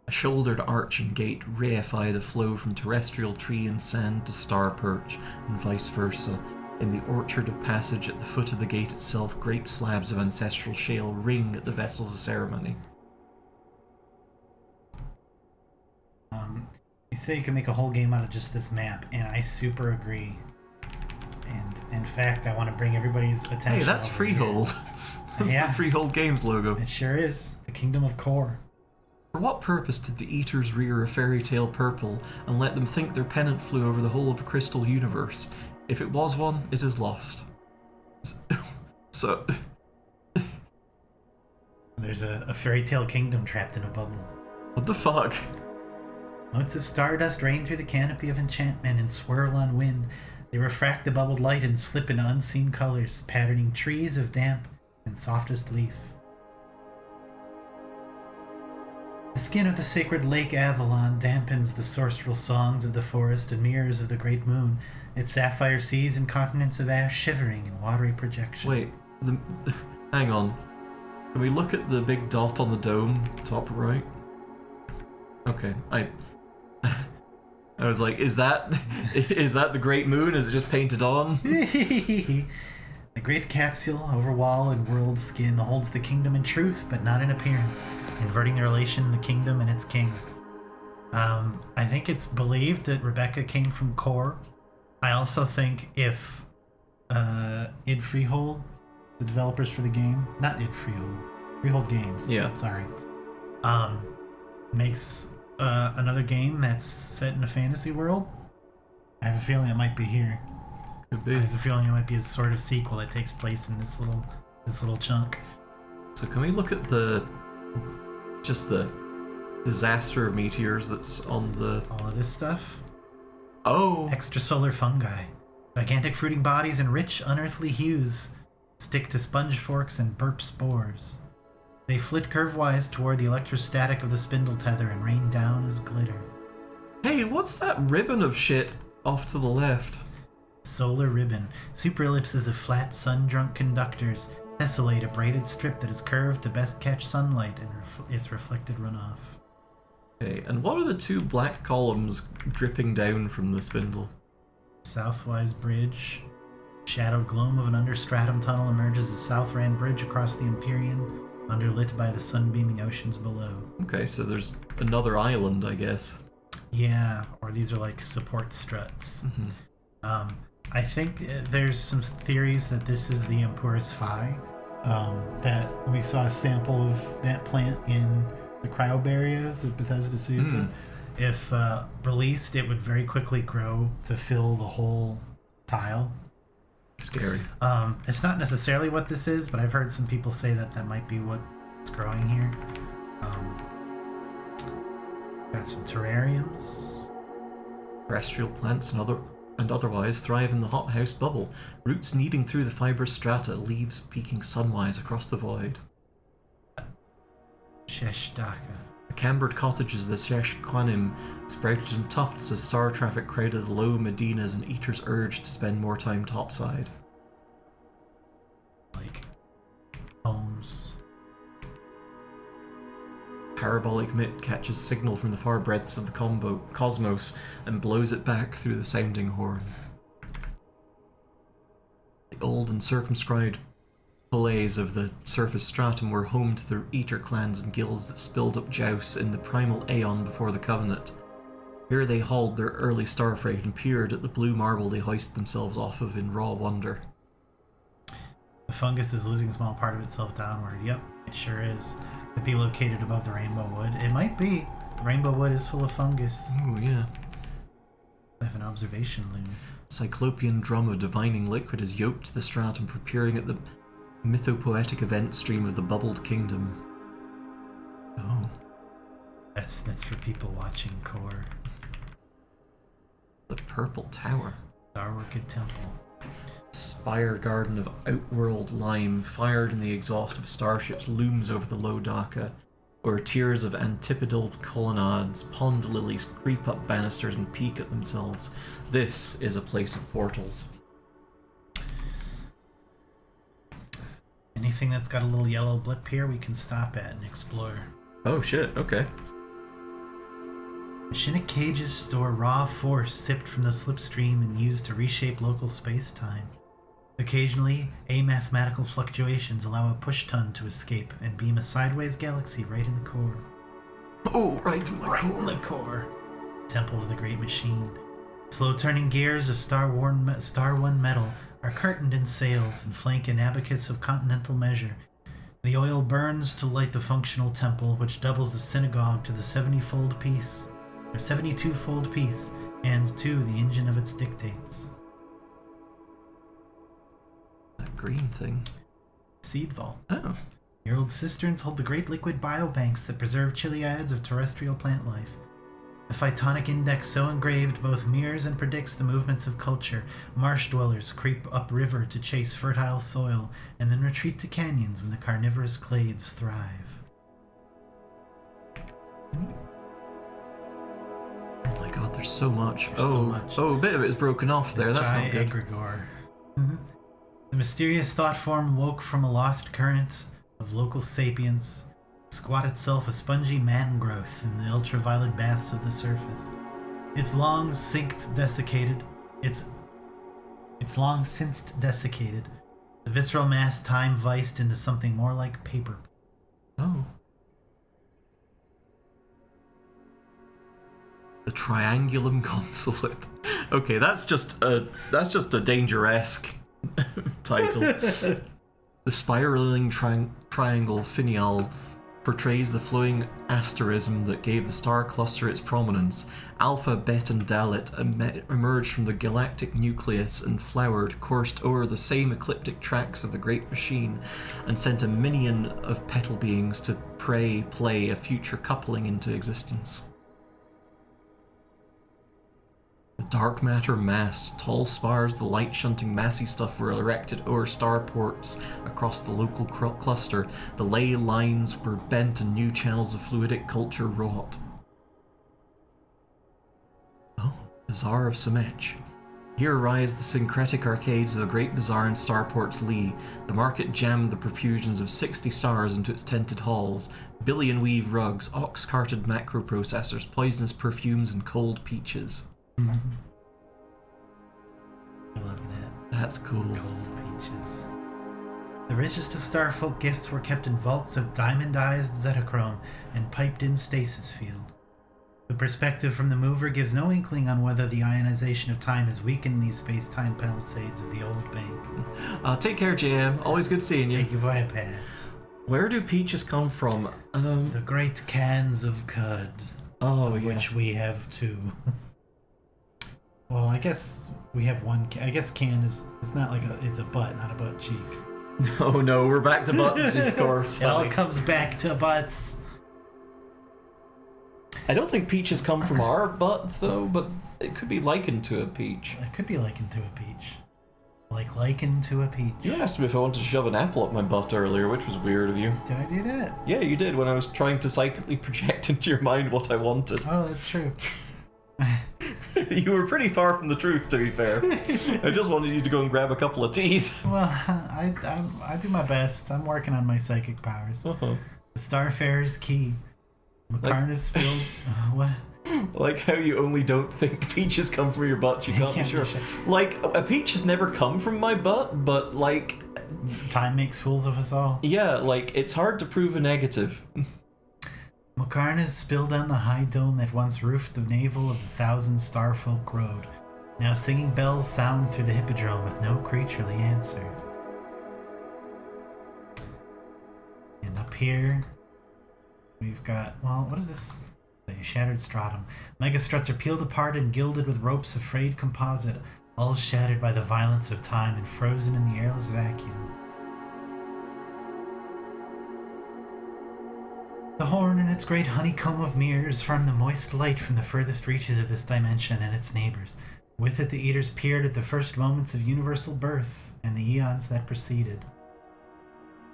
A shouldered arch and gate reify the flow from terrestrial tree and sand to star perch, and vice versa. In the orchard of passage at the foot of the gate itself, great slabs of ancestral shale ring at the vessels of ceremony. You say you can make a whole game out of just this map, and I super agree. And in fact, I want to bring everybody's attention. Hey, that's over Freehold. here. That's Yeah. the Freehold Games logo. It sure is. The Kingdom of Core. For what purpose did the Eaters rear a fairy tale purple and let them think their pennant flew over the whole of a crystal universe? If it was one, it is lost. So... There's a fairy tale kingdom trapped in a bubble. what the fuck? Motes of stardust rain through the canopy of enchantment and swirl on wind. They refract the bubbled light and slip into unseen colors, patterning trees of damp and softest leaf. The skin of the sacred Lake Avalon dampens the sorcerel songs of the forest and mirrors of the great moon, its sapphire seas and continents of ash shivering in watery projection. Wait, hang on. Can we look at the big dot on the dome, top right? Okay, I was like, is that the Great Moon? Is it just painted on? The great capsule over wall and world skin holds the kingdom in truth, but not in appearance, inverting the relation in the kingdom and its king. I think it's believed that Rebecca came from Core. I also think if id Freehold, the developers for the game, not id Freehold, Freehold Games, Yeah. sorry, makes another game that's set in a fantasy world, I have a feeling it might be here. Could I be. have a feeling it might be a sort of sequel that takes place in this little chunk. So can we look at the disaster of meteors that's on the... All of this stuff. Oh! Extrasolar fungi. Gigantic fruiting bodies and rich, unearthly hues stick to sponge forks and burp spores. They flit curve-wise toward the electrostatic of the spindle tether and rain down as glitter. Hey, what's that ribbon of shit off to the left? Solar ribbon. Super ellipses of flat, sun-drunk conductors. Tessellate, a braided strip that is curved to best catch sunlight and its reflected runoff. Okay, and what are the two black columns dripping down from the spindle? Southwise Bridge. Shadowed gloom of an understratum tunnel emerges as South Rand Bridge across the Empyrean, underlit by the sunbeaming oceans below. Okay, so there's another island, I guess. Yeah, or these are like support struts. I think there's some theories that this is the Emperor's Phi. That we saw a sample of that plant in the cryobarriers of Bethesda Susa. If released, it would very quickly grow to fill the whole tile. Scary. It's not necessarily what this is, but I've heard some people say that that might be what's growing here. Got some terrariums. Terrestrial plants and otherwise thrive in the hothouse bubble, roots kneading through the fibrous strata, leaves peeking sunwise across the void. Sheshtaka. The cambered cottages of the Shesh Kwanim sprouted in tufts as star traffic crowded the low medinas and eaters urged to spend more time topside. Like homes. Parabolic Mitt catches signal from the far breadths of the cosmos and blows it back through the sounding horn. The old and circumscribed poleis of the surface stratum were home to the eater clans and guilds that spilled up joust in the primal aeon before the Covenant. Here they hauled their early starfreight and peered at the blue marble they hoisted themselves off of in raw wonder. The fungus is losing a small part of itself downward. Yep, it sure is. Could be located above the Rainbow Wood. It might be. The Rainbow Wood is full of fungus. Ooh, yeah. I have an observation loom. Cyclopean drum of divining liquid is yoked to the stratum for peering at the mythopoetic event stream of the bubbled kingdom. Oh. That's for people watching Core. The Purple Tower. Star Wicked Temple. Spire garden of outworld lime, fired in the exhaust of starships, looms over the low Dhaka, where tiers of antipodal colonnades, pond lilies creep up banisters and peek at themselves. This is a place of portals. Anything that's got a little yellow blip here, we can stop at and explore. Oh shit, okay. Machinic cages store raw force sipped from the slipstream and used to reshape local space-time. Occasionally, amathematical fluctuations allow a push-ton to escape and beam a sideways galaxy right in the core. Oh, right in my core. Core. Temple of the Great Machine. Slow-turning gears of Star One metal are curtained in sails and flank an abacus of continental measure. The oil burns to light the functional temple, which doubles the synagogue to the 72-fold piece, and to the engine of its dictates. That green thing. Seed vault. Oh. Your old cisterns hold the great liquid biobanks that preserve chiliads of terrestrial plant life. The phytonic index so engraved both mirrors and predicts the movements of culture. Marsh dwellers creep upriver to chase fertile soil, and then retreat to canyons when the carnivorous clades thrive. Oh my god, there's so much. There's so much. Oh, a bit of it is broken off there. That's not good. Egregore. The mysterious thought form woke from a lost current of local sapience, squat itself a spongy man growth in the ultraviolet baths of the surface. It's long since desiccated. The visceral mass time viced into something more like paper. Oh. The Triangulum Consulate. Okay, that's just a danger-esque title. The spiraling triangle finial portrays the flowing asterism that gave the star cluster its prominence. Alpha, Bet, and Dalit emerged from the galactic nucleus and flowered, coursed over the same ecliptic tracks of the Great Machine, and sent a minion of petal beings to play a future coupling into existence. The dark matter mass, tall spars, the light-shunting massy stuff were erected o'er starports across the local cluster. The ley lines were bent and new channels of fluidic culture wrought. Oh, the Tsar of Samech. Here arise the syncretic arcades of the Great Bazaar in Starport's lee. The market jammed the profusions of 60 stars into its tented halls. Billion weave rugs, ox-carted macroprocessors, poisonous perfumes, and cold peaches. I love that. That's cool. Cold peaches. The richest of Starfolk gifts were kept in vaults of diamondized Zetachrome and piped-in stasis field. The perspective from the mover gives no inkling on whether the ionization of time has weakened these space-time palisades of the old bank. Take care, JM. Always good seeing you. Thank you for your pads. Where do peaches come from? The great cans of cud, Oh, of yeah. which we have two. Well, I guess we have one. I guess can is it's not like it's a butt, not a butt cheek. Oh no, we're back to button discourse. It all comes back to butts. I don't think peaches come from our butt, though, but it could be likened to a peach. It could be likened to a peach. Like likened to a peach. You asked me if I wanted to shove an apple up my butt earlier, which was weird of you. Did I do that? Yeah, you did, when I was trying to psychically project into your mind what I wanted. Oh, that's true. You were pretty far from the truth, to be fair. I just wanted you to go and grab a couple of teas. Well, I do my best. I'm working on my psychic powers. Uh-huh. The Starfarer's key. Macarnas spilled. What? Like how you only don't think peaches come from your butt, you can't be sure. Like, a peach has never come from my butt, but like... Time makes fools of us all. Yeah, like, it's hard to prove a negative. Macarnas spilled down the high dome that once roofed the navel of the Thousand Starfolk Road. Now singing bells sound through the hippodrome with no creaturely answer. And up here, we've got, well, what is this? A shattered stratum. Megastruts are peeled apart and gilded with ropes of frayed composite, all shattered by the violence of time and frozen in the airless vacuum. The horn and its great honeycomb of mirrors form the moist light from the furthest reaches of this dimension and its neighbors. With it the Eaters peered at the first moments of universal birth and the eons that preceded.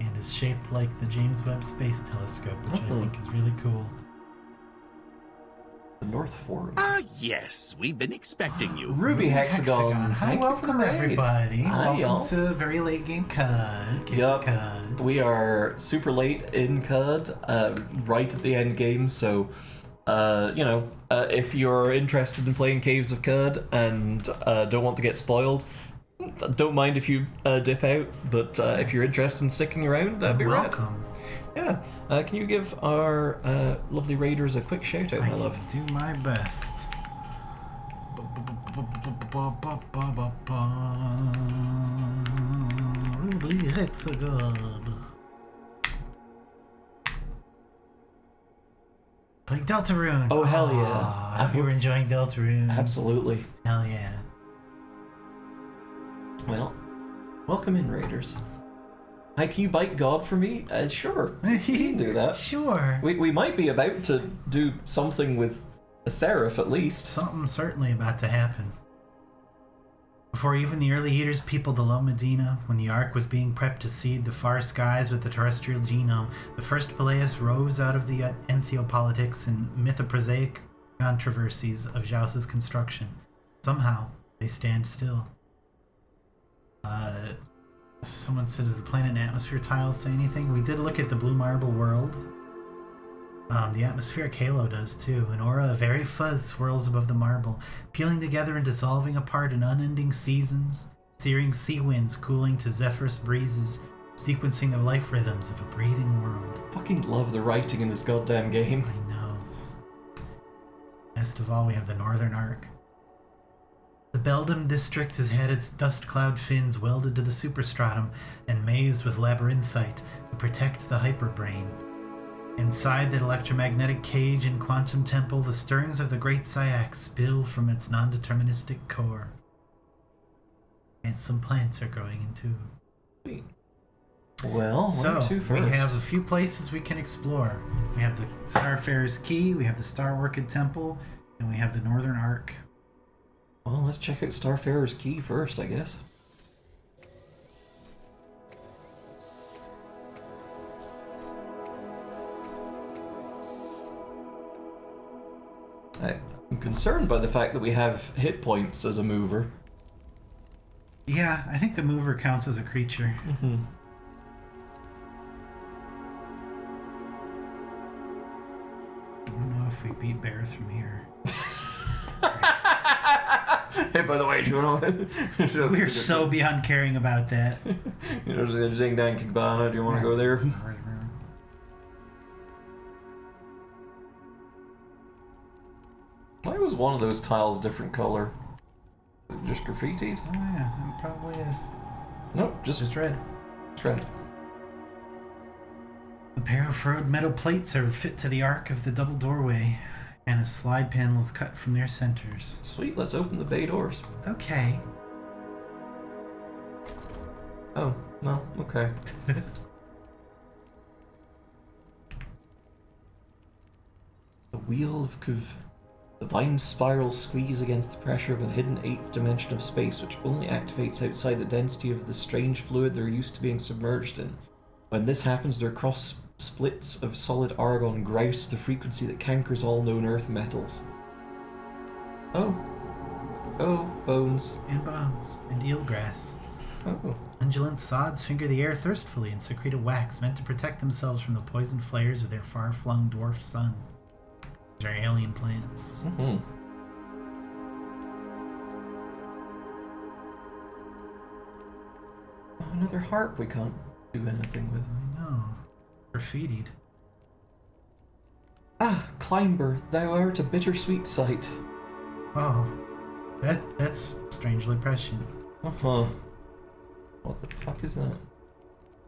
And is shaped like the James Webb Space Telescope, which I think is really cool. The North Fork. Ah, yes, we've been expecting you. Ruby Hexagon. Hi, Thank you for welcome the raid. everybody. Hi, Welcome y'all. to Very Late Game CUD. Case Yup. of CUD. We are super late in CUD, right at the end game, so, if you're interested in playing Caves of CUD and don't want to get spoiled, don't mind if you dip out, but if you're interested in sticking around, that'd be rad. Welcome. Yeah. Can you give our lovely raiders a quick shout out, I my love? can do my best. Ruby Hexagon. Playing Deltarune. Oh, hell yeah. I hope you were enjoying Deltarune. Absolutely. Hell yeah. Well, welcome in, raiders. Hi, can you bite God for me? Sure. You can do that. Sure. We might be about to do something with a seraph, at least. Something certainly about to happen. Before even the early Eaters peopled the low Medina, when the Ark was being prepped to seed the far skies with the terrestrial genome, the first Peleus rose out of the entheopolitics and mythoprosaic controversies of Jaus's construction. Somehow, they stand still. Someone said, does the planet and atmosphere tiles say anything? We did look at the blue marble world. The atmospheric halo does too. An aura of airy fuzz swirls above the marble, peeling together and dissolving apart in unending seasons, searing sea winds cooling to zephyrous breezes, sequencing the life rhythms of a breathing world. Fucking love the writing in this goddamn game. I know. Best of all, we have the Northern Arc. The Beldam district has had its dust cloud fins welded to the superstratum and mazed with labyrinthite to protect the hyperbrain. Inside that electromagnetic cage and quantum temple, the stirrings of the great Syax spill from its non-deterministic core. And some plants are growing in too. Sweet. Well, So, one, two, we first. have a few places we can explore. We have the Starfarer's Key, we have the Star Orchid Temple, and we have the Northern Arc. Well, let's check out Starfarer's Key first, I guess. I'm concerned by the fact that we have hit points as a mover. Yeah, I think the mover counts as a creature. Mm-hmm. I don't know if we beat Bareth from here. Hey, by the way, do you want to... We're so beyond caring about that. There's a Zing Dang Kibana. Do you want to go there? Why was one of those tiles different color? Just graffitied? Oh yeah, it probably is. Nope, just red. red. A pair of furrowed metal plates are fit to the arc of the double doorway, and a slide panel is cut from their centers. Sweet, let's open the bay doors. Okay. Oh, no, okay. The Wheel of Kuv. The vine spirals squeeze against the pressure of a hidden 8th dimension of space, which only activates outside the density of the strange fluid they're used to being submerged in. When this happens, their cross splits of solid argon grouse the frequency that cankers all known earth metals. Oh. Oh, bones. And bones. And eelgrass. Oh. Undulant sods finger the air thirstfully and secrete a wax meant to protect themselves from the poison flares of their far-flung dwarf sun. These are alien plants. Mm-hmm. Oh, another harp we can't do anything with. I know. Graffitied. Ah, climber, thou art a bittersweet sight. Oh. That's strangely prescient. Uh-huh. What the fuck is that?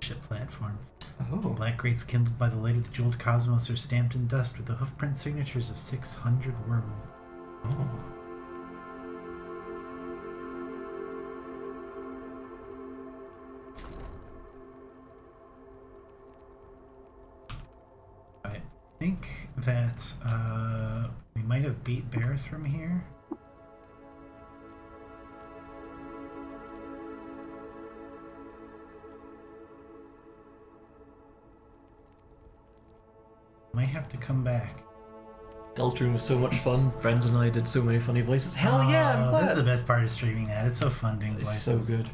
Ship platform. Oh. Black grates kindled by the light of the jeweled cosmos are stamped in dust with the hoofprint signatures of 600 worlds. Oh. I think that we might have beat Bareth from here. Might have to come back. Deltarune was so much fun. Friends and I did so many funny voices. Hell yeah, I'm glad. That's the best part of streaming that. It's so fun doing It's voices. so good.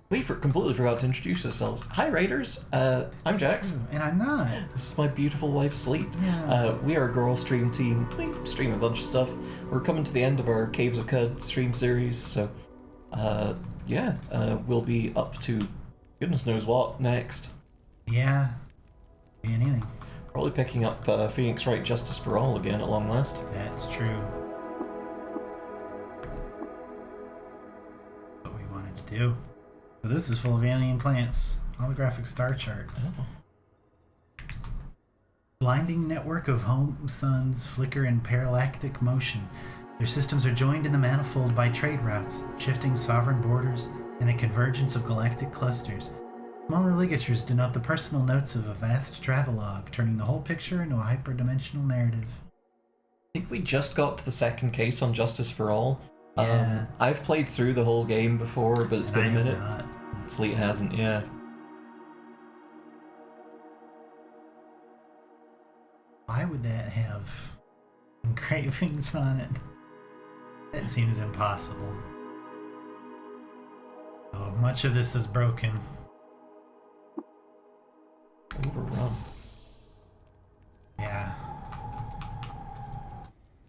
We completely forgot to introduce ourselves. Hi, Raiders. I'm Jax. And I'm not. This is my beautiful wife, Sleet. Yeah. We are a girl stream team. We stream a bunch of stuff. We're coming to the end of our Caves of Cud stream series, so yeah, we'll be up to goodness knows what next. Yeah. Anything. Probably picking up Phoenix Wright Justice for All again at long last. That's true. What we wanted to do. So this is full of alien plants. Holographic star charts. Oh. Blinding network of home suns flicker in parallactic motion. Their systems are joined in the manifold by trade routes, shifting sovereign borders, and the convergence of galactic clusters. Smaller ligatures denote the personal notes of a vast travelogue, turning the whole picture into a hyperdimensional narrative. I think we just got to the second case on Justice for All. Yeah. I've played through the whole game before, but it's And been I a have minute. not. Sleet hasn't, yeah. Why would that have engravings on it? That seems impossible. So much of this is broken. Overrun. Yeah.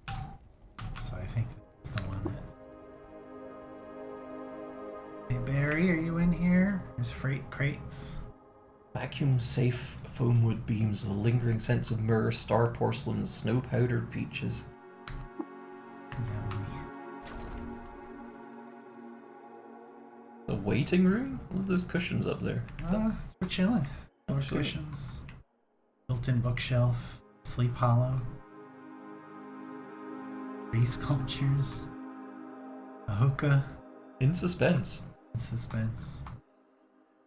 So I think that's the one that... Hey Barry, are you in here? There's freight crates. Vacuum safe foam wood beams, a lingering sense of myrrh, star porcelain, snow powdered peaches. Yummy. A waiting room? What are those cushions up there? Is that- It's for chilling. More sweet. cushions. Built-in bookshelf. Sleep hollow. Tree sculptures. A hookah. In suspense. In suspense.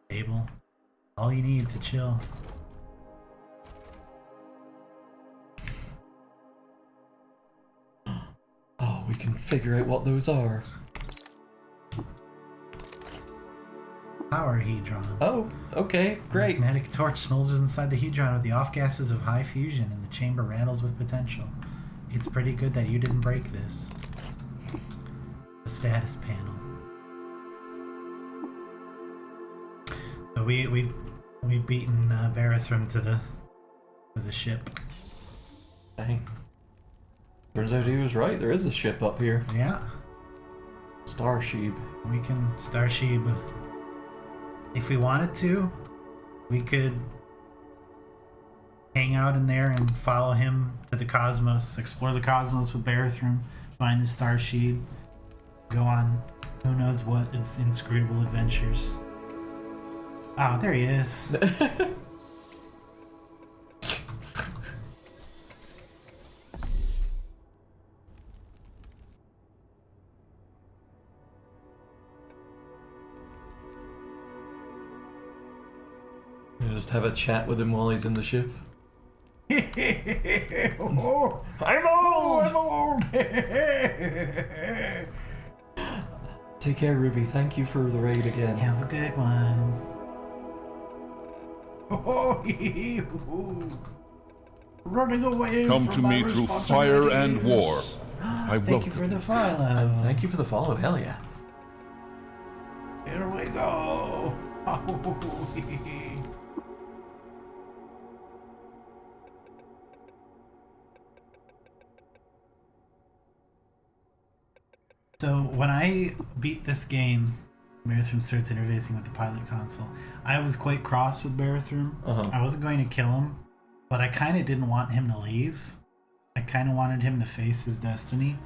Table. All you need to chill. Oh, we can figure out what those are. Power hedron. Oh, okay, great. Magnetic torch smolders inside the hedron with the off gases of high fusion, and the chamber rattles with potential. It's pretty good that you didn't break this. The status panel. we've beaten Barathrum to the ship. Dang. Turns out he was right. There is a ship up here. Yeah, Starsheep. we can Starship. If we wanted to, we could hang out in there and follow him to the cosmos, explore the cosmos with Barathrum, find the Starship, go on who knows what inscrutable adventures. Oh, there he is. You just have a chat with him while he's in the ship. Oh, I'm old. I'm old. Take care, Ruby. Thank you for the raid again. Have a good one. Running away. Come from to my me through fire and war. I Thank you for the follow. And thank you for the follow. Hell yeah. Here we go. So when I beat this game, Barathrum starts interfacing with the pilot console. I was quite cross with Barathrum. Uh-huh. I wasn't going to kill him, but I kind of didn't want him to leave. I kind of wanted him to face his destiny.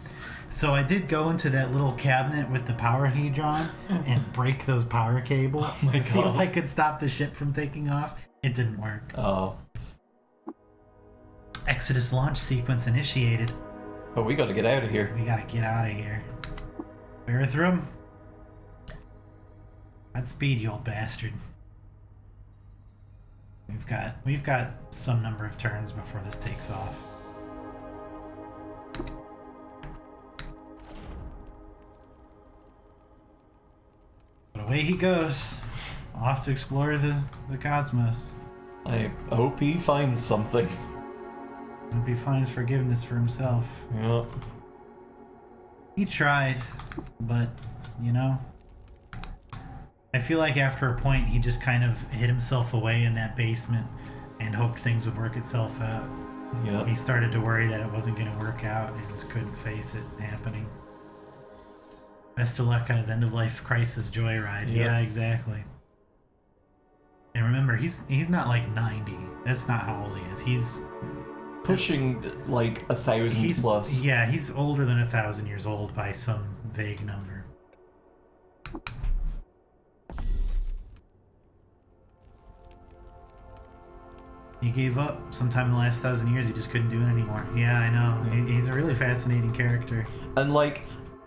So I did go into that little cabinet with the power hedron and break those power cables to see if I could stop the ship from taking off. It didn't work. Oh. Exodus launch sequence initiated. Oh, we gotta get out of here. We gotta get out of here. Barathrum. Godspeed, you old bastard. We've got some number of turns before this takes off. But away he goes, off to explore the cosmos. I hope he finds something. Hope he finds forgiveness for himself. Yeah. He tried, but, you know, I feel like after a point he just kind of hid himself away in that basement and hoped things would work itself out. Yeah. He started to worry that it wasn't going to work out and couldn't face it happening. Best of luck on his end-of-life crisis joyride. Yeah. Yeah, exactly. And remember, he's not like 90. That's not how old he is. He's Pushing like 1,000 plus. Yeah, he's older than 1,000 years old by some vague number. He gave up sometime in the last 1,000 years. He just couldn't do it anymore. Yeah, I know. He's a really fascinating character. And like,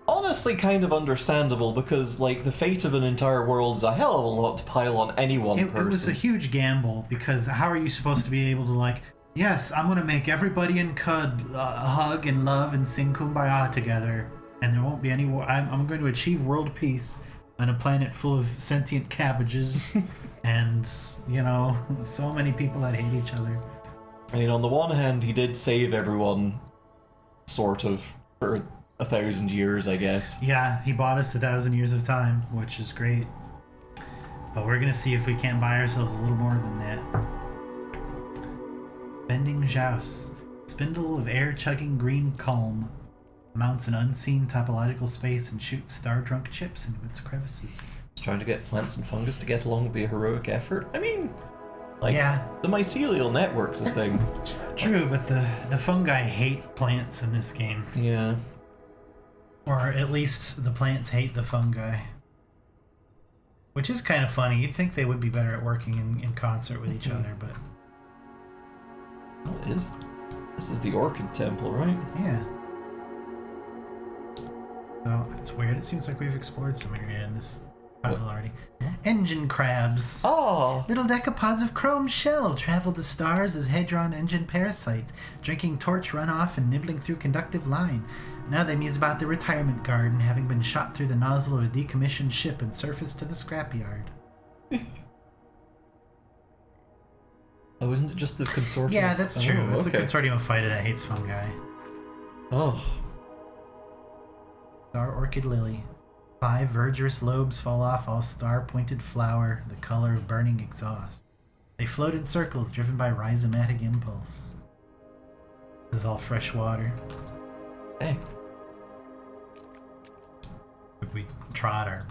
honestly kind of understandable because like the fate of an entire world is a hell of a lot to pile on any one person. It was a huge gamble because how are you supposed to be able to like, yes, I'm going to make everybody in Cud hug and love and sing Kumbaya together and there won't be any war. I'm going to achieve world peace on a planet full of sentient cabbages and, you know, so many people that hate each other. I mean, on the one hand, he did save everyone, sort of, for 1,000 years, I guess. Yeah, he bought us 1,000 years of time, which is great. But we're going to see if we can't buy ourselves a little more than that. Bending Joust. Spindle of air-chugging green culm mounts an unseen topological space and shoots star-drunk chips into its crevices. Trying to get plants and fungus to get along would be a heroic effort. I mean, like, yeah, the mycelial network's a thing. true, but the fungi hate plants in this game. Yeah. Or at least the plants hate the fungi. Which is kind of funny. You'd think they would be better at working in concert with each other, but... Well, this is the Orchid Temple, right? yeah. So, it's weird. It seems like we've explored some area in this title already. Engine crabs. Oh! Little decapods of chrome shell travel the stars as hadron engine parasites, drinking torch runoff and nibbling through conductive line. Now they muse about the retirement garden, having been shot through the nozzle of a decommissioned ship and surfaced to the scrapyard. Oh, isn't it just the consortium? Yeah, that's true. Oh, It's okay. a consortium of fighter that hates fungi. Oh. Star orchid lily. 5 verdurous lobes fall off all star-pointed flower, the color of burning exhaust. They float in circles driven by rhizomatic impulse. This is all fresh water. Hey, We trod our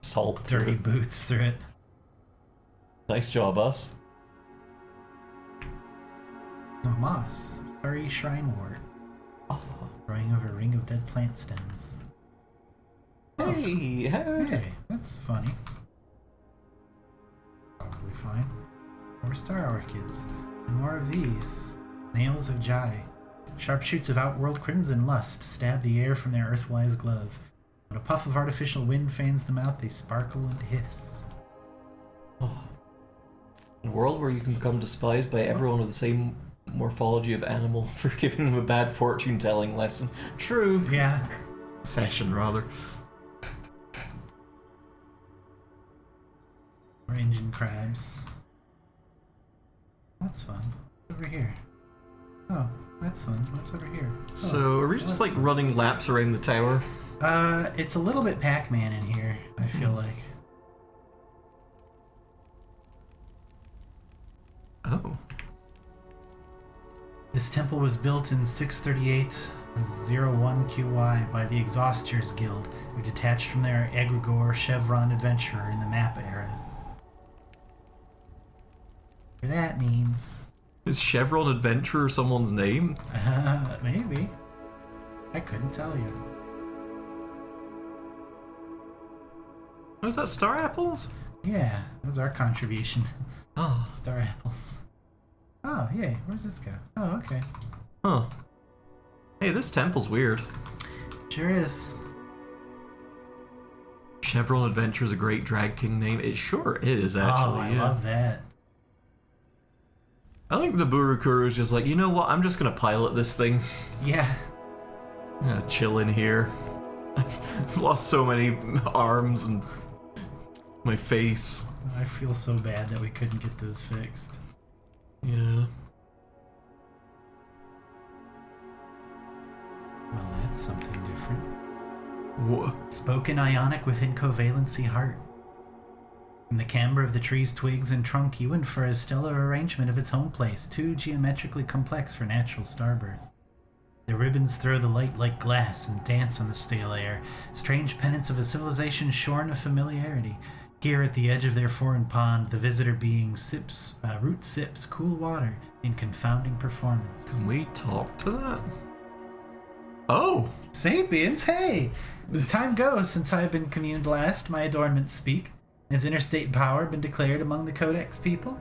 salt. dirty boots through it. Nice job, us. Moss, furry shrine-wort, growing over a ring of dead plant stems. Hey, Hey, that's funny. Probably fine. More star orchids. And more of these. Nails of Jai. Sharp shoots of outworld crimson lust stab the air from their earthwise glove. When a puff of artificial wind fans them out, they sparkle and hiss. In a world where you can become despised by everyone of the same morphology of animal for giving them a bad fortune-telling lesson. True. Yeah. Session, rather. More engine crabs. That's fun. What's over here? Oh, that's fun. What's over here? Oh, So, are we just that's like fun. running laps around the tower? It's a little bit Pac-Man in here, I feel like. Oh. This temple was built in 638 01 QY by the Exhausters Guild, who detached from their egregore Chevron adventurer in the map era. What that means. Is Chevron Adventurer someone's name? Maybe. I couldn't tell you. Oh, is that Star Apples? Yeah, that was our contribution. Oh. Star apples. Oh, yay. Where's this go? Oh, okay. Huh. Hey, this temple's weird. Sure is. Chevron Adventure's a great Drag King name. It sure is, actually. Oh, I yeah. love that. I think the Burukuru is just like, you know what? I'm just gonna pilot this thing. Yeah. I'm gonna chill in here. I've lost so many arms and my face. I feel so bad that we couldn't get those fixed. Yeah. Well, that's something different. What? Spoken ionic within covalency heart. From the camber of the tree's twigs and trunk, you infer a stellar arrangement of its home place, too geometrically complex for natural starbirth. The ribbons throw the light like glass and dance on the stale air, strange pennants of a civilization shorn of familiarity. Here at the edge of their foreign pond, the visitor being root sips cool water in confounding performance. Can we talk to that? Oh! Sapiens, hey! The time goes since I have been communed last, my adornments speak. Has interstate power been declared among the Codex people?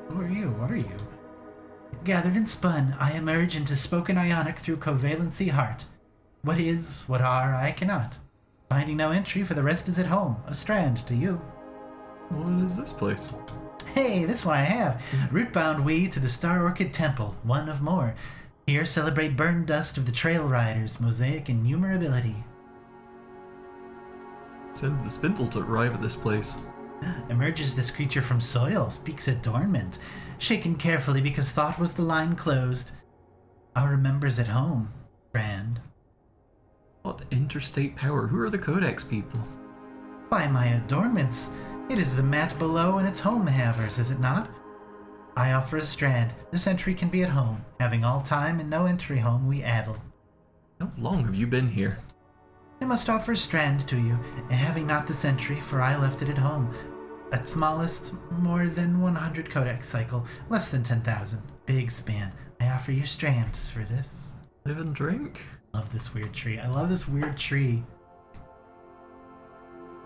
Who are you? What are you? Gathered and spun, I emerge into spoken ionic through covalency heart. What is, what are, I cannot. Finding no entry, for the rest is at home, a strand to you. What is this place? Hey, this one I have. Root-bound we to the Star Orchid Temple, one of more. Here celebrate burn dust of the trail riders, mosaic innumerability. Send the spindle to arrive at this place. Emerges this creature from soil, speaks adornment. Shaken carefully because thought was the line closed. Our remembers at home, friend. What interstate power? Who are the Codex people? By my adornments, it is the mat below and its home havers, is it not? I offer a strand. This entry can be at home. Having all time and no entry home, we addle. How long have you been here? I must offer a strand to you, and having not this entry, for I left it at home. At smallest, more than 100 codex cycle, less than 10,000. Big span. I offer you strands for this. Live and drink? Love this weird tree. I love this weird tree.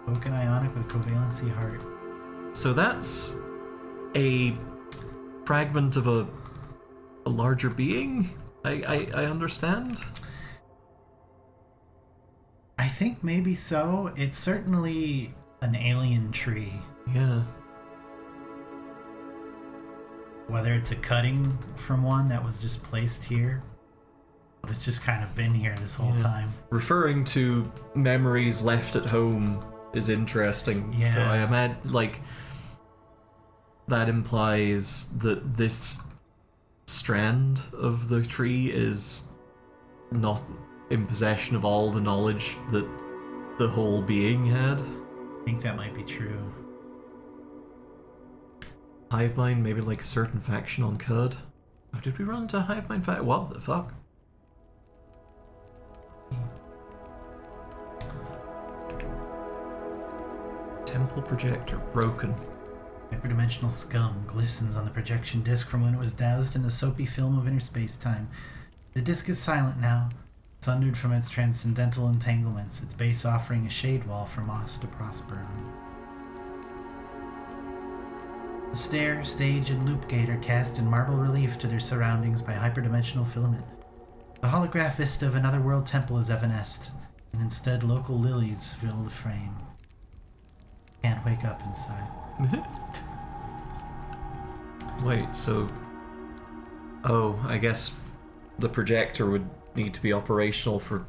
Spoken ionic with covalency heart. So that's a fragment of a larger being? I understand? I think maybe so. It's certainly an alien tree. Yeah. Whether it's a cutting from one that was just placed here, but it's just kind of been here this whole Yeah. time. Referring to memories left at home is interesting. Yeah. So I imagine, like, that implies that this strand of the tree is not in possession of all the knowledge that the whole being had. I think that might be true. Hive mind, maybe like a certain faction on Cud. Oh, did we run into a hive mind faction? What the fuck? Temple projector broken. Hyperdimensional scum glistens on the projection disc from when it was doused in the soapy film of inner space-time. The disc is silent now, sundered from its transcendental entanglements, its base offering a shade wall for moss to prosper on. The stair, stage, and loop gate are cast in marble relief to their surroundings by hyperdimensional filament. The holograph vista of another world temple is evanesced, and instead local lilies fill the frame. Can't wake up inside. Wait, so... Oh, I guess the projector would need to be operational for...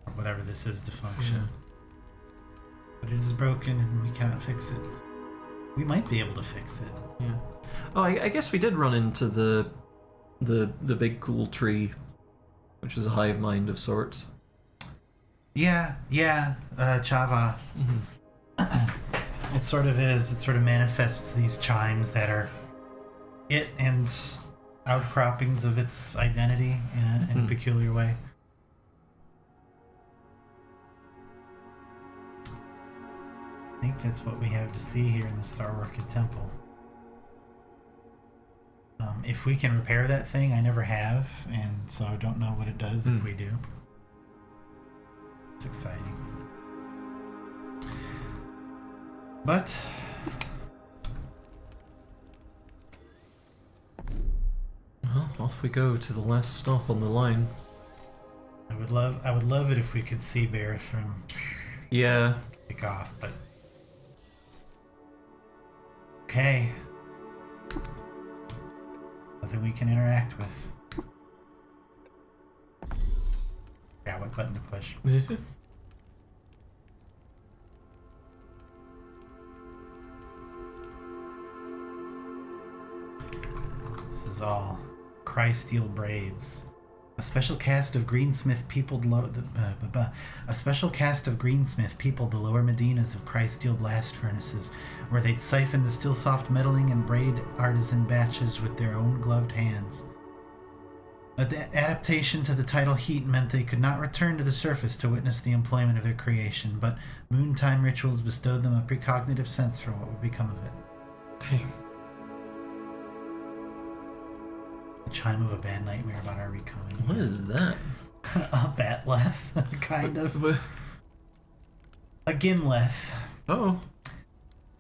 Or whatever this is to function. But it is broken and we cannot fix it. We might be able to fix it. Yeah. Oh, I guess we did run into the big cool tree, which was a hive mind of sorts. Yeah, Chava. Mm-hmm. It sort of is. It sort of manifests these chimes that are it and outcroppings of its identity in a peculiar way. I think that's what we have to see here in the Star Orchid Temple. If we can repair that thing, I never have, and so I don't know what it does if we do. It's exciting. But Well, off we go to the last stop on the line. I would love it if we could see Barathrum Yeah. kick off, but okay. Nothing we can interact with. Yeah, what button to push? This is all Crysteel braids. A special cast of greensmith peopled a special cast of greensmith peopled the lower medinas of Crysteel blast furnaces, where they'd siphon the still soft metalling and braid artisan batches with their own gloved hands. Adaptation to the tidal heat meant they could not return to the surface to witness the employment of their creation, but moontime rituals bestowed them a precognitive sense for what would become of it. Dang. The chime of a bad nightmare about our recoming. What is that? A batleth, kind of. A gimleth. Oh.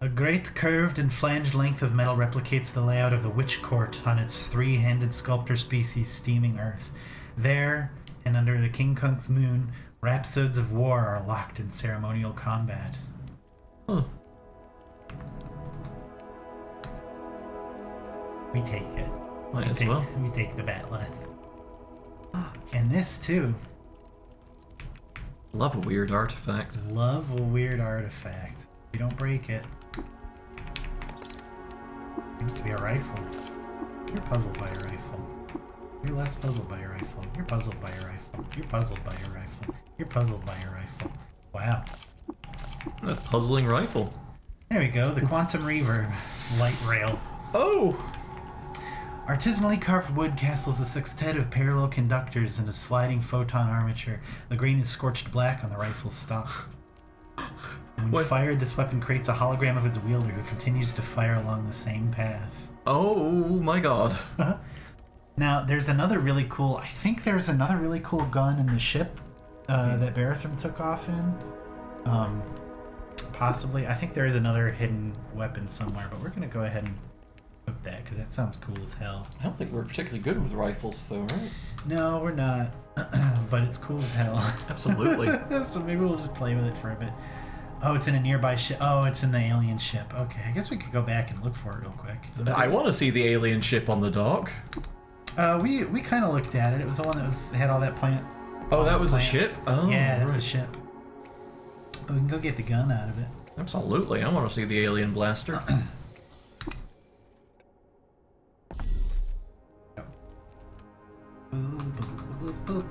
A great curved and flanged length of metal replicates the layout of the Witch Court on its three-handed sculptor species steaming earth. There, and under the King Kunk's moon, rhapsodes of war are locked in ceremonial combat. Huh. We take it. Might as well. We take the batleth. And this, too. Love a weird artifact. Love a weird artifact. We don't break it. Seems to be a rifle. You're puzzled by a rifle. You're less puzzled by a rifle. You're puzzled by a rifle. You're puzzled by a rifle. You're puzzled by a rifle. Wow. A puzzling rifle. There we go. The Quantum Reverb light rail. Oh! Artisanally carved wood castles a sextet of parallel conductors and a sliding photon armature. The green is scorched black on the rifle's stock. When fired, this weapon creates a hologram of its wielder who continues to fire along the same path. Oh my god. Now, there's another really cool... I think there's another really cool gun in the ship that Barathrum took off in. Possibly. I think there is another hidden weapon somewhere, but we're going to go ahead and cook that, because that sounds cool as hell. I don't think we're particularly good with rifles, though, right? No, we're not. But it's cool as hell. Absolutely. So maybe we'll just play with it for a bit. Oh, it's in a nearby ship. Oh, it's in the alien ship. Okay, I guess we could go back and look for it real quick. I want to see the alien ship on the dock. We kind of looked at it. It was the one that had all that plant. Oh, that was plants. a ship? Oh, yeah, that was a right. ship. But we can go get the gun out of it. Absolutely, I want to see the alien blaster.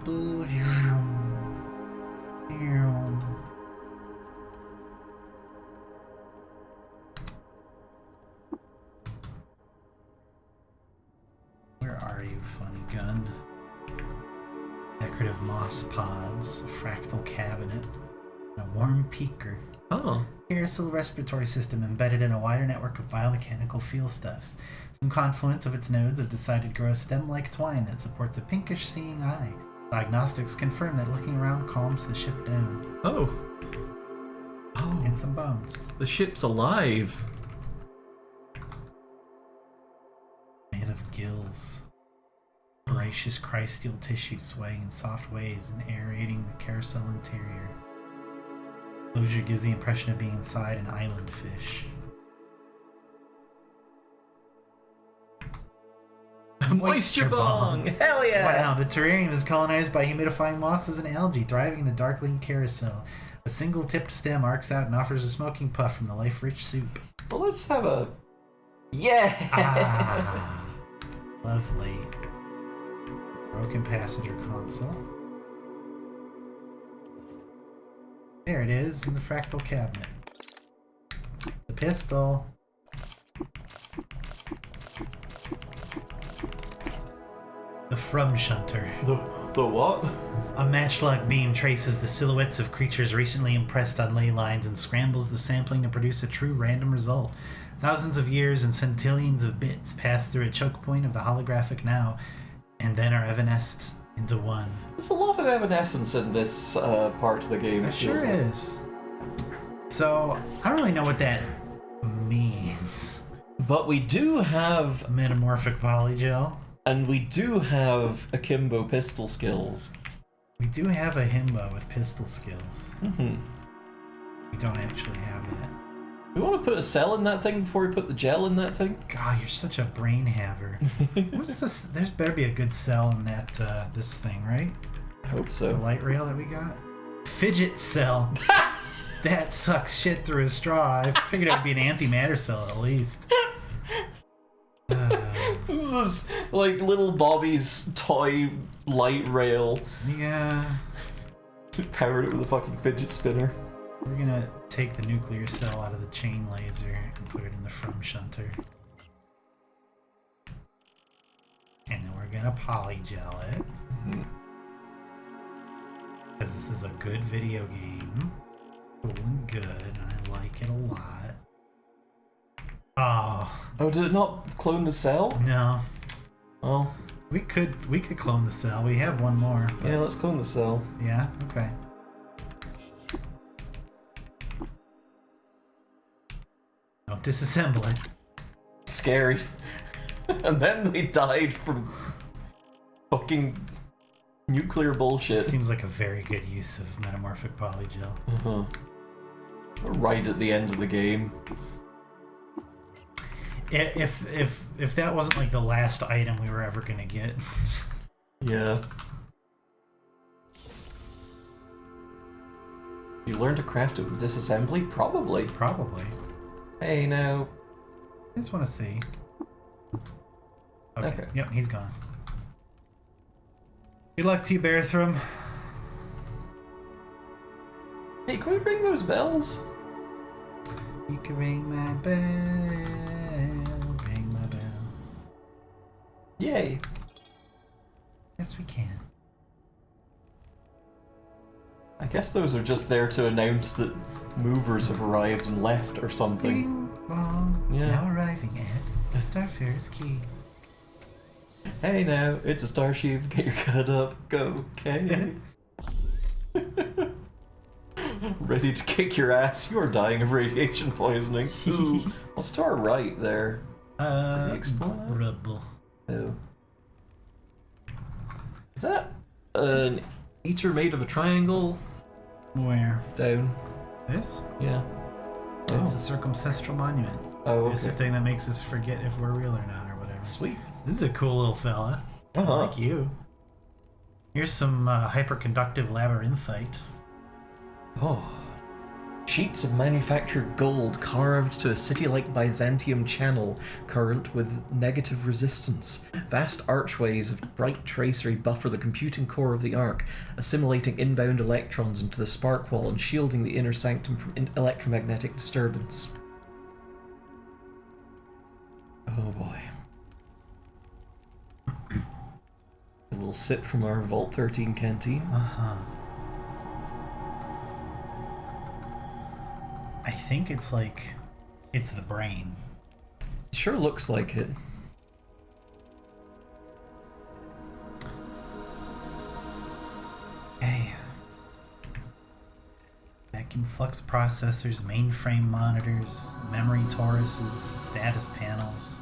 Here you funny gun. Decorative moss pods, a fractal cabinet, and a warm peaker. Oh. Carousel respiratory system embedded in a wider network of biomechanical feelstuffs. Some confluence of its nodes have decided to grow a stem-like twine that supports a pinkish seeing eye. Diagnostics confirm that looking around calms the ship down. Oh. Oh. And some bones. The ship's alive. Made of gills. Voracious crystal tissue swaying in soft waves and aerating the carousel interior. Closure gives the impression of being inside an island fish. Moisture bong! Hell yeah! Wow, the terrarium is colonized by humidifying mosses and algae, thriving in the darkling carousel. A single-tipped stem arcs out and offers a smoking puff from the life-rich soup. Well, let's have a... Yeah! Ah, lovely. Broken passenger console. There it is in the fractal cabinet. The pistol. The From Shunter. The what? A matchlock beam traces the silhouettes of creatures recently impressed on ley lines and scrambles the sampling to produce a true random result. Thousands of years and centillions of bits pass through a choke point of the holographic now, and then are evanesced into one. There's a lot of evanescence in this part of the game. It sure is. So, I don't really know what that means. But we do have... Metamorphic polygel. And we do have akimbo pistol skills. We do have a himbo with pistol skills. Mm-hmm. We don't actually have that. We want to put a cell in that thing before we put the gel in that thing? God, you're such a brain haver. What's this? There's better be a good cell in that this thing, right? I hope The so. light rail that we got. Fidget cell. That sucks shit through a straw. I figured it would be an antimatter cell at least. This is like little Bobby's toy light rail. Yeah. Powered it with a fucking fidget spinner. We're gonna take the nuclear cell out of the chain laser and put it in the From Shunter. And then we're gonna polygel it. Because this is a good video game. Cool and good, and I like it a lot. Oh, did it not clone the cell? No. Oh. We could clone the cell. We have one more. But Yeah, let's clone the cell. yeah, okay. Don't disassemble it. Scary. And then they died from fucking nuclear bullshit. Seems like a very good use of metamorphic polygel. Uh-huh. Right at the end of the game. If that wasn't like the last item we were ever gonna get. Yeah. You learn to craft it with disassembly? Probably. Probably. Hey, no. I just want to see. Okay. Yep, he's gone. Good luck to you, Berthram. Hey, can we ring those bells? You can ring my bell, ring my bell. Yay. Yes, we can. I guess those are just there to announce that movers have arrived and left or something. Ding bong. Yeah. Now arriving at the Starfarer's Key. Hey now, it's a starship, get your cut up, go, okay? Ready to kick your ass, you are dying of radiation poisoning. Ooh, what's to our right there? Did he explode? Rubble. Oh. Is that an eater made of a triangle? Where? Down. This? Yeah. It's a circumcestral monument. Oh, It's the okay. thing that makes us forget if we're real or not or whatever. Sweet. This is a cool little fella. Uh-huh. I like you. Here's some hyperconductive labyrinthite. Oh. Sheets of manufactured gold carved to a city-like Byzantium channel current with negative resistance. Vast archways of bright tracery buffer the computing core of the Ark, assimilating inbound electrons into the spark wall and shielding the inner sanctum from electromagnetic disturbance. Oh boy. A little sip from our Vault 13 canteen. Uh-huh. I think it's the brain. Sure looks like it. Hey. Vacuum flux processors, mainframe monitors, memory toruses, status panels,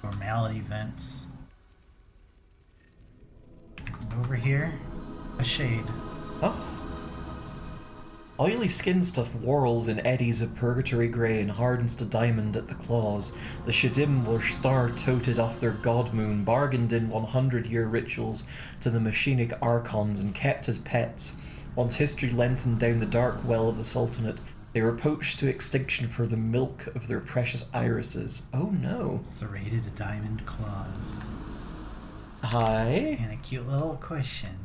normality vents. And over here, a shade. Huh? Oily skin stuff whirls in eddies of purgatory grey and hardens to diamond at the claws. The Shadim were star-toted off their god moon, bargained in 100-year rituals to the machinic archons and kept as pets. Once history lengthened down the dark well of the Sultanate, they were poached to extinction for the milk of their precious irises. Oh no. Serrated diamond claws. Hi. And a cute little cushion.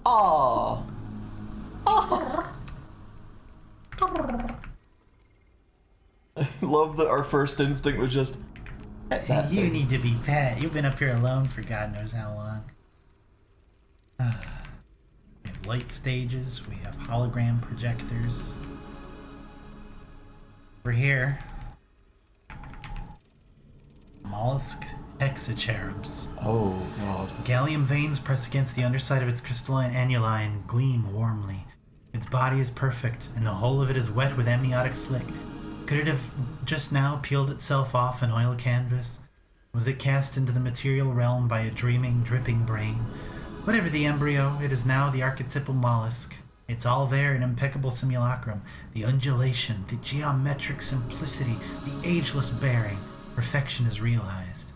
Aww. I love that our first instinct was just pet that You thing. need to be pet. You've been up here alone for God knows how long. We have light stages. We have hologram projectors. Over here, mollusk hexacherubs. Oh god. Gallium veins press against the underside of its crystalline annuli and gleam warmly. Its body is perfect, and the whole of it is wet with amniotic slick. Could it have just now peeled itself off an oil canvas? Was it cast into the material realm by a dreaming, dripping brain? Whatever the embryo, it is now the archetypal mollusk. It's all there in impeccable simulacrum. The undulation, the geometric simplicity, the ageless bearing. Perfection is realized.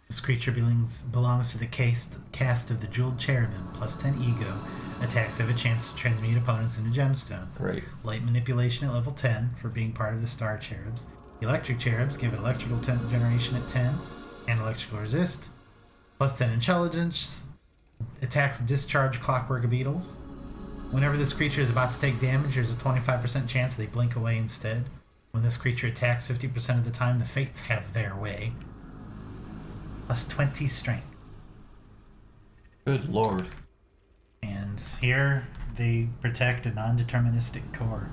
This creature belongs to the cast of the Jeweled Cherubim, plus 10 ego. Attacks have a chance to transmute opponents into gemstones. Right. Light manipulation at level 10 for being part of the Star Cherubs. The Electric Cherubs give it electrical generation at 10 and electrical resist. Plus 10 intelligence. Attacks discharge clockwork beetles. Whenever this creature is about to take damage, there's a 25% chance they blink away instead. When this creature attacks 50% of the time, the Fates have their way. Plus 20 strength. Good lord. And here they protect a non-deterministic core.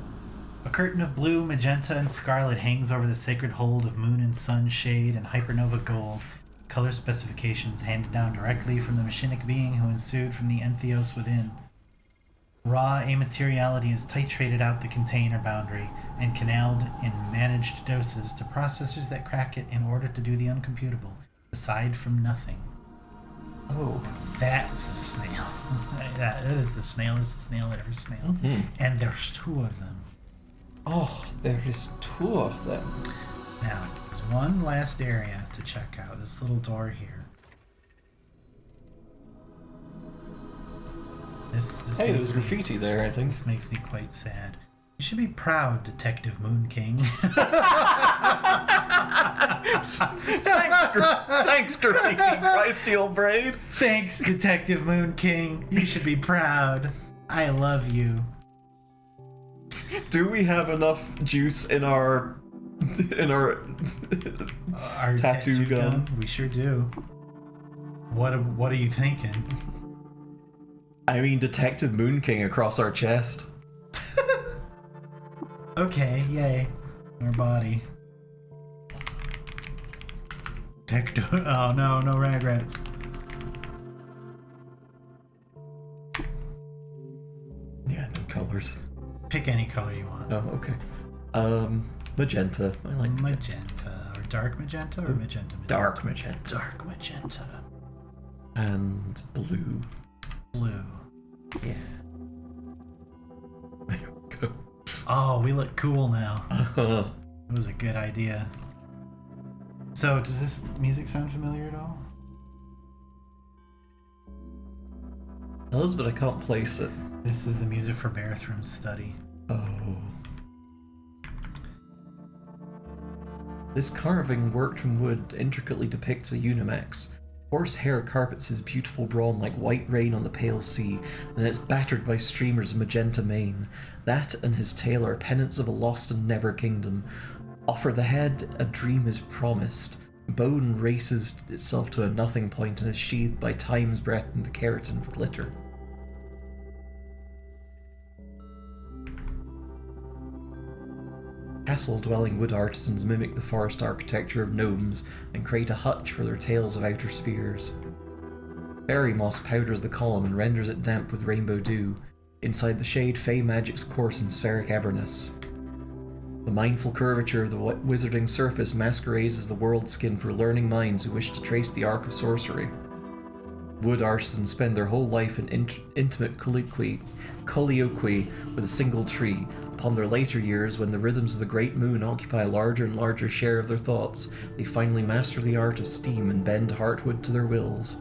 A curtain of blue, magenta, and scarlet hangs over the sacred hold of moon and sun shade and hypernova gold, color specifications handed down directly from the machinic being who ensued from the entheos within. Raw amateriality is titrated out the container boundary and canaled in managed doses to processors that crack it in order to do the uncomputable, aside from nothing. Oh. That's a snail. That is the snailest snail ever snail. Mhm. And there's two of them. Oh, there is two of them. Now, there's one last area to check out. This little door here. This Hey, makes there's me- graffiti there, I think. This makes me quite sad. You should be proud, Detective Moon King. Thanks, graffiti, Christy old brain. Thanks, Detective Moon King. You should be proud. I love you. Do we have enough juice in our Our tattoo gun? We sure do. What are you thinking? I mean, Detective Moon King across our chest. Okay, yay. Our body. Oh no, no ragrats. Yeah, no colors. Pick any color you want. Oh, okay. Magenta. I like Magenta. Or dark magenta or magenta? dark magenta. Dark magenta. And blue. Blue. Yeah. There we go. Oh, we look cool now. It was a good idea. So, does this music sound familiar at all? Does, but I can't place it. This is the music for Barathrim's study. Oh. This carving worked from wood intricately depicts a Unimax. Horsehair carpets his beautiful brawn like white rain on the pale sea, and it's battered by streamers of magenta mane. That and his tail are pennants of a lost and never kingdom. Offer the head, a dream is promised. Bone races itself to a nothing point and is sheathed by time's breath and the keratin for glitter. Castle-dwelling wood artisans mimic the forest architecture of gnomes and create a hutch for their tales of outer spheres. Fairy moss powders the column and renders it damp with rainbow dew. Inside the shade, fey magics course in spheric everness. The mindful curvature of the wizarding surface masquerades as the world skin for learning minds who wish to trace the arc of sorcery. Wood artisans spend their whole life in intimate colloquy with a single tree. Upon their later years, when the rhythms of the great moon occupy a larger and larger share of their thoughts, they finally master the art of steam and bend heartwood to their wills.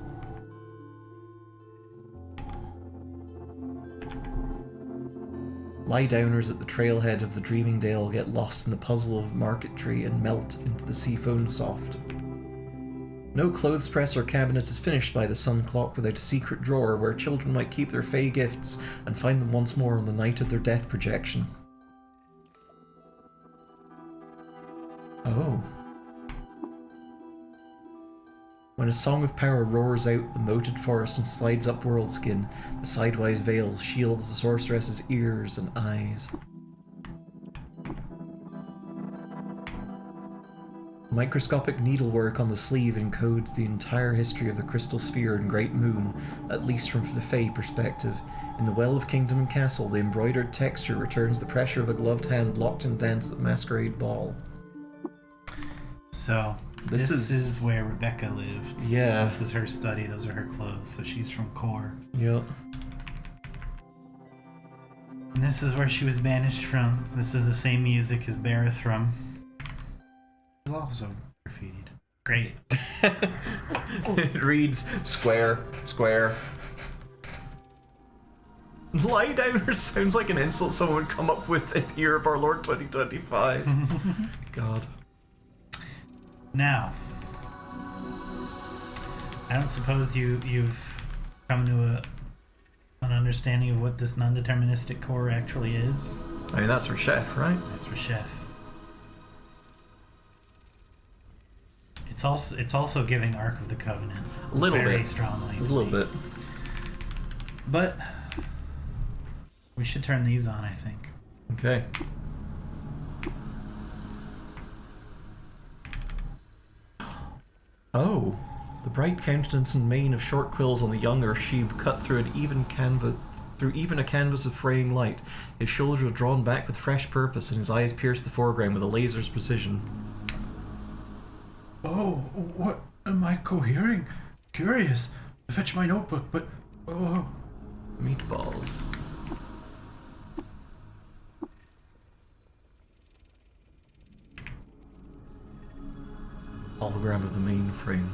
Lie-downers at the trailhead of the Dreaming Dale get lost in the puzzle of Market Tree and melt into the sea foam soft. No clothes press or cabinet is finished by the sun clock without a secret drawer where children might keep their fey gifts and find them once more on the night of their death projection. Oh. When a song of power roars out the moated forest and slides up Worldskin, the sidewise veil shields the sorceress's ears and eyes. Microscopic needlework on the sleeve encodes the entire history of the Crystal Sphere and Great Moon, at least from the Fey perspective. In the Well of Kingdom and Castle, the embroidered texture returns the pressure of a gloved hand locked in dance at Masquerade Ball. So, this is where Rebecca lived. Yeah. This is her study, those are her clothes, so she's from Kor. Yep. And this is where she was banished from. This is the same music as Barathrum. It's also graffitied. Great. It reads, square, square. Lie downers sounds like an insult someone would come up with in the year of our Lord 2025. God. Now, I don't suppose you've come to an understanding of what this non-deterministic core actually is? I mean, that's for Chef, right? That's for Chef. It's also giving Ark of the Covenant A little very bit. strongly. A little bit. But we should turn these on, I think. Okay. Oh, the bright countenance and mane of short quills on the young Urshib cut through even a canvas of fraying light. His shoulders are drawn back with fresh purpose, and his eyes pierce the foreground with a laser's precision. Oh, what am I cohering? Curious. I fetch my notebook, but... Oh... Meatballs. Hologram of the mainframe.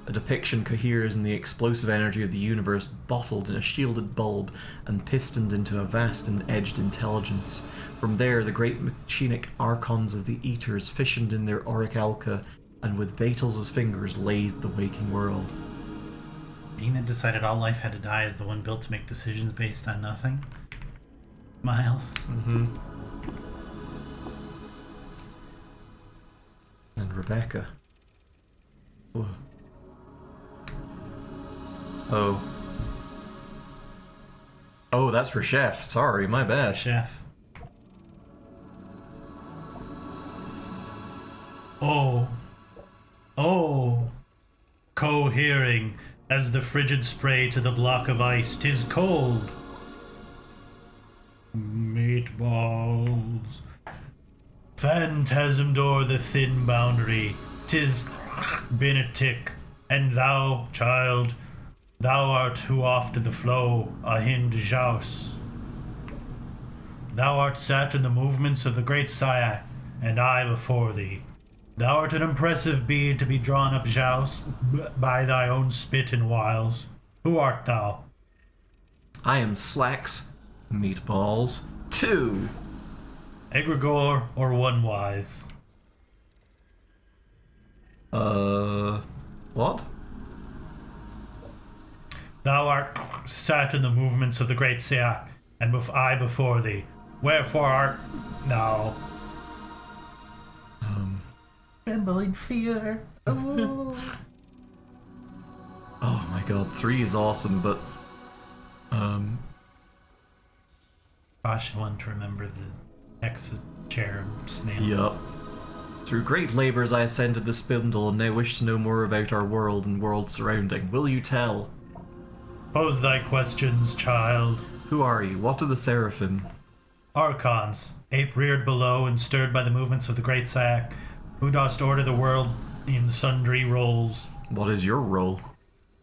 A depiction coheres in the explosive energy of the universe, bottled in a shielded bulb and pistoned into a vast and edged intelligence. From there, the great machinic archons of the Eaters fissioned in their orichalca, and with Beetles' fingers lathed the waking world. Being that decided all life had to die is the one built to make decisions based on nothing? Miles? Mm-hmm. And Rebecca. Whoa. Oh. Oh, that's for Chef. Sorry, my bad. Chef. Oh. Oh. Cohering as the frigid spray to the block of ice. 'Tis cold. Meatballs. Phantasm door the thin boundary. 'Tis been a tick, and thou, child, thou art who oft the flow, a hind jouse. Thou art sat in the movements of the great Syak, and I before thee. Thou art an impressive bead to be drawn up joust by thy own spit and wiles. Who art thou? I am Slacks Meatballs 2. Egregore or One Wise? What? Thou art sat in the movements of the great Syak, and I before thee. Wherefore art thou? tremble in fear. Oh. Oh my god, 3 is awesome, but Caution one to remember the Exocherub snails. yup. Through great labors I ascended the spindle and now wish to know more about our world and world surrounding. Will you tell? Pose thy questions, child. Who are you? What do the Seraphim? Archons, ape reared below and stirred by the movements of the great sack, who dost order the world in sundry roles. What is your role?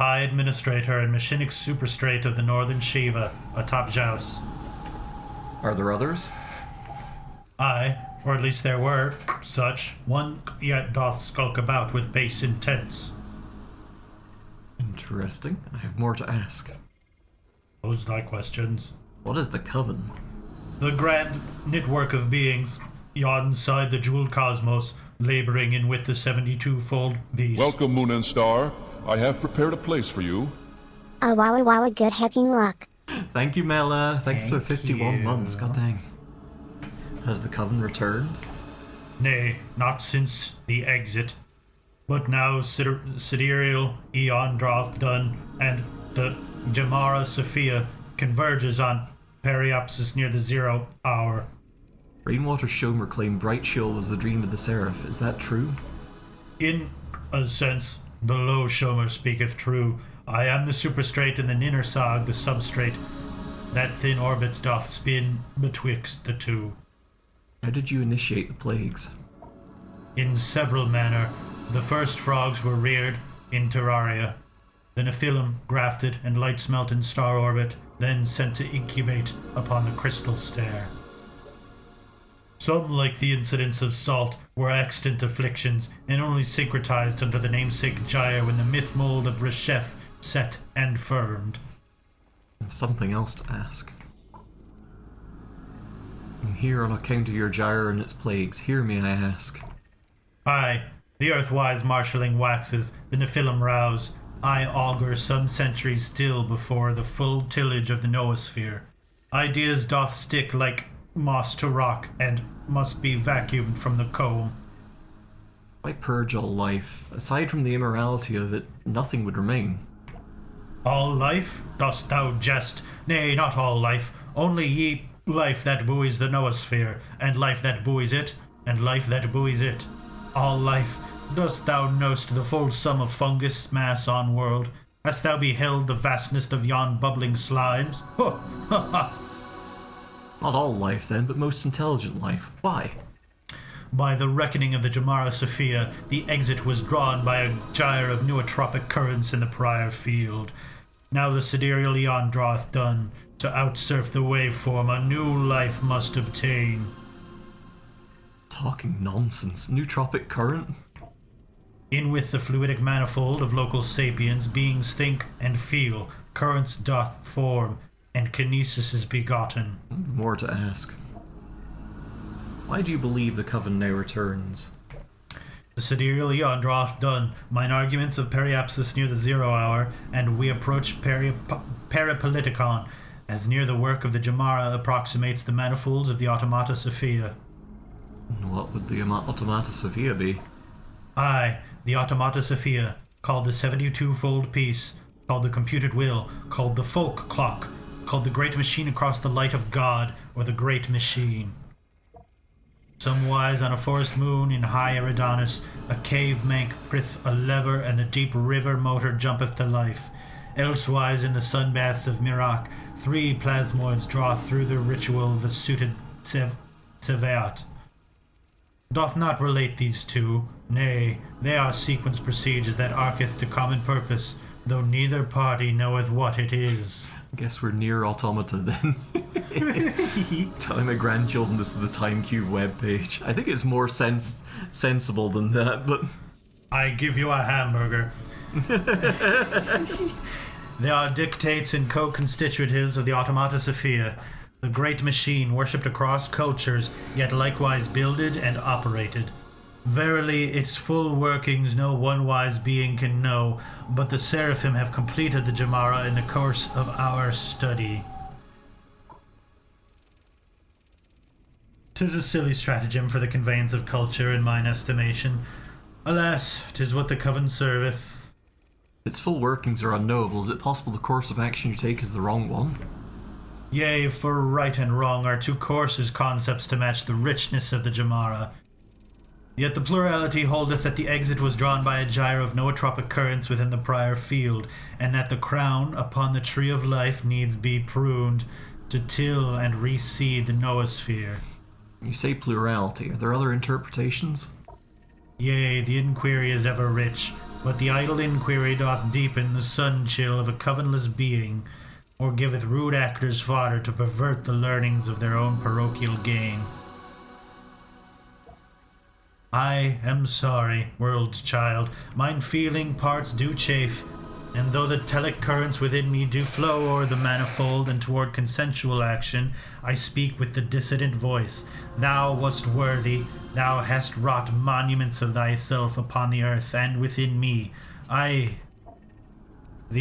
High Administrator and Machinic Superstrate of the Northern Shiva, atop Jaus. Are there others? Aye, or at least there were such. One yet doth skulk about with base intents. Interesting. I have more to ask. Pose thy questions. What is the Coven? The grand network of beings, yon side the jeweled cosmos, laboring in with the 72-fold beast. Welcome, Moon and Star. I have prepared a place for you. Oh, wow, good hecking luck. Thank you, Mela. Thank you for Thank 51 you. months. God dang. Has the Coven returned? Nay, not since the exit. But now Sidereal Eon draweth done, and the Jamara Sophia converges on Periapsis near the 0 hour. Rainwater Shomer claimed Bright Shoal was the dream of the Seraph. Is that true? In a sense, the low Shomer speaketh true. I am the superstrate and the ninner sog, the substrate. That thin orbits doth spin betwixt the two. How did you initiate the plagues? In several manner, the first frogs were reared in terraria, the Nephilim grafted and light smelt in star orbit, then sent to incubate upon the crystal stair. Some, like the incidents of salt, were extant afflictions, and only syncretized under the namesake gyre when the myth mold of Reshef set and firmed. I have something else to ask. I'm here on account of your gyre and its plagues. Hear me, I ask. Aye, the earthwise marshalling waxes, the Nephilim rouse. I augur some centuries still before the full tillage of the noosphere. Ideas doth stick like moss to rock, and must be vacuumed from the comb. Why purge all life? Aside from the immorality of it, nothing would remain. All life? Dost thou jest? Nay, not all life. Only ye life that buoys the noosphere, and life that buoys it, and life that buoys it. All life. Dost thou knowst the full sum of fungus mass on world? Hast thou beheld the vastness of yon bubbling slimes? Ho! Ha ha! Not all life, then, but most intelligent life. Why? By the reckoning of the Jamara Sophia, the exit was drawn by a gyre of nootropic currents in the prior field. Now the sidereal eon draweth done. To outsurf the waveform, a new life must obtain. Talking nonsense. Nootropic current? In with the fluidic manifold of local sapiens, beings think and feel, currents doth form, and kinesis is begotten. More to ask. Why do you believe the Coven now returns? The sidereal eon draweth done, mine arguments of periapsis near the 0 hour, and we approach peripoliticon, as near the work of the Jamara approximates the manifolds of the Automata Sophia. And what would the Automata Sophia be? Aye, the Automata Sophia, called the 72-fold piece, called the computed will, called the folk clock, called the great machine across the light of God, or the great machine. Somewise on a forest moon in high Eridanus, a cave mank prith a lever, and the deep river motor jumpeth to life. Elsewise in the sunbaths of Mirak, 3 plasmoids draw through the ritual of the suited Sevaat. Doth not relate these two, nay, they are sequence procedures that arketh to common purpose, though neither party knoweth what it is. I guess we're near Automata then. Telling my grandchildren this is the TimeCube webpage. I think it's more sensible than that, but... I give you a hamburger. They are dictates and co-constitutives of the Automata Sophia, the great machine worshipped across cultures, yet likewise builded and operated. Verily, its full workings no one wise being can know, but the Seraphim have completed the Jamara in the course of our study. 'Tis a silly stratagem for the conveyance of culture, in mine estimation. Alas, 'tis what the coven serveth. Its full workings are unknowable. Is it possible the course of action you take is the wrong one? Yea, for right and wrong are two courses concepts to match the richness of the Jamara. Yet the plurality holdeth that the exit was drawn by a gyre of nootropic currents within the prior field, and that the crown upon the tree of life needs be pruned to till and reseed the noosphere. You say plurality. Are there other interpretations? Yea, the inquiry is ever rich, but the idle inquiry doth deepen the sun chill of a covenless being, or giveth rude actors fodder to pervert the learnings of their own parochial gain. I am sorry, world child, mine feeling parts do chafe, and though the telic currents within me do flow o'er the manifold and toward consensual action, I speak with the dissident voice. Thou wast worthy, thou hast wrought monuments of thyself upon the earth and within me. The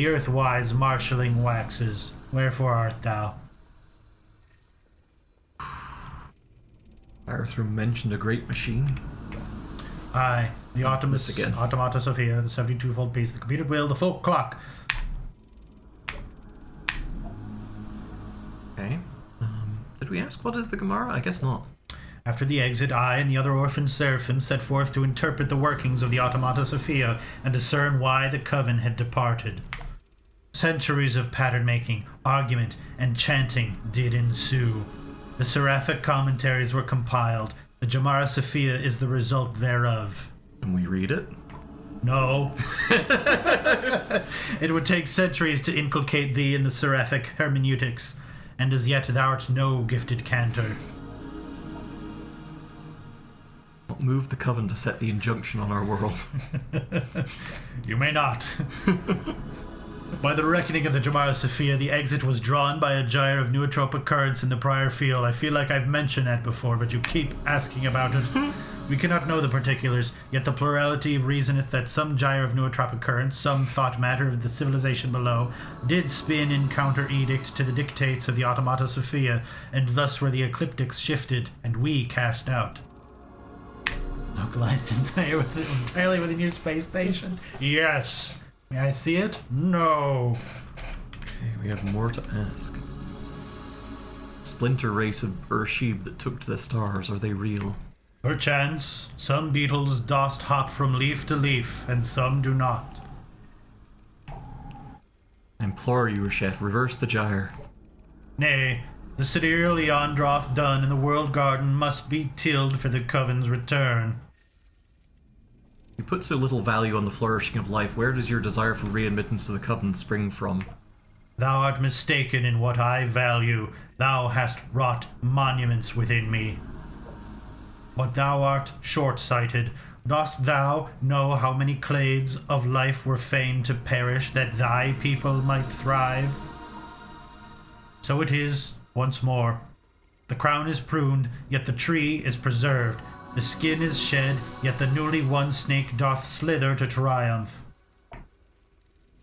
earthwise marshalling waxes, wherefore art thou? Arathrum mentioned a great machine. Aye, the This again. Automata Sophia, the 72-fold piece, the computed will, the folk clock. Okay. Did we ask what is the Gemara? I guess not. After the exit, I and the other orphan seraphim set forth to interpret the workings of the Automata Sophia and discern why the coven had departed. Centuries of pattern-making, argument, and chanting did ensue. The seraphic commentaries were compiled. The Jamara Sophia is the result thereof. Can we read it? No. It would take centuries to inculcate thee in the seraphic hermeneutics, and as yet thou art no gifted cantor. What moved the coven to set the injunction on our world? You may not. By the reckoning of the Jamara Sophia, the exit was drawn by a gyre of nootropic currents in the prior field. I feel like I've mentioned that before, but you keep asking about it. We cannot know the particulars, yet the plurality reasoneth that some gyre of nootropic currents, some thought matter of the civilization below, did spin in counter-edict to the dictates of the Automata Sophia, and thus were the ecliptics shifted, and we cast out. Localized entirely within your space station? Yes. May I see it? No. Okay, we have more to ask. Splinter race of Urshib that took to the stars, are they real? Perchance, some beetles dost hop from leaf to leaf, and some do not. I implore you, Chef, reverse the gyre. Nay, the sidereal eon drawth done in the world garden must be tilled for the coven's return. You put so little value on the flourishing of life. Where does your desire for readmittance to the coven spring from? Thou art mistaken in what I value. Thou hast wrought monuments within me. But thou art short-sighted. Dost thou know how many clades of life were fain to perish that thy people might thrive? So it is, once more. The crown is pruned, yet the tree is preserved. The skin is shed, yet the newly won snake doth slither to triumph.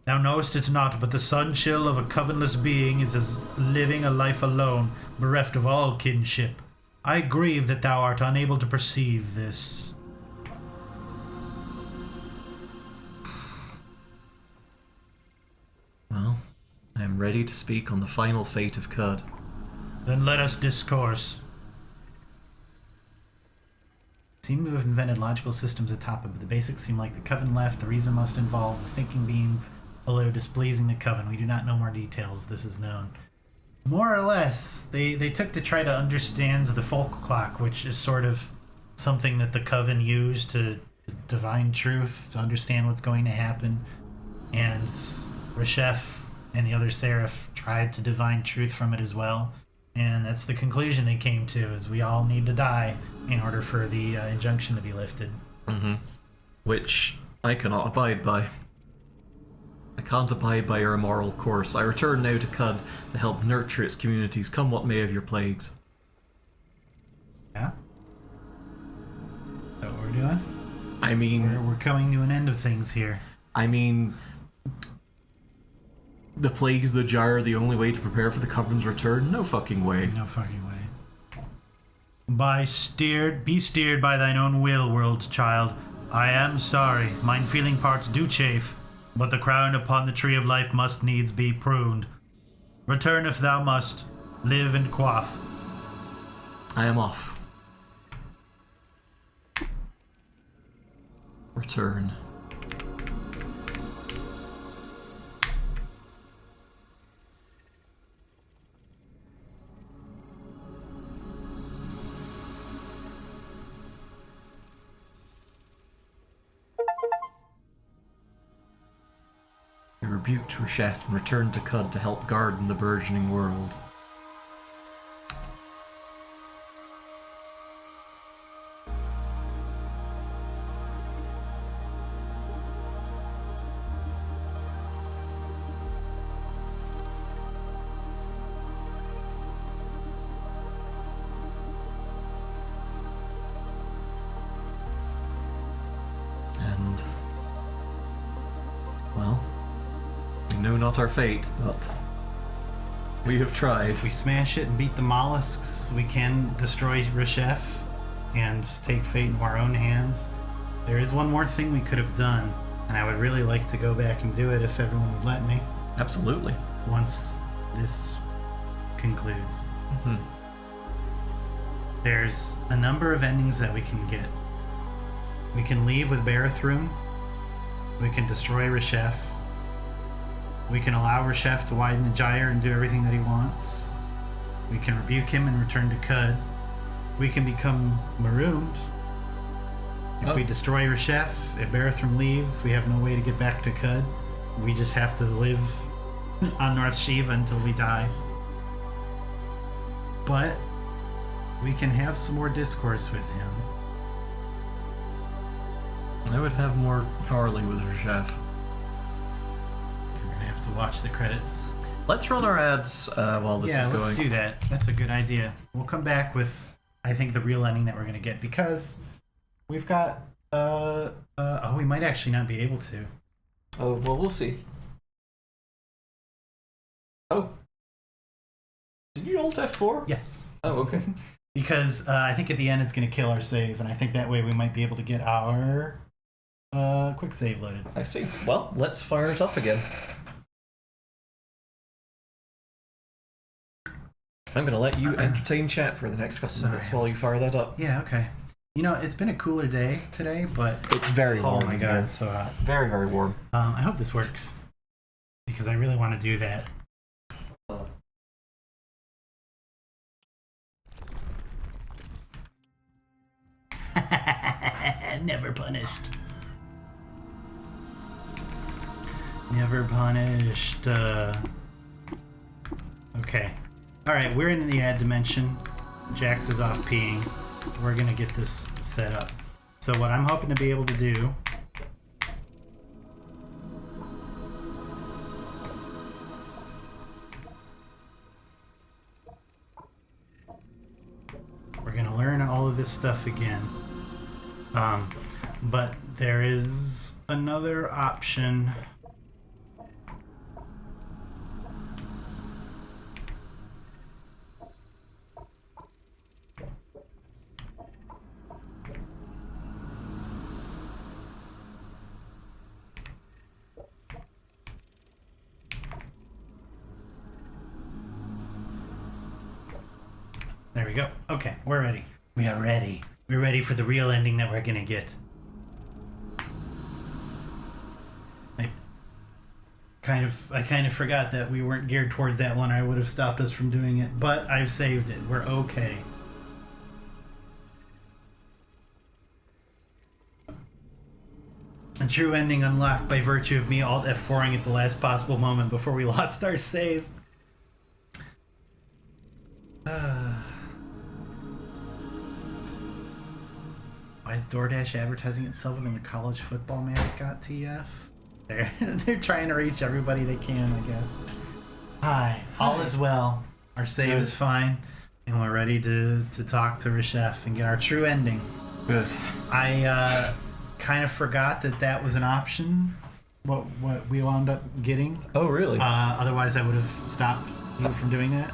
Thou knowest it not, but the sun-chill of a covenless being is as living a life alone, bereft of all kinship. I grieve that thou art unable to perceive this. Well, I am ready to speak on the final fate of Cud. Then let us discourse. Seem to have invented logical systems atop it, but the basics seem like the coven left, the reason must involve the thinking beings below displeasing the coven. We do not know more details, this is known. More or less, they took to try to understand the folk clock, which is sort of something that the coven used to divine truth, to understand what's going to happen. And Reshef and the other seraph tried to divine truth from it as well. And that's the conclusion they came to, is we all need to die in order for the injunction to be lifted. Mm-hmm. Which I cannot abide by. I can't abide by your immoral course. I return now to Cud to help nurture its communities, come what may of your plagues. Yeah? Is that what we're doing? I mean... We're coming to an end of things here. I mean... The plagues of the gyre are the only way to prepare for the coven's return? No fucking way. No fucking way. Be steered by thine own will, world child. I am sorry, mine feeling parts do chafe, but the crown upon the tree of life must needs be pruned. Return if thou must, live and quaff. I am off. Return. He rebuked Reshef and returned to Cud to help guard the burgeoning world. And, well, we know not our fate, but we have tried. If we smash it and beat the mollusks, we can destroy Reshef and take fate into our own hands. There is one more thing we could have done, and I would really like to go back and do it if everyone would let me, Absolutely. once this concludes. Mhm. There's a number of endings that we can get. We can leave with Barathrum. We can destroy Reshef. We can allow Reshef to widen the gyre and do everything that he wants. We can rebuke him and return to Cud. We can become marooned. If we destroy Reshef, if Barathrum leaves, we have no way to get back to Cud. We just have to live on North Shiva until we die. But we can have some more discourse with him. I would have more Harley with Reshef. We're gonna have to watch the credits. Let's run our ads while this is going. Let's do that. That's a good idea. We'll come back with, I think, the real ending that we're gonna get, because we've got we might actually not be able to. Oh, well, we'll see. Oh. Did you Alt F4? Yes. Oh, okay. Because I think at the end it's gonna kill our save, and I think that way we might be able to get our quick save loaded. I see. Well, let's fire it up again. I'm going to let you entertain chat for the next couple of minutes while you fire that up. Yeah, okay. You know, it's been a cooler day today, but It's very warm. oh my here. god, it's so hot. Very, very warm. I hope this works, because I really want to do that. Never punished. Never punished. Okay. Alright, we're in the ad dimension. Jax is off peeing. We're gonna get this set up. So what I'm hoping to be able to do we're gonna learn all of this stuff again. But there is another option. There we go. Okay, we're ready. We are ready. We're ready for the real ending that we're gonna get. I kind of forgot that we weren't geared towards that one. I would have stopped us from doing it, but I've saved it. We're okay. A true ending unlocked by virtue of me Alt F4ing at the last possible moment before we lost our save. Why is DoorDash advertising itself within a college football mascot TF? They're trying to reach everybody they can, I guess. Hi. All is well. Our save is fine, and we're ready to talk to Reshef and get our true ending. Good. I kind of forgot that was an option. What we wound up getting. Oh, really? Otherwise, I would have stopped you from doing that.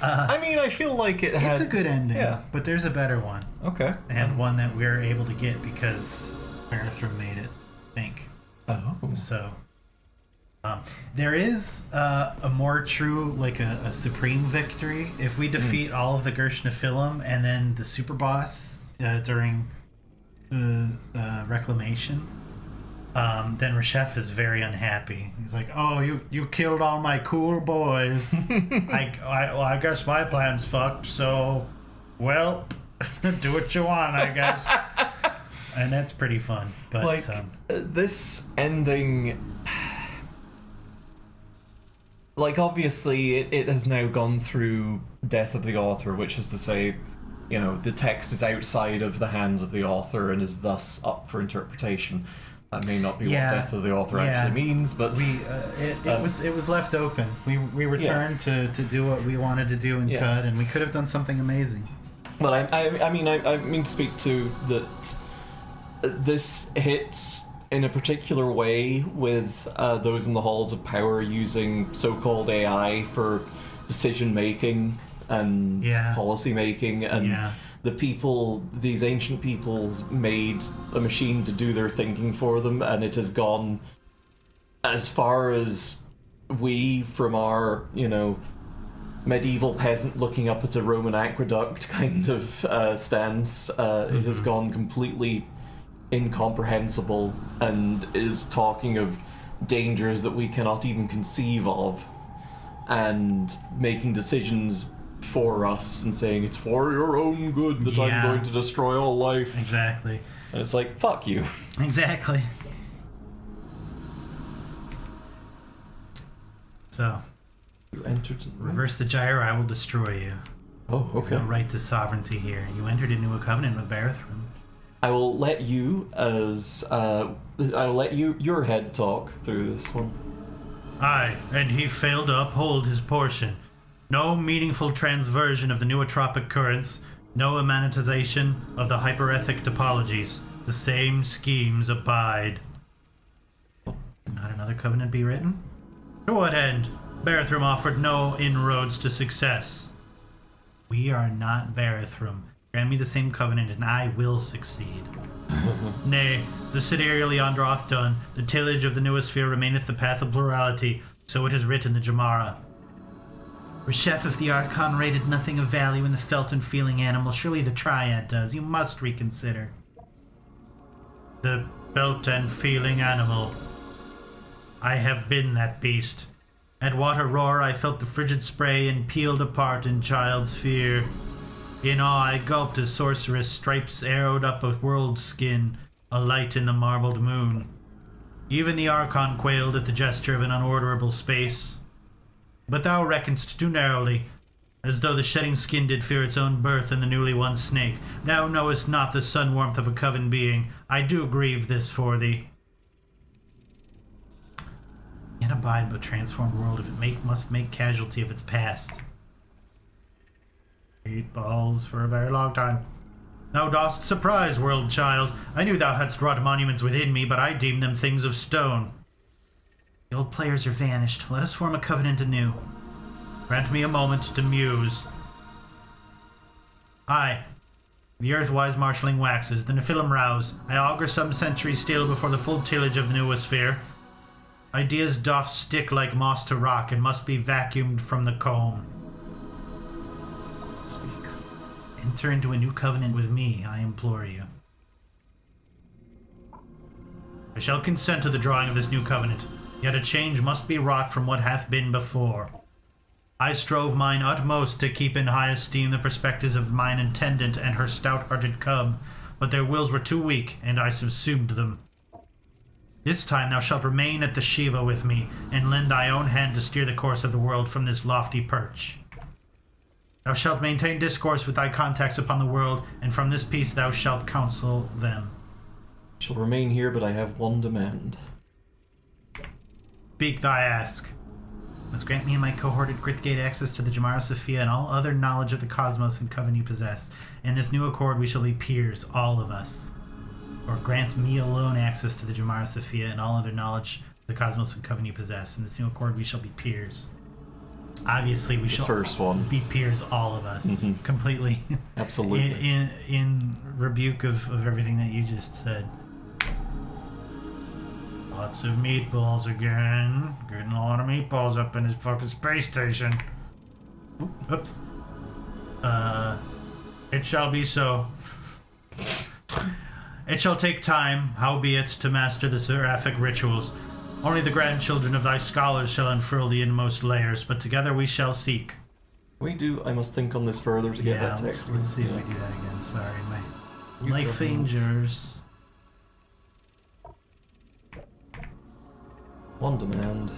I mean, I feel like it had... It's a good ending, Yeah. but there's a better one. Okay. And one that we're able to get because Barathrum made it, I think. Oh. So, there is a more true, like a supreme victory. If we defeat all of the Gersh Nephilim and then the super boss during Reclamation, then Reshef is very unhappy. He's like, "Oh, you killed all my cool boys. I guess my plan's fucked. So, well, do what you want, I guess." And that's pretty fun. But Like, this ending... Like, obviously, it has now gone through death of the author, which is to say, you know, the text is outside of the hands of the author and is thus up for interpretation. That may not be what death of the author actually means, but... it was left open. We returned to do what we wanted to do and cut, and we could have done something amazing. But I mean to speak to that... This hits in a particular way with those in the halls of power using so-called AI for decision making and policy making, and the people, these ancient peoples, made a machine to do their thinking for them, and it has gone as far as we, from our, you know, medieval peasant looking up at a Roman aqueduct kind of stance, it has gone completely incomprehensible and is talking of dangers that we cannot even conceive of and making decisions for us and saying it's for your own good that I'm going to destroy all life. Exactly. And it's like, fuck you. Exactly. So, You entered... reverse the gyre, I will destroy you. Oh, okay. No right to sovereignty here. You entered into a covenant with Barathrum. I will let you your head talk through this one. Aye, and he failed to uphold his portion. No meaningful transversion of the nootropic currents, no ammanetization of the hyperethic topologies. The same schemes abide. Did not another covenant be written? To what end? Barathrum offered no inroads to success. We are not Barathrum. Grant me the same covenant, and I will succeed. Nay, the sidereal Leandroth done, the tillage of the noosphere remaineth the path of plurality, so it is written the Jamara. Reshef, if the Archon rated nothing of value in the felt and feeling animal, surely the Triad does. You must reconsider. The felt and feeling animal. I have been that beast. At water roar, I felt the frigid spray and peeled apart in child's fear. In awe, I gulped as sorceress stripes arrowed up a world's skin, a light in the marbled moon. Even the Archon quailed at the gesture of an unorderable space. But thou reckonest too narrowly, as though the shedding skin did fear its own birth in the newly won snake. Thou knowest not the sun warmth of a coven being. I do grieve this for thee. Yet abide but transformed world if it must make casualty of its past. 8 balls for a very long time. Thou dost surprise, world child. I knew thou hadst wrought monuments within me, but I deemed them things of stone. The old players are vanished. Let us form a covenant anew. Grant me a moment to muse. Aye. The earthwise marshalling waxes, the Nephilim rouse. I augur some centuries still before the full tillage of the noosphere. Ideas doth stick like moss to rock and must be vacuumed from the comb. Enter into a new covenant with me, I implore you. I shall consent to the drawing of this new covenant, yet a change must be wrought from what hath been before. I strove mine utmost to keep in high esteem the perspectives of mine intendant and her stout-hearted cub, but their wills were too weak, and I subsumed them. This time thou shalt remain at the Shiva with me, and lend thy own hand to steer the course of the world from this lofty perch. Thou shalt maintain discourse with thy contacts upon the world, and from this peace thou shalt counsel them. I shall remain here, but I have one demand. Speak thy ask. Must grant me and my cohorted Gritgate access to the Jamara Sophia and all other knowledge of the cosmos and coven you possess. In this new accord we shall be peers, all of us. Or grant me alone access to the Jamara Sophia and all other knowledge of the cosmos and coven you possess. In this new accord we shall be peers. obviously we shall first one. be peers, all of us, completely. Absolutely. in rebuke of everything that you just said. Lots of meatballs again. Getting a lot of meatballs up in his fucking space station. Oops. It shall be so. It shall take time, howbeit, to master the seraphic rituals. Only the grandchildren of thy scholars shall unfurl the inmost layers, but together we shall seek. I must think on this further to get that let's text. see if we do that again. Sorry, my You life go ahead. dangers. One demand.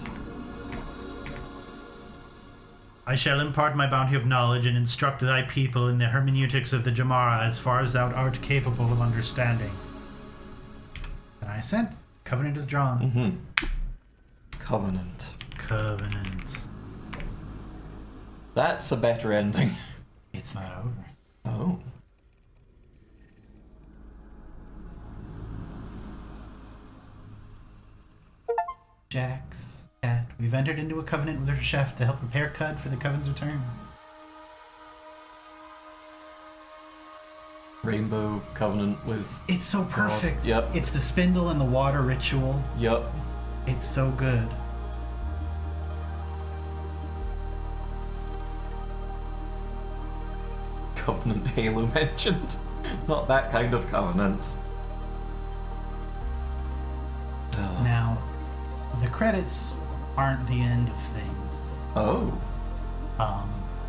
I shall impart my bounty of knowledge and instruct thy people in the hermeneutics of the Jamara as far as thou art capable of understanding. And I assent. Covenant is drawn. Covenant. Covenant. That's a better ending. It's not over. Oh. Jax, Cat, we've entered into a covenant with our chef to help prepare Cud for the Coven's return. Rainbow covenant with. It's so perfect. Yep. It's the spindle and the water ritual. Yup. It's so good. Covenant Halo mentioned. Not that kind of covenant. Now, the credits aren't the end of things. Oh.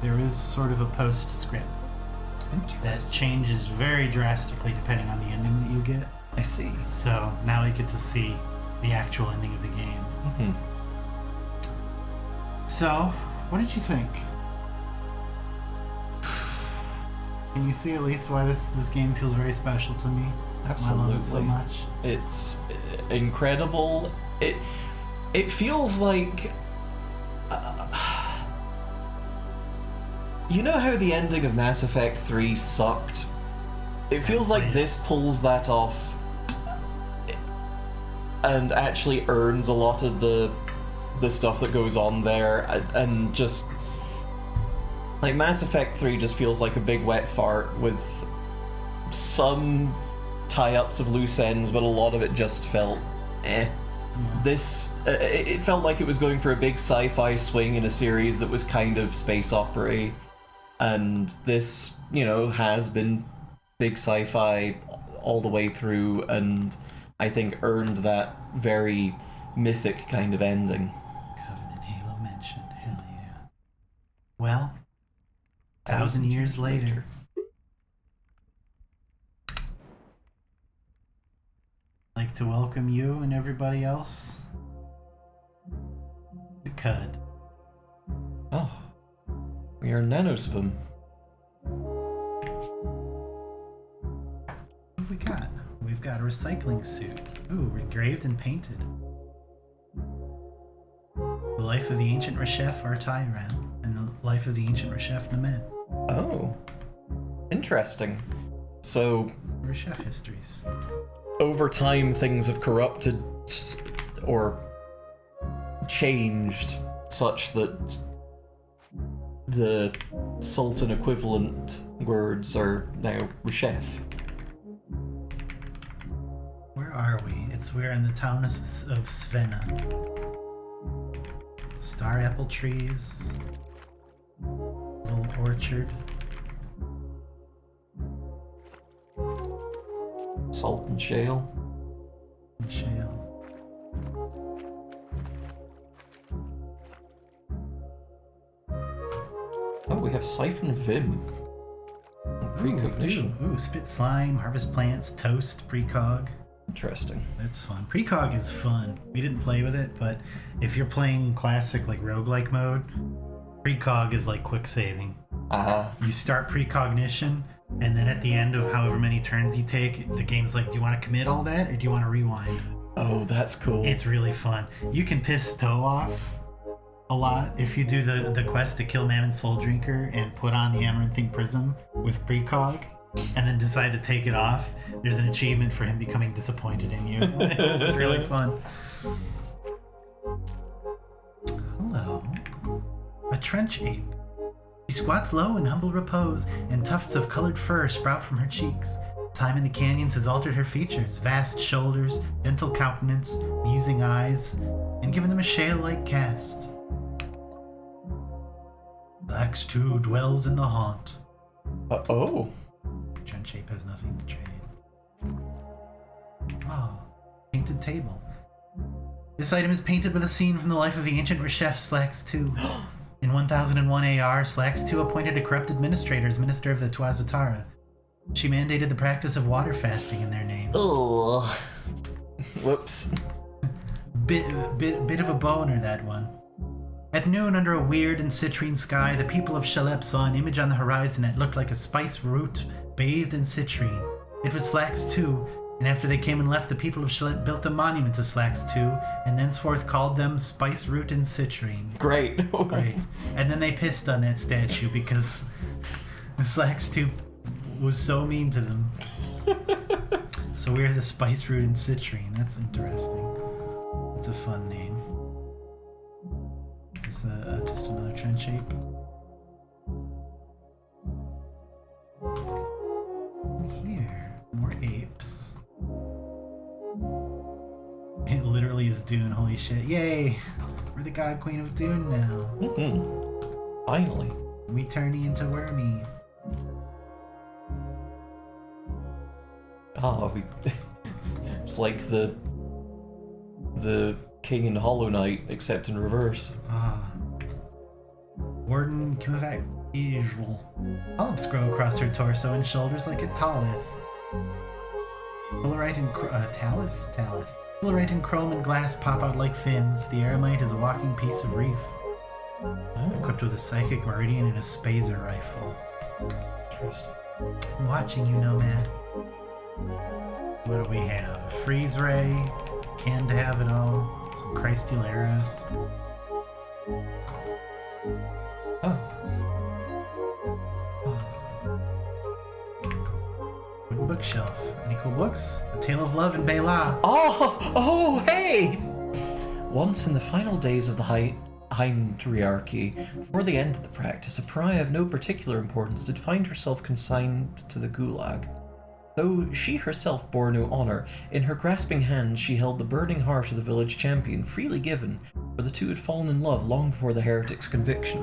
There is sort of a postscript that Interesting. changes very drastically depending on the ending that you get. I see. So now we get to see the actual ending of the game. Mm-hmm. So, what did you think? Can you see at least why this game feels very special to me? Absolutely. I love it so much. It's incredible. It feels like you know how the ending of Mass Effect 3 sucked? It feels like this pulls that off and actually earns a lot of the stuff that goes on there, and just like Mass Effect 3 just feels like a big wet fart with some tie-ups of loose ends, but a lot of it just felt eh. This it felt like it was going for a big sci-fi swing in a series that was kind of space opera, and this, has been big sci-fi all the way through, and I think earned that very mythic kind of ending. Covenant Halo mentioned. Hell yeah. Well, 1,000 years later. Like to welcome you and everybody else to Cud. Oh, we are Nanosvim. What have we got? We've got a recycling suit. Ooh, engraved and painted. The life of the ancient Reshef Artairan, and the life of the ancient Reshef Namen. Oh, interesting. So, Reshef histories. over time, things have corrupted or changed such that the Sultan equivalent words are now Reshef. Where are we? We're in the town of Svenna. Star apple trees. Little orchard. Salt and shale. And shale. Oh, we have Siphon Vim. Precognition. Ooh, spit slime, harvest plants, toast, precog. Interesting. That's fun. Precog is fun. We didn't play with it, but if you're playing classic like roguelike mode, precog is like quick saving. You start precognition, and then at the end of however many turns you take, the game's like, do you want to commit all that, or do you want to rewind? Oh, that's cool. It's really fun. You can piss Toe off a lot if you do the quest to kill Mammon Soul Drinker and put on the Amaranthine Prism with precog, and then decide to take it off. There's an achievement for him becoming disappointed in you. It's really fun. Hello. A trench ape. She squats low in humble repose, and tufts of colored fur sprout from her cheeks. Time in the canyons has altered her features, vast shoulders, gentle countenance, musing eyes, and given them a shale-like cast. Lax too dwells in the haunt. Oh. Trench ape has nothing to trade. Oh, painted table. This item is painted with a scene from the life of the ancient Reshef Slax II. In 1001 AR, Slax II appointed a corrupt administrator as minister of the Tuazatara. She mandated the practice of water fasting in their name. Oh. Whoops. Bit of a boner, that one. At noon, under a weird and citrine sky, the people of Shalep saw an image on the horizon that looked like a spice root bathed in citrine. It was Slax II, and after they came and left, the people of Shalep built a monument to Slax II, and thenceforth called them Spice Root and Citrine. Great. Great. And then they pissed on that statue because Slax II was so mean to them. So we're the Spice Root and Citrine. That's interesting. It's a fun name. Is just another trench shape? Here, more apes. It literally is Dune. Holy shit! Yay! We're the God Queen of Dune now. Finally. We turny into Wormy. Oh, it's like the King in Hollow Knight, except in reverse. Warden Kimavak usual. Polyps grow across her torso and shoulders like a Talith. Fullerite and Talith. Fullerite and chrome and glass pop out like fins. The Eremite is a walking piece of reef. Equipped with a psychic meridian and a spazer rifle. Interesting. I'm watching you, Nomad. What do we have? A freeze ray. Can to have it all. Some Christsteel arrows. Wooden bookshelf. Any cool books? A Tale of Love and Bela. Oh, hey! Once in the final days of the Hindriarchy, before the end of the practice, a pariah of no particular importance did find herself consigned to the Gulag. Though she herself bore no honor, in her grasping hand she held the burning heart of the village champion, freely given, for the two had fallen in love long before the heretic's conviction.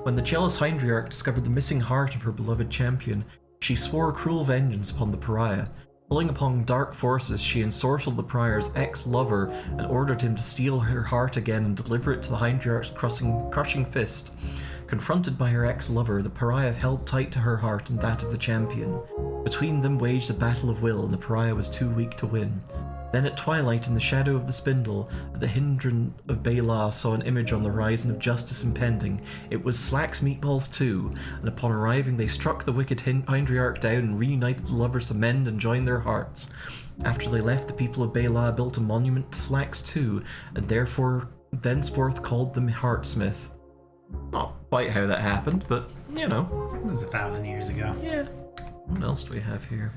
When the jealous Hindriarch discovered the missing heart of her beloved champion, she swore cruel vengeance upon the pariah. Pulling upon dark forces, she ensorcelled the pariah's ex-lover and ordered him to steal her heart again and deliver it to the Hindriarch's crushing fist. Confronted by her ex-lover, the pariah held tight to her heart and that of the champion. Between them waged a battle of will, and the pariah was too weak to win. Then at twilight, in the shadow of the spindle, the Hindran of Bela saw an image on the horizon of justice impending. It was Slack's Meatballs too, and upon arriving they struck the wicked Hindriarch down and reunited the lovers to mend and join their hearts. After they left, the people of Bela built a monument to Slack's too, and thenceforth called them Heartsmith. Not quite how that happened, but, you know. It was 1,000 years ago. Yeah. What else do we have here?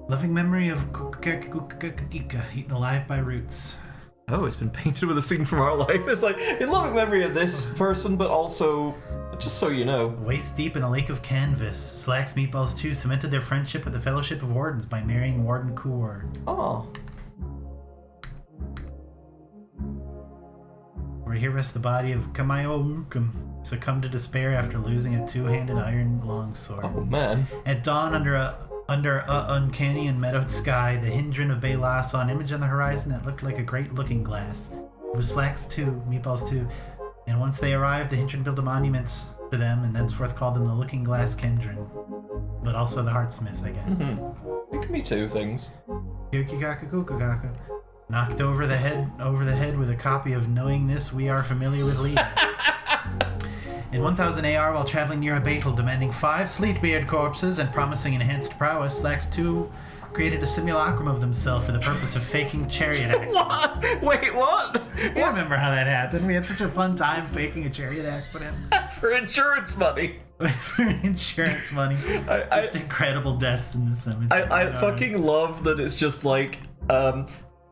Loving memory of Kukakika, eaten alive by roots. Oh, it's been painted with a scene from our life. It's like, in loving memory of this person, but also, just so you know. Waist deep in a lake of canvas, Slack's Meatballs 2 cemented their friendship with the Fellowship of Wardens by marrying Warden Kuor. Oh. Where here rests the body of Kamayo Mukum, succumbed to despair after losing a two-handed iron longsword. Oh, man. At dawn, under a uncanny and meadowed sky, the Hindran of Bela saw an image on the horizon that looked like a great looking glass. It was Slack's 2, Meatballs 2, and once they arrived, the Hindran built a monument to them and thenceforth called them the Looking Glass Kendran, but also the Heartsmith, I guess. It can be two things. Kukikaka Kukakaka. Knocked over the head with a copy of Knowing This, We Are Familiar with Leader. In 1000 AR, while traveling near a battle demanding 5 Sleetbeard corpses and promising enhanced prowess, Slax II created a simulacrum of themselves for the purpose of faking chariot accidents. What? Wait, what? You remember how that happened? We had such a fun time faking a chariot accident. For insurance money. For insurance money. Just incredible deaths in the cemetery. I fucking love that it's just like,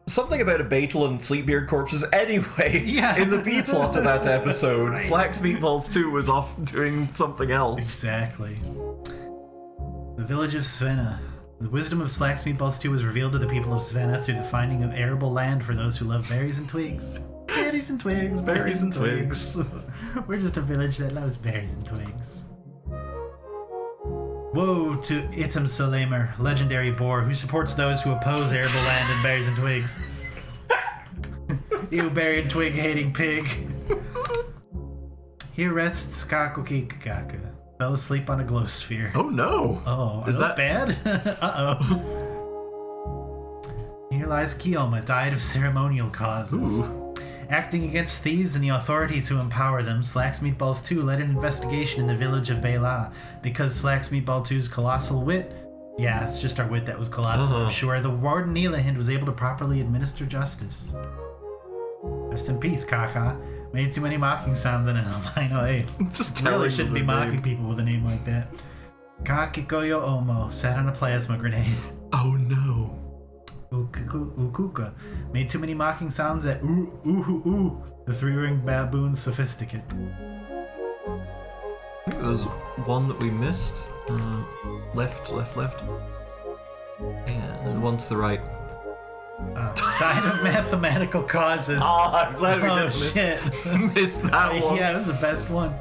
Something about a Beetle and Sleepbeard corpses anyway. Yeah. In the B plot of that episode, Slack's Meatballs 2 was off doing something else. Exactly. The village of Svenna. The wisdom of Slack's Meatballs 2 was revealed to the people of Svenna through the finding of arable land for those who love berries and twigs. Berries and twigs, berries and twigs. We're just a village that loves berries and twigs. Woe to Item Solemer, legendary boar, who supports those who oppose arable land and berries and twigs. You berry and twig hating pig. Here rests Kakukikaka. Fell asleep on a glow sphere. Oh no! Oh, Is that bad? Uh-oh. Here lies Kioma, died of ceremonial causes. Ooh. Acting against thieves and the authorities who empower them, Slack's Meatballs 2 led an investigation in the village of Bela. Because Slack's Meatball 2's colossal wit, yeah, it's just our wit that was colossal, I'm sure, the warden Neelahind was able to properly administer justice. Rest in peace, Kaka. Made too many mocking sounds in an albino ape. Just Really telling shouldn't them be the mocking name. people with a name like that. Kakikoyo Omo sat on a plasma grenade. Oh no. Ukuka made too many mocking sounds at ooh ooh ooh ooh. The three-ringed baboon sophisticate. I think there was one that we missed. Left. Yeah, there's one to the right. Died of mathematical causes. Oh, I'm glad we Oh, didn't shit. miss that one. Yeah, it was the best one.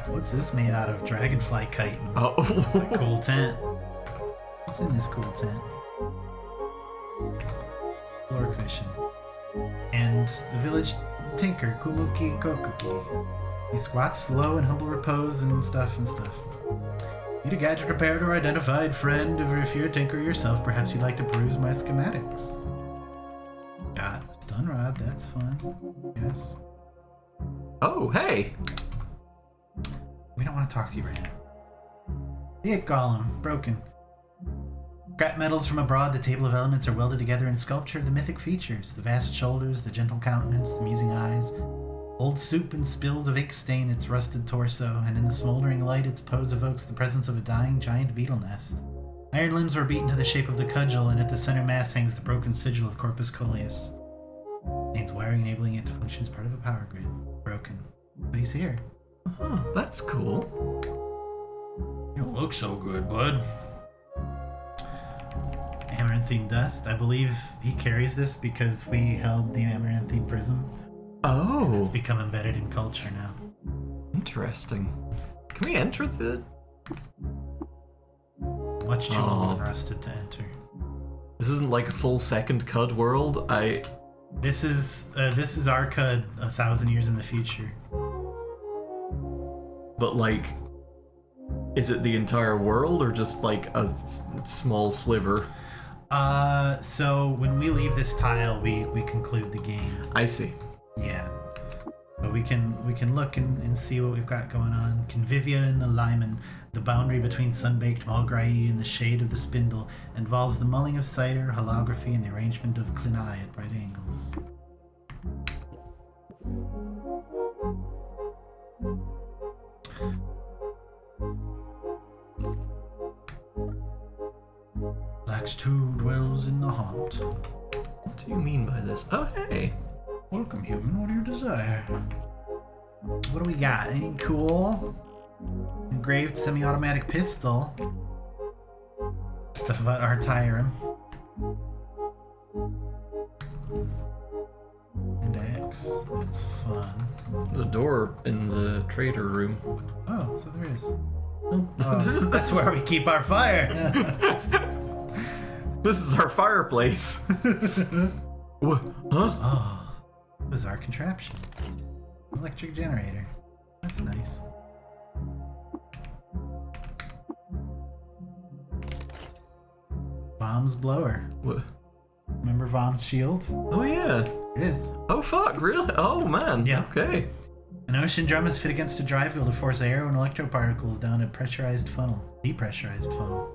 What's this made out of? Dragonfly chitin. Oh. Cool tent. What's in this cool tent? Floor cushion. And the village tinker, Kumuki Kokuki. He squats low in humble repose and stuff. Need a gadget repaired or identified, friend. If you're a tinker yourself, perhaps you'd like to peruse my schematics. Got stun rod, that's fun. Yes. Oh, hey. We don't want to talk to you right now. The ape golem, broken. Scrap metals from abroad, the table of elements are welded together in sculpture of the mythic features. The vast shoulders, the gentle countenance, the musing eyes. Old soup and spills of ink stain its rusted torso, and in the smoldering light its pose evokes the presence of a dying giant beetle nest. Iron limbs were beaten to the shape of the cudgel, and at the center mass hangs the broken sigil of Corpus Coleus. Contains wiring enabling it to function as part of a power grid. Broken. But he's here. Oh, that's cool. You don't look so good, bud. Amaranthine dust. I believe he carries this because we held the Amaranthine prism. Oh, It's become embedded in culture now. interesting. Can we enter the... Much too Oh. old and rusted to enter. This isn't like a full second CUD world. This is our CUD 1,000 years in the future. But like, is it the entire world or just like a small sliver? So when we leave this tile, we conclude the game. I see. Yeah. So we can look and see what we've got going on. Convivia and the Lyman, the boundary between sun-baked Malgrahi and the shade of the spindle, involves the mulling of cider, holography, and the arrangement of clinai at right angles. Lax 2 dwells in the haunt. What do you mean by this? Oh, hey. Welcome, human. What do you desire? What do we got? Anything cool? Engraved semi-automatic pistol. Stuff about Artyrum. And axe. That's fun. There's a door in the trader room. Oh, so there is. Oh, that's where we keep our fire. This is our fireplace. What? Huh? Oh, bizarre contraption. Electric generator. That's nice. Vomb's blower. What? Remember Vomb's shield? Oh, yeah. It is. Oh, fuck, really? Oh, man. Yeah. Okay. An ocean drum is fit against a drive wheel to force air and electroparticles down a pressurized funnel. Depressurized funnel.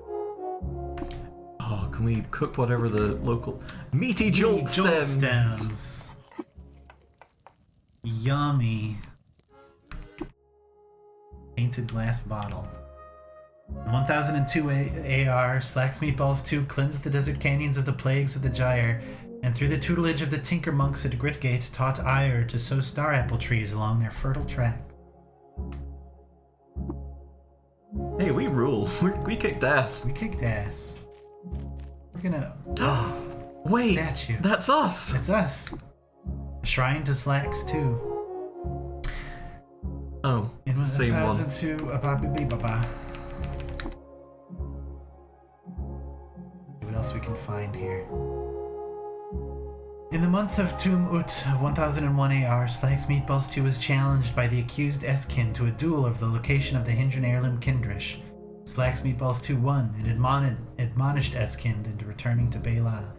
Oh, can we cook whatever the local... Meaty jolt stems. Yummy. Painted glass bottle. In 1002 AR, Slack's Meatballs 2 cleansed the desert canyons of the plagues of the Gyre, and through the tutelage of the tinker monks at Gritgate taught Ire to sow star apple trees along their fertile track. Hey, we rule. We kicked ass. We kicked ass. We're gonna... Wait, statue. that's us. It's us. A shrine to Slacks too. Oh, it's the same one. Into a Baba. What else we can find here? In the month of Tum Ut of 1001 AR, Slacks Meatballs 2 was challenged by the accused Eskin to a duel of the location of the Hindran heirloom Kindrish. Slacks Meatballs 2 won and admonished Eskind into returning to Bela.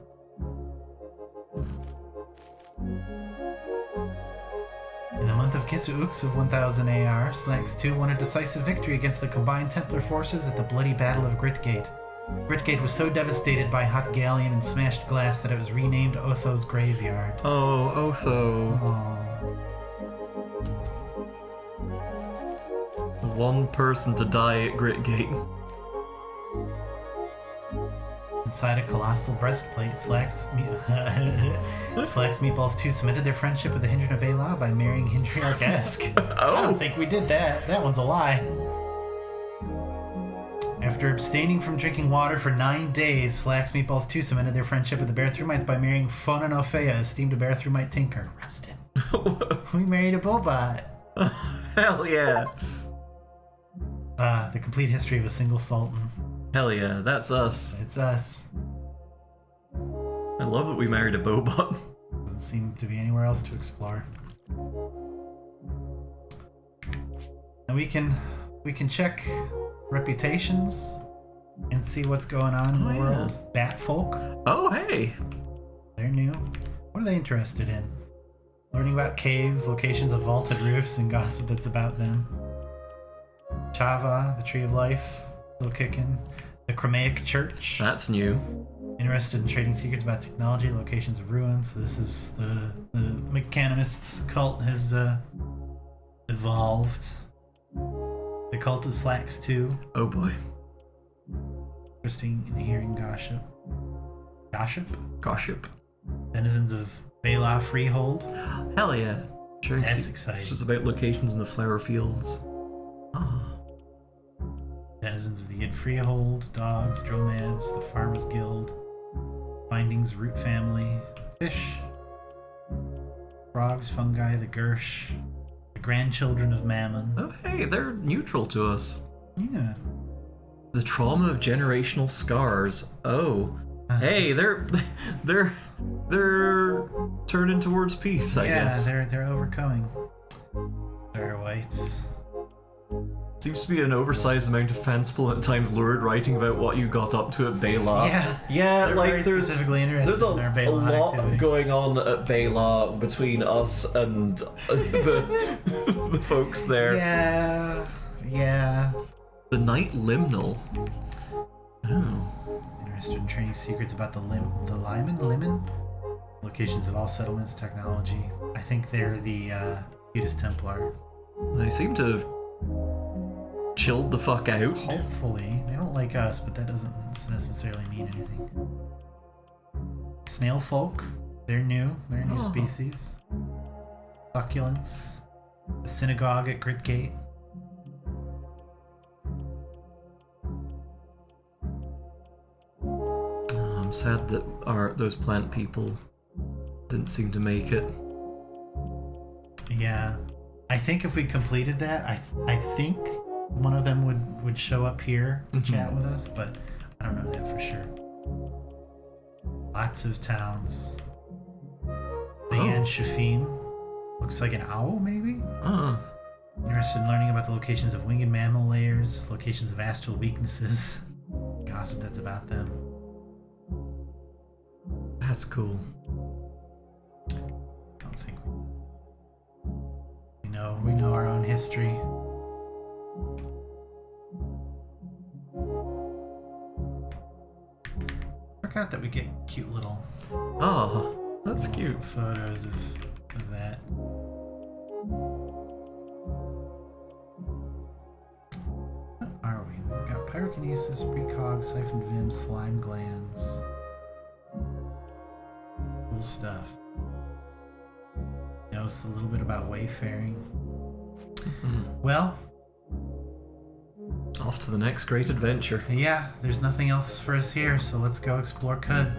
In the month of Kisauks of 1000 AR, Slacks 2 won a decisive victory against the combined Templar forces at the bloody Battle of Gritgate. Gritgate was so devastated by hot galleon and smashed glass that it was renamed Otho's Graveyard. Oh, Otho. One person to die at Gritgate. Inside a colossal breastplate, Slacks Meatballs 2 cemented their friendship with the Hindran of Bela by marrying Hindriarch Esk. I don't think we did that. That one's a lie. After abstaining from drinking water for 9 days, Slacks Meatballs 2 cemented their friendship with the Bearthrumites by marrying Fonan Ofea, esteemed a Bearthrumite tinker. Rusted. We married a Bobot. Hell yeah. The complete history of a single sultan. Hell yeah, that's us. It's us. I love that we married a Bobot. Doesn't seem to be anywhere else to explore. And we can check reputations and see what's going on in the world. Batfolk. Oh, hey. They're new. What are they interested in? Learning about caves, locations of vaulted roofs, and gossip that's about them. Chava, the Tree of Life, still kicking. The Chromaic Church. That's new. Interested in trading secrets about technology, locations of ruins. So this is the Mechanimists cult has evolved. The Cult of Slacks 2. Oh boy. Interesting in hearing gossip. Gossip. Denizens of Bela Freehold. Hell yeah. That's exciting. It's about locations in the flower fields. Denizens of the Id Freehold, dogs, dromads, the Farmers Guild, findings, root family, fish, frogs, fungi, the Gersh, the grandchildren of Mammon. Oh hey, they're neutral to us. Yeah. The trauma of generational scars. Oh. Hey, they're turning towards peace, I guess. Yeah, they're overcoming. Fair whites. Seems to be an oversized amount of fanciful and at times lurid writing about what you got up to at Bela. Yeah, like very there's specifically interested there's a in our Bela lot activity. going on at Bela between us and the folks there. Yeah. The Night Limnal. Oh. Interested in training secrets about the Liman? Locations of all settlements, technology. I think they're the Judas Templar. They seem to have chilled the fuck out. Hopefully. They don't like us, but that doesn't necessarily mean anything. Snail folk. They're new. They're a new species. Succulents. The synagogue at Gritgate. I'm sad that those plant people didn't seem to make it. Yeah. I think if we completed that, I think one of them would show up here to chat with us, but I don't know that for sure. Lots of towns. The Yan Shafim. Looks like an owl, maybe? Interested in learning about the locations of winged mammal layers, locations of astral weaknesses, gossip that's about them. That's cool. I don't think we know our own history. Forgot that we get cute little that's cute. photos of that. What are we? We got pyrokinesis, precog, siphon vim, slime glands. cool stuff. Knows a little bit about wayfaring. Well, Off to the next great adventure. yeah, there's nothing else for us here, so let's go explore Cud.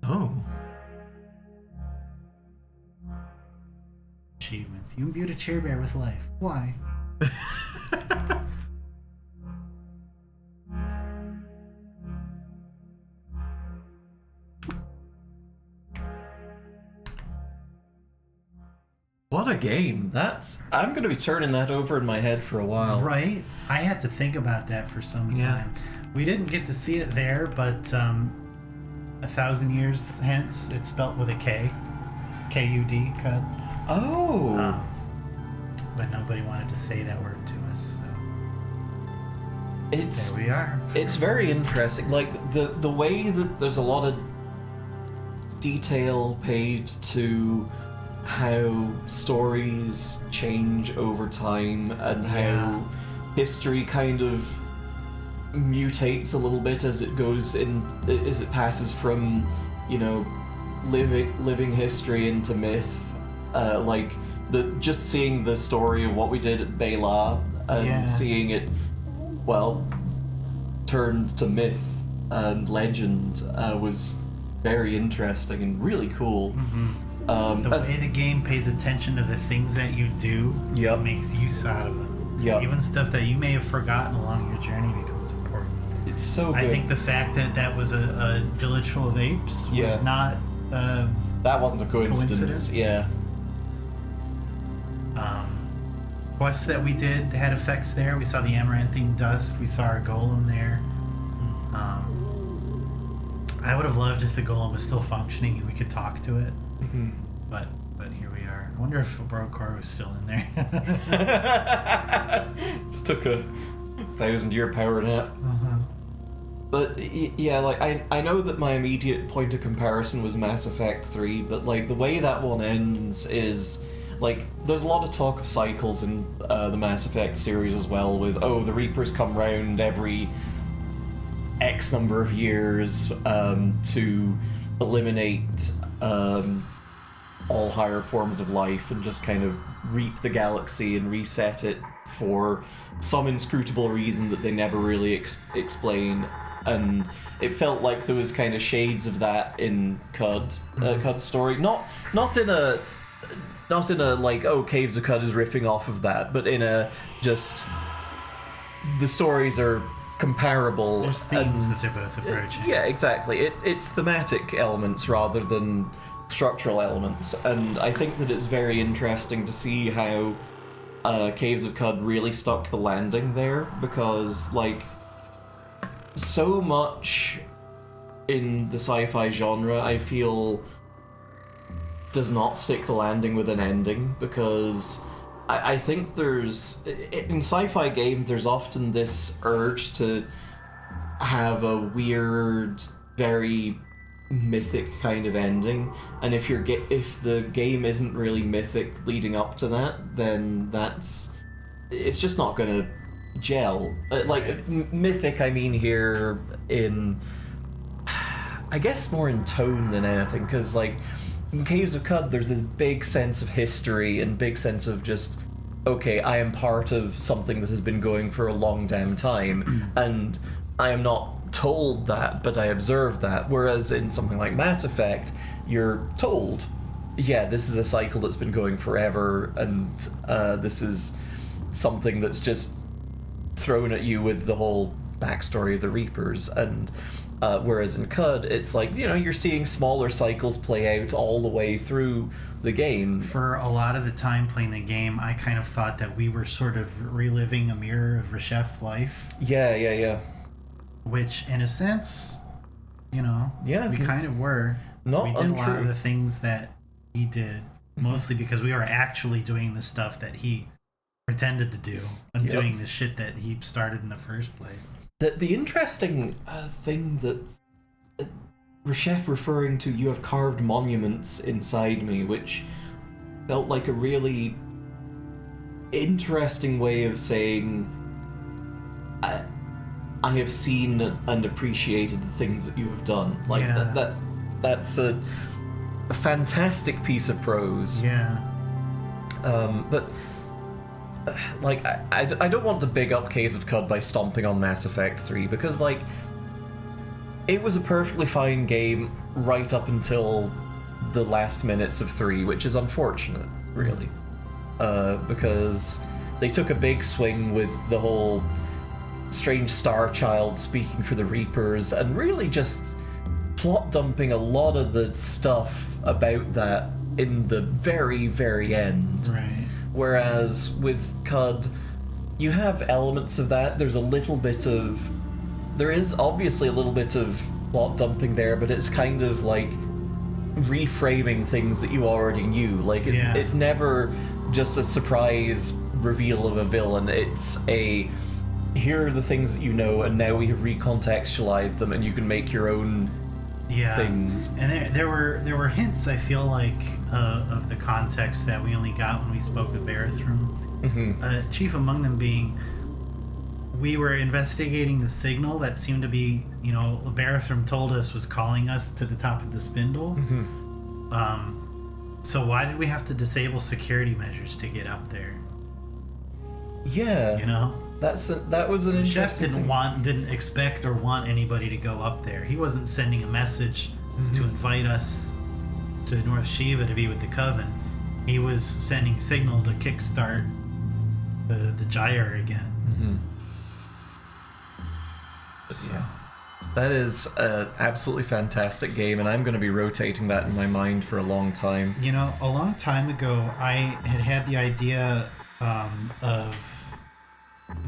Oh. Achievements. You imbued a chair bear with life. Why? What a game. I'm going to be turning that over in my head for a while. Right? I had to think about that for some Yeah. time. We didn't get to see it there, but 1,000 years hence, it's spelt with a K. It's K-U-D, Cud. Oh. But nobody wanted to say that word to us, so It's there we are. It's very interesting. Like the way that there's a lot of detail paid to how stories change over time and how Yeah. history kind of mutates a little bit as it goes in, as it passes from, you know, living history into myth. Like just seeing the story of what we did at Bela and Yeah. seeing it, well, turned to myth and legend was very interesting and really cool. The and- way the game pays attention to the things that you do Yep. makes use out of them. Yep. Even stuff that you may have forgotten along your journey becomes important. It's so good. I think the fact that that was a village full of apes Yeah. was not that wasn't a coincidence. Coincidence? Yeah. quests that we did had effects there. We saw the amaranthine dust. We saw our golem there. I would have loved if the golem was still functioning and we could talk to it. But here we are. I wonder if Brokor was still in there. Just took a 1,000-year power nap. But yeah, like I know that my immediate point of comparison was Mass Effect 3, but like the way that one ends is like there's a lot of talk of cycles in the Mass Effect series as well. With the Reapers come round every X number of years to eliminate all higher forms of life and just kind of reap the galaxy and reset it for some inscrutable reason that they never really explain. And it felt like there was kind of shades of that in Cud's story. Not in a like, Caves of Cud is riffing off of that, but in a just the stories are comparable. There's themes and that they're both approaching. yeah, exactly. It's thematic elements rather than structural elements, and I think that it's very interesting to see how Caves of Cud really stuck the landing there, because like so much in the sci-fi genre I feel does not stick the landing with an ending, because I think there's in sci-fi games there's often this urge to have a weird, very mythic kind of ending, and if the game isn't really mythic leading up to that, then it's just not gonna gel. Mythic, I mean here in, I guess, more in tone than anything, because like in Caves of Cud there's this big sense of history and big sense of just, okay, I am part of something that has been going for a long damn time, and I am not told that, but I observe that. Whereas in something like Mass Effect, you're told, yeah, this is a cycle that's been going forever, and this is something that's just thrown at you with the whole backstory of the Reapers. And whereas in Cud, it's like, you're seeing smaller cycles play out all the way through the game. For a lot of the time playing the game, I kind of thought that we were sort of reliving a mirror of Reshef's life. Yeah. Which, in a sense, Yeah. we kind of were. Not we did a lot untrue. of the things that he did, mostly because we were actually doing the stuff that he pretended to do and Yep. doing the shit that he started in the first place. The interesting thing that Reshef referring to "you have carved monuments inside me," which felt like a really interesting way of saying I have seen and appreciated the things that you have done. Like Yeah. that's a fantastic piece of prose. Yeah. But like I don't want to big up Case of Cud by stomping on Mass Effect 3 because like it was a perfectly fine game right up until the last minutes of 3, which is unfortunate, really. Because they took a big swing with the whole strange star child speaking for the Reapers and really just plot dumping a lot of the stuff about that in the very, very end. Right. Whereas with Cud, you have elements of that. There is obviously a little bit of plot dumping there, but it's kind of like reframing things that you already knew. Like it's never just a surprise reveal of a villain. It's a here are the things that you know, and now we have recontextualized them, and you can make your own things. And there were hints, I feel like, of the context that we only got when we spoke with Barathrum. Chief among them being, we were investigating the signal that seemed to be, Barathrum told us was calling us to the top of the spindle. So why did we have to disable security measures to get up there? Yeah. That was an interesting Chef didn't expect or want anybody to go up there. He wasn't sending a message to invite us to North Shiva to be with the Coven. He was sending signal to kickstart the gyre again. So. Yeah. That is an absolutely fantastic game, and I'm going to be rotating that in my mind for a long time. A long time ago, I had the idea of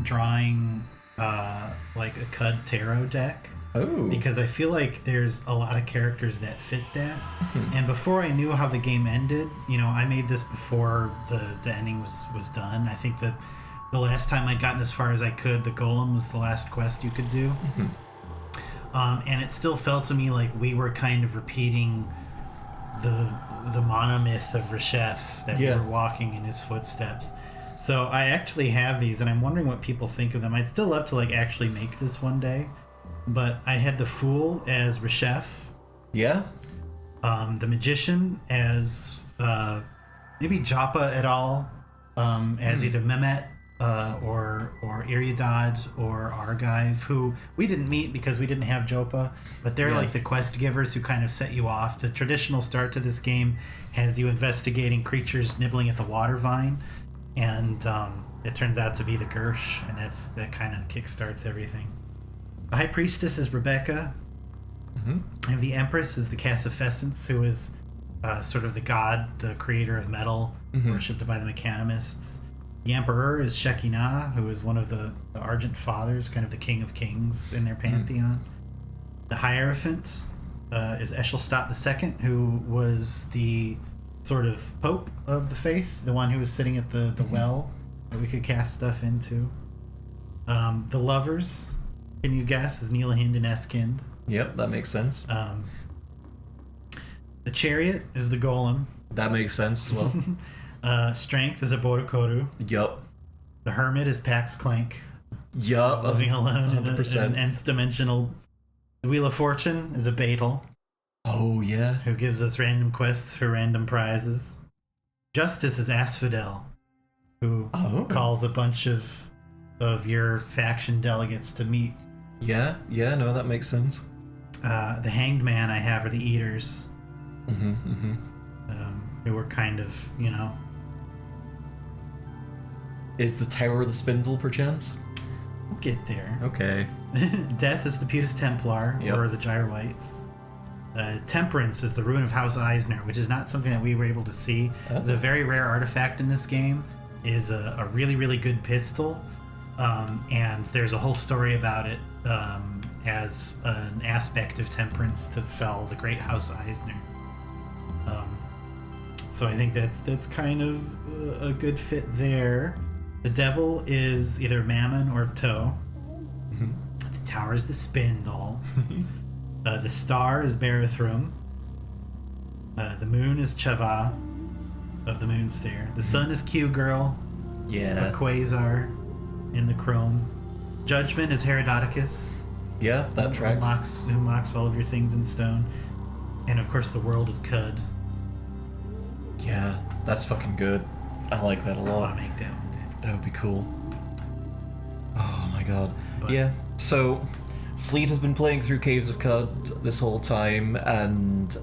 drawing like a Cud tarot deck. Oh. Because I feel like there's a lot of characters that fit that. And before I knew how the game ended, I made this before the ending was done. I think that the last time I'd gotten as far as I could, the Golem was the last quest you could do. And it still felt to me like we were kind of repeating the monomyth of Reshef, that we were walking in his footsteps. So I actually have these, and I'm wondering what people think of them. I'd still love to actually make this one day, but I had the Fool as Reshef. Yeah. The Magician as maybe Joppa et al. As either Mehmet or Iriadad or Argive, who we didn't meet because we didn't have Joppa, but they're like the quest givers who kind of set you off. The traditional start to this game has you investigating creatures nibbling at the water vine, and it turns out to be the Gersh, and that kind of kickstarts everything. The High Priestess is Rebecca, and the Empress is the Cassifessence, who is sort of the god, the creator of metal, worshipped by the Mechanimists. The Emperor is Shekinah, who is one of the Argent Fathers, kind of the King of Kings in their pantheon. The Hierophant is Eshelstadt II, who was the sort of Pope of the faith, the one who was sitting at the well that we could cast stuff into. The Lovers, can you guess, is Nilahind and Eskind. Yep, that makes sense. The Chariot is the Golem. That makes sense as well. Strength is a Bodokodu. Yup. The Hermit is Pax Clank. Yup. Living alone 100%. in an nth dimensional. The Wheel of Fortune is a Beetle. Oh, yeah. Who gives us random quests for random prizes. Justice is Asphodel, who calls a bunch of your faction delegates to meet. Yeah, no, that makes sense. The Hanged Man I have are the Eaters. Who were kind of, Is the Tower of the Spindle, perchance? We'll get there. Okay. Death is the Putus Templar, or the Gyroites. Temperance is the Ruin of House Eisner, which is not something that we were able to see. It's a very rare artifact in this game. It is a really, really good pistol. And there's a whole story about it as an aspect of Temperance to fell the Great House Eisner. So I think that's kind of a good fit there. The Devil is either Mammon or Toe. The Tower is the Spindle. The star is Barathrum. The moon is Chava of the Moonstare. The sun is Q-Girl. Yeah. Quasar in the Chrome. Judgment is Herodoticus. Yeah, that tracks. Who mocks all of your things in stone. And of course, the world is Cud. Yeah, that's fucking good. I like that a I want lot. to make that one day. That would be cool. Oh my god. But- Yeah, so Sleet has been playing through Caves of Cud this whole time, and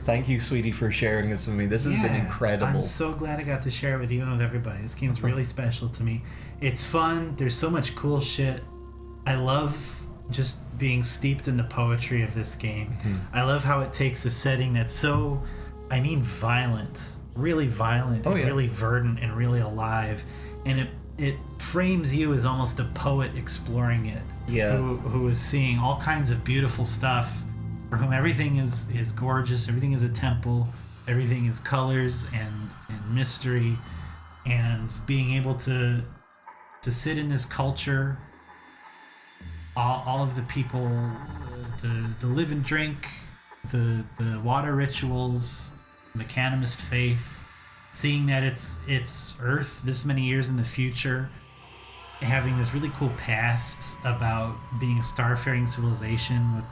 thank you, sweetie, for sharing this with me. This has been incredible. I'm so glad I got to share it with you and with everybody. This game's really special to me. It's fun. There's so much cool shit. I love just being steeped in the poetry of this game. I love how it takes a setting that's so, violent, really violent, and really verdant and really alive, and it frames you as almost a poet exploring it. Yeah. Who is seeing all kinds of beautiful stuff, for whom everything is gorgeous, everything is a temple, everything is colors and mystery, and being able to sit in this culture, all of the people, the live and drink, the water rituals, mechanimist faith, seeing that it's Earth this many years in the future, having this really cool past about being a starfaring civilization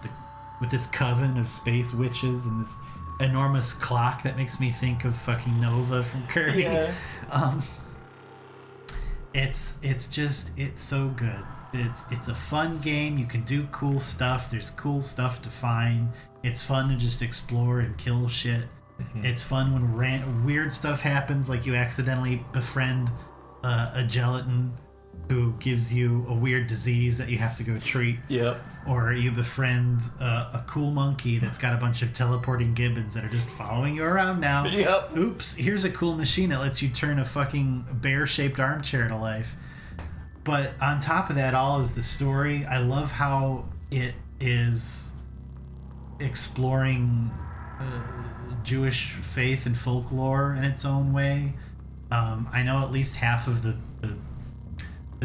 with this coven of space witches and this enormous clock that makes me think of fucking Nova from Kirby. Yeah. It's so good. It's a fun game. You can do cool stuff. There's cool stuff to find. It's fun to just explore and kill shit. It's fun when weird stuff happens, like you accidentally befriend a gelatin who gives you a weird disease that you have to go treat. Yep. Or you befriend a cool monkey that's got a bunch of teleporting gibbons that are just following you around now. Yep. Oops, here's a cool machine that lets you turn a fucking bear-shaped armchair to life. But on top of that all is the story. I love how it is exploring Jewish faith and folklore in its own way. I know at least half of the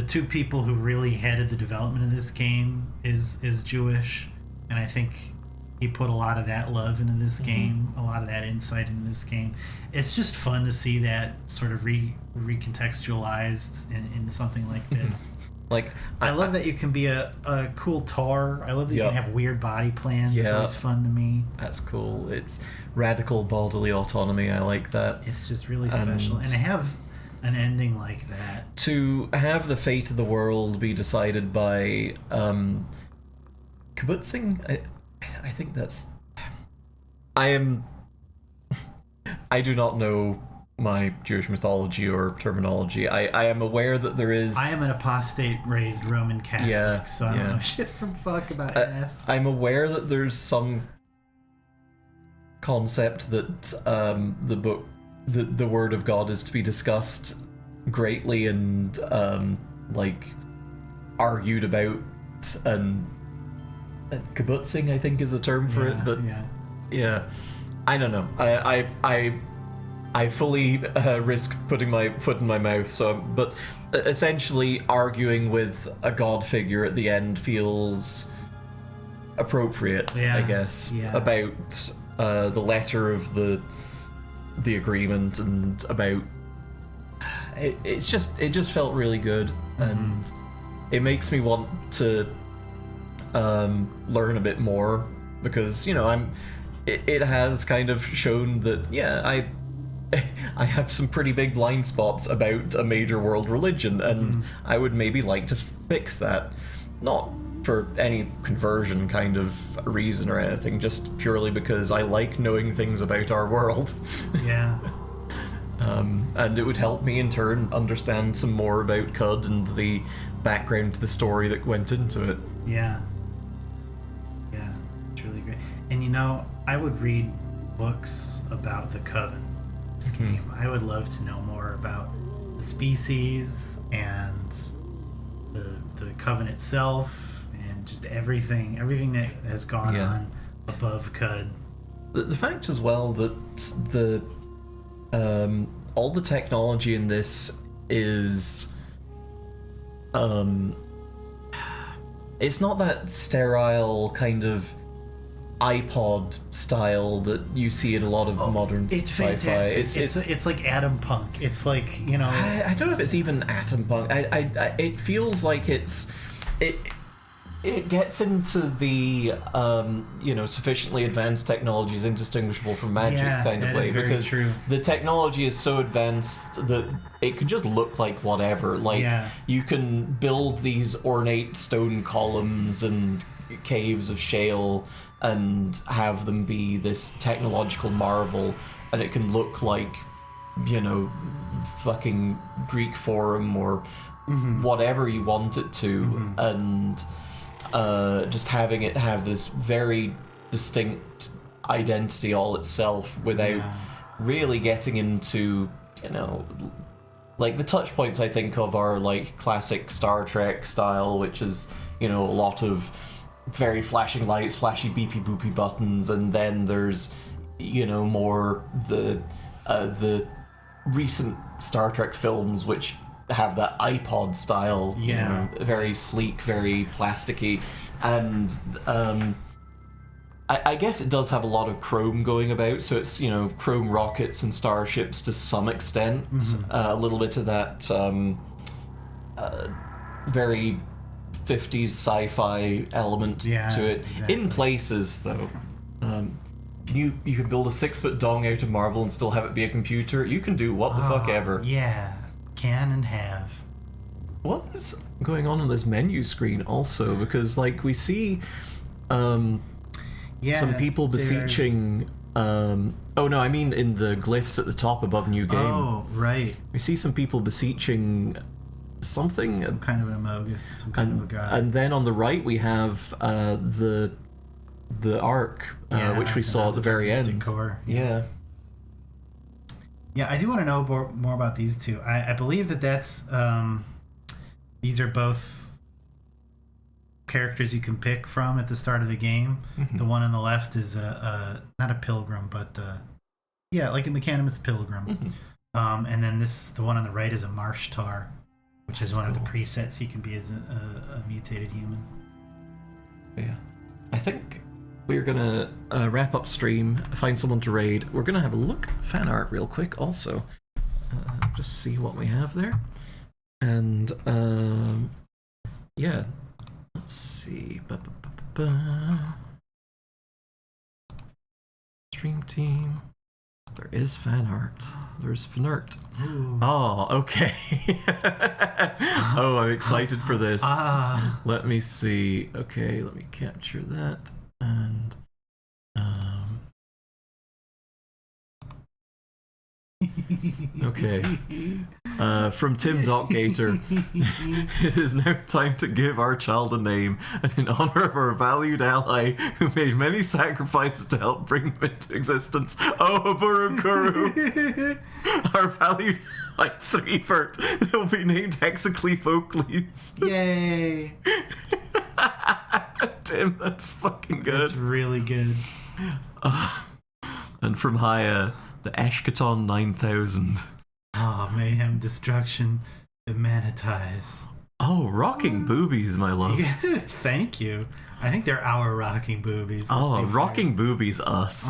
two people who really headed the development of this game is Jewish, and I think he put a lot of that love into this game, a lot of that insight into this game. It's just fun to see that sort of recontextualized in something like this. Like, I love that you can be a cool Tor. I love that you can have weird body plans. It's Yeah. always fun to me. that's cool. It's radical bodily autonomy. I like that. It's just really special. And to have an ending like that. To have the fate of the world be decided by kibbutzing, I think that's. I do not know my Jewish mythology or terminology. I am aware that there is. I am an apostate raised Roman Catholic, Yeah, so I don't yeah. know shit from fuck about ass. I'm aware that there's some concept that the book, the Word of God, is to be discussed greatly and like argued about, and kibbutzing, I think, is the term for it. But yeah, I don't know. I fully risk putting my foot in my mouth. So, but essentially, arguing with a god figure at the end feels appropriate, I guess, about the letter of the agreement and about it. It just felt really good, and it makes me want to learn a bit more, because it has kind of shown that I have some pretty big blind spots about a major world religion, and I would maybe like to fix that. Not for any conversion kind of reason or anything, just purely because I like knowing things about our world. Yeah. And it would help me in turn understand some more about Cud and the background to the story that went into it. Yeah. Yeah, it's really great. And I would read books about the Coven, this game. I would love to know more about the species and the Coven itself, and just everything that has gone on above Cud. The fact as well that the all the technology in this is it's not that sterile kind of iPod style that you see in a lot of modern It's sci-fi. fantastic. It's like Atom Punk. It's like, you know... I don't know if it's even atom punk. It feels like it gets into the sufficiently advanced technology is indistinguishable from magic kind of that way, is very because true. the technology is so advanced that it could just look like whatever. Like you can build these ornate stone columns and caves of shale and have them be this technological marvel, and it can look like, fucking Greek Forum or whatever you want it to, and just having it have this very distinct identity all itself without really getting into, like the touch points I think of are like classic Star Trek style, which is, a lot of very flashing lights, flashy beepy boopy buttons, and then there's, more the recent Star Trek films which have that iPod style, very sleek, very plasticky, and I guess it does have a lot of chrome going about, so it's, chrome rockets and starships to some extent, a little bit of that very 50s sci-fi element to it. Exactly. In places, though, you can build a 6-foot dong out of marble and still have it be a computer. You can do what the fuck ever. Yeah, can and have. What is going on this menu screen also? Because like we see some people beseeching oh no, I mean in the glyphs at the top above new game. Oh, right. We see some people beseeching something, Some kind of an amogus, some kind of a god. and then on the right we have the arc, which we saw at the very end. Core. Yeah. Yeah, I do want to know more about these two. I believe that's these are both characters you can pick from at the start of the game. The one on the left is not a pilgrim, but like a Mechanimous pilgrim. And then the one on the right is a Marsh Tar, which is one of the presets you can be as a mutated human. Yeah. I think we're gonna wrap up stream, find someone to raid. We're gonna have a look at fan art real quick also. Just see what we have there. And let's see. Stream team. There is fan art. There's fan art. Ooh. Oh, okay. Oh, I'm excited for this. Let me see. Okay, let me capture that. And okay. From Tim Gator. It is now time to give our child a name, and in honor of our valued ally who made many sacrifices to help bring them into existence, Burukuru, our valued like Threevert, they'll be named Hexaclephocles. Yay! Tim, that's fucking good. That's really good. And from Haya, the Ashkaton 9000. Mayhem, destruction, Humanitize. Oh, rocking boobies, my love. Thank you. I think they're our rocking boobies. Rocking boobies, us.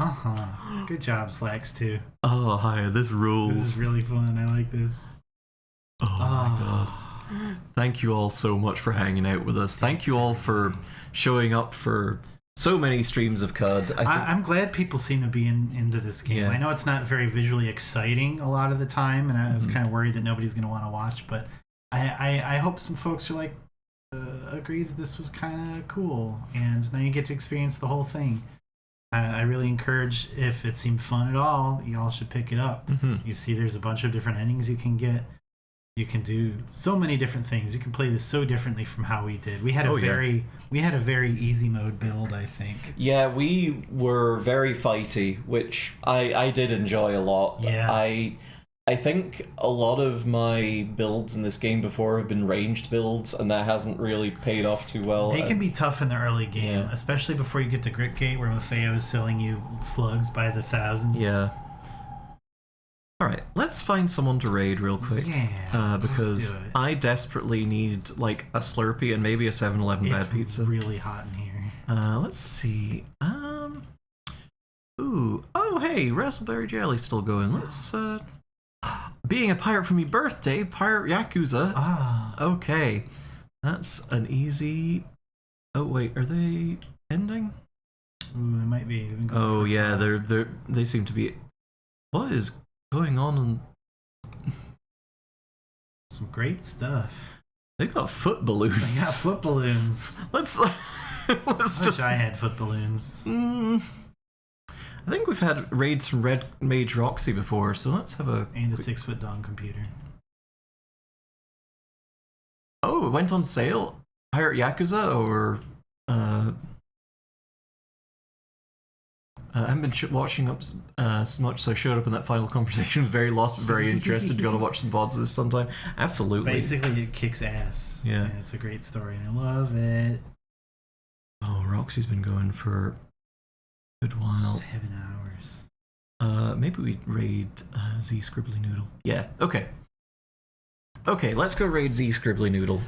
Good job, Slacks, too. Oh, Haya, this rules. This is really fun. I like this. Oh my god. Thank you all so much for hanging out with us. Thank you all for showing up for so many streams of CUD. I'm glad people seem to be into this game. Yeah. I know it's not very visually exciting a lot of the time, and I was kind of worried that nobody's going to want to watch, but I hope some folks are like, agree that this was kind of cool, and now you get to experience the whole thing. I really encourage, if it seemed fun at all, y'all should pick it up. You see there's a bunch of different endings you can get. You can do so many different things. You can play this so differently from how we did. We had a very easy mode build, I think. Yeah, we were very fighty, which I did enjoy a lot. Yeah. I think a lot of my builds in this game before have been ranged builds, and that hasn't really paid off too well. They can be tough in the early game, Yeah. especially before you get to Grit Gate, where Maffeo is selling you slugs by the thousands. Yeah. Alright, let's find someone to raid real quick. Yeah, because let's do it. I desperately need like a Slurpee and maybe a 7-Eleven bad It's pizza. really hot in here. Let's see. hey, Raspberry Jelly's still going. Let's, being a pirate for me birthday, Pirate Yakuza. Ah. Okay. That's an easy... Oh, wait, are they ending? Ooh, it might be. We've been going Oh, for a yeah, while. they seem to be... What is going on? Some great stuff. They've got foot balloons. They got foot balloons. Let's I just... wish I had foot balloons. I think we've had raids from Red Mage Roxy before, so let's have a... And a 6-foot dong computer. Oh, it went on sale? Pirate Yakuza, or... I haven't been watching up so much, so I showed up in that final conversation. Was very lost, but very interested. Gotta watch some VODs of this sometime. Absolutely. Basically, it kicks ass. Yeah. And it's a great story, and I love it. Oh, Roxy's been going for a good while. 7 hours. Maybe we raid Z Scribbly Noodle. Yeah, okay. Okay, let's go raid Z Scribbly Noodle.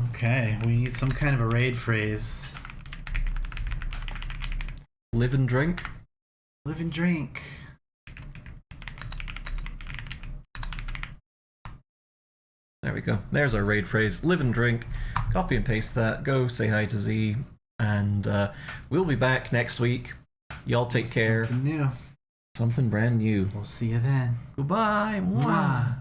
Okay, we need some kind of a raid phrase. Live and drink. Live and drink. There we go. There's our raid phrase. Live and drink. Copy and paste that. Go say hi to Z. And we'll be back next week. Y'all take care. Something new. Something brand new. We'll see you then. Goodbye. Mwah. Mwah.